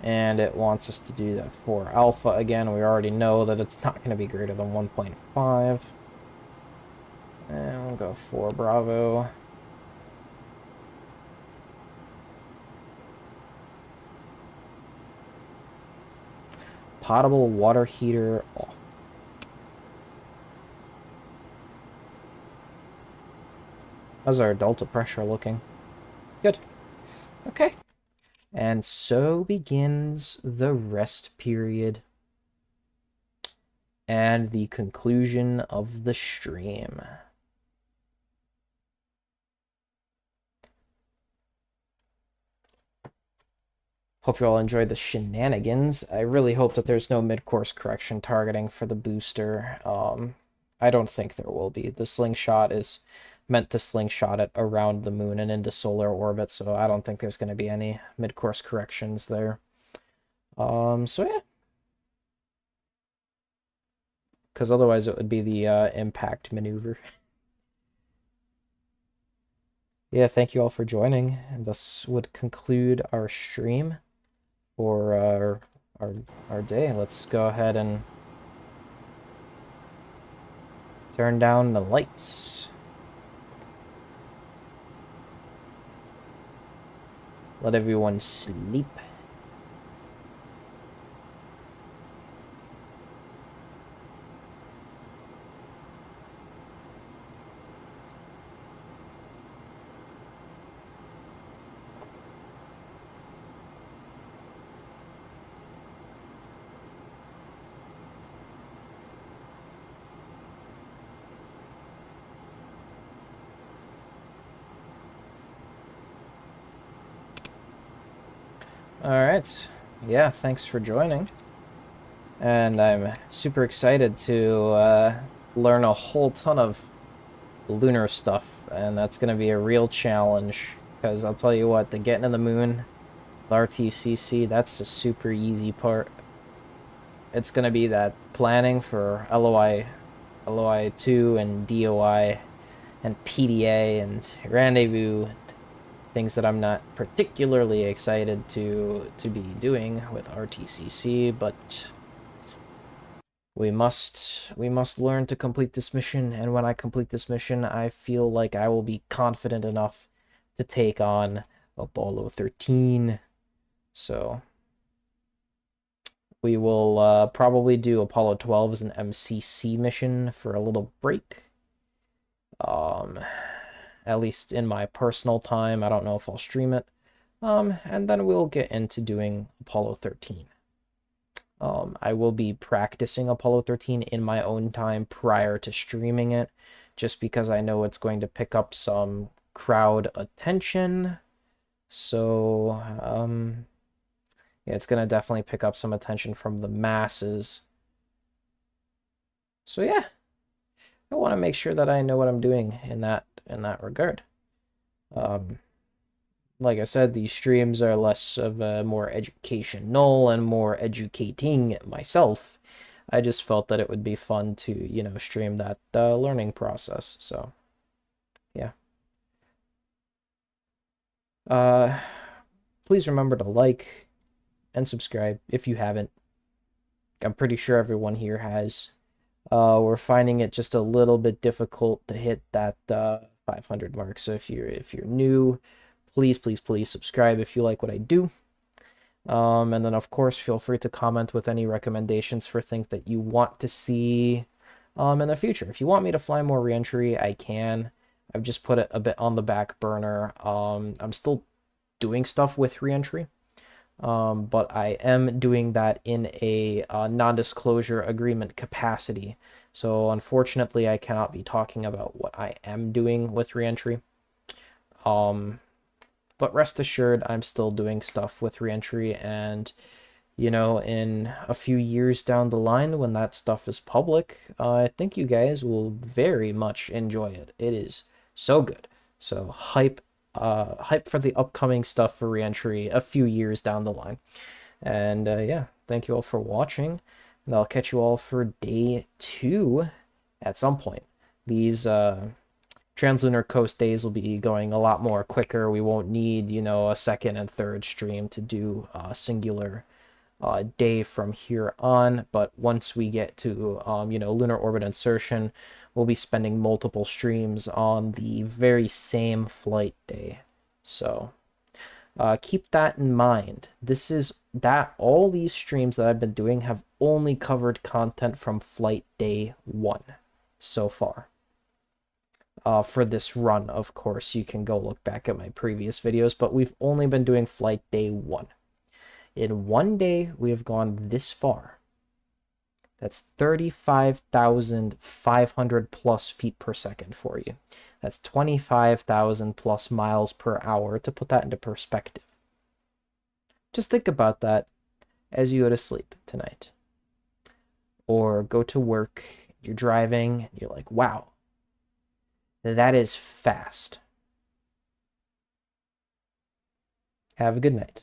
And it wants us to do that for Alpha again. We already know that it's not going to be greater than 1.5. And we'll go for Bravo. Potable water heater off. How's our delta pressure looking? Good. Okay. And so begins the rest period and the conclusion of the stream. Hope you all enjoyed the shenanigans. I really hope that there's no mid-course correction targeting for the booster. I don't think there will be. The slingshot is meant to slingshot it around the moon and into solar orbit, so I don't think there's going to be any mid-course corrections there. So yeah. Because otherwise it would be the impact maneuver. Yeah, thank you all for joining. And this would conclude our stream for our day. Let's go ahead and turn down the lights. Let everyone sleep. Alright, yeah, thanks for joining. And I'm super excited to learn a whole ton of lunar stuff, and that's going to be a real challenge, because I'll tell you what, the getting to the moon, the RTCC, that's a super easy part. It's going to be that planning for LOI 2 and DOI and PDA and Rendezvous, things that I'm not particularly excited to be doing with RTCC, but we must learn to complete this mission, and when I complete this mission, I feel like I will be confident enough to take on Apollo 13. So we will probably do Apollo 12 as an MCC mission for a little break. At least in my personal time. I don't know if I'll stream it. And then we'll get into doing Apollo 13. I will be practicing Apollo 13 in my own time prior to streaming it, just because I know it's going to pick up some crowd attention. So, yeah, it's going to definitely pick up some attention from the masses. So yeah, I want to make sure that I know what I'm doing in that regard. Like I said, these streams are less of a more educational and more educating myself. I just felt that it would be fun to, you know, stream that learning process. So, yeah. Please remember to like and subscribe if you haven't. I'm pretty sure everyone here has. We're finding it just a little bit difficult to hit that 500 mark. So if you're new, please subscribe if you like what I do. And then of course feel free to comment with any recommendations for things that you want to see in the future. If you want me to fly more reentry, I can. I've just put it a bit on the back burner. I'm still doing stuff with reentry. But I am doing that in a non-disclosure agreement capacity. So unfortunately, I cannot be talking about what I am doing with reentry. But rest assured, I'm still doing stuff with reentry, and you know, in a few years down the line, when that stuff is public, I think you guys will very much enjoy it. It is so good. So hype for the upcoming stuff for reentry a few years down the line. And yeah, thank you all for watching, and I'll catch you all for day 2 at some point. These translunar coast days will be going a lot more quicker. We won't need, you know, a second and third stream to do a singular day from here on. But once we get to, you know, lunar orbit insertion, we'll be spending multiple streams on the very same flight day. So keep that in mind. This is that all these streams that I've been doing have only covered content from flight day 1 so far. For this run, of course, you can go look back at my previous videos, but we've only been doing flight day 1. In one day, we have gone this far. That's 35,500 plus feet per second for you. That's 25,000 plus miles per hour, to put that into perspective. Just think about that as you go to sleep tonight. Or go to work, you're driving, and you're like, wow, that is fast. Have a good night.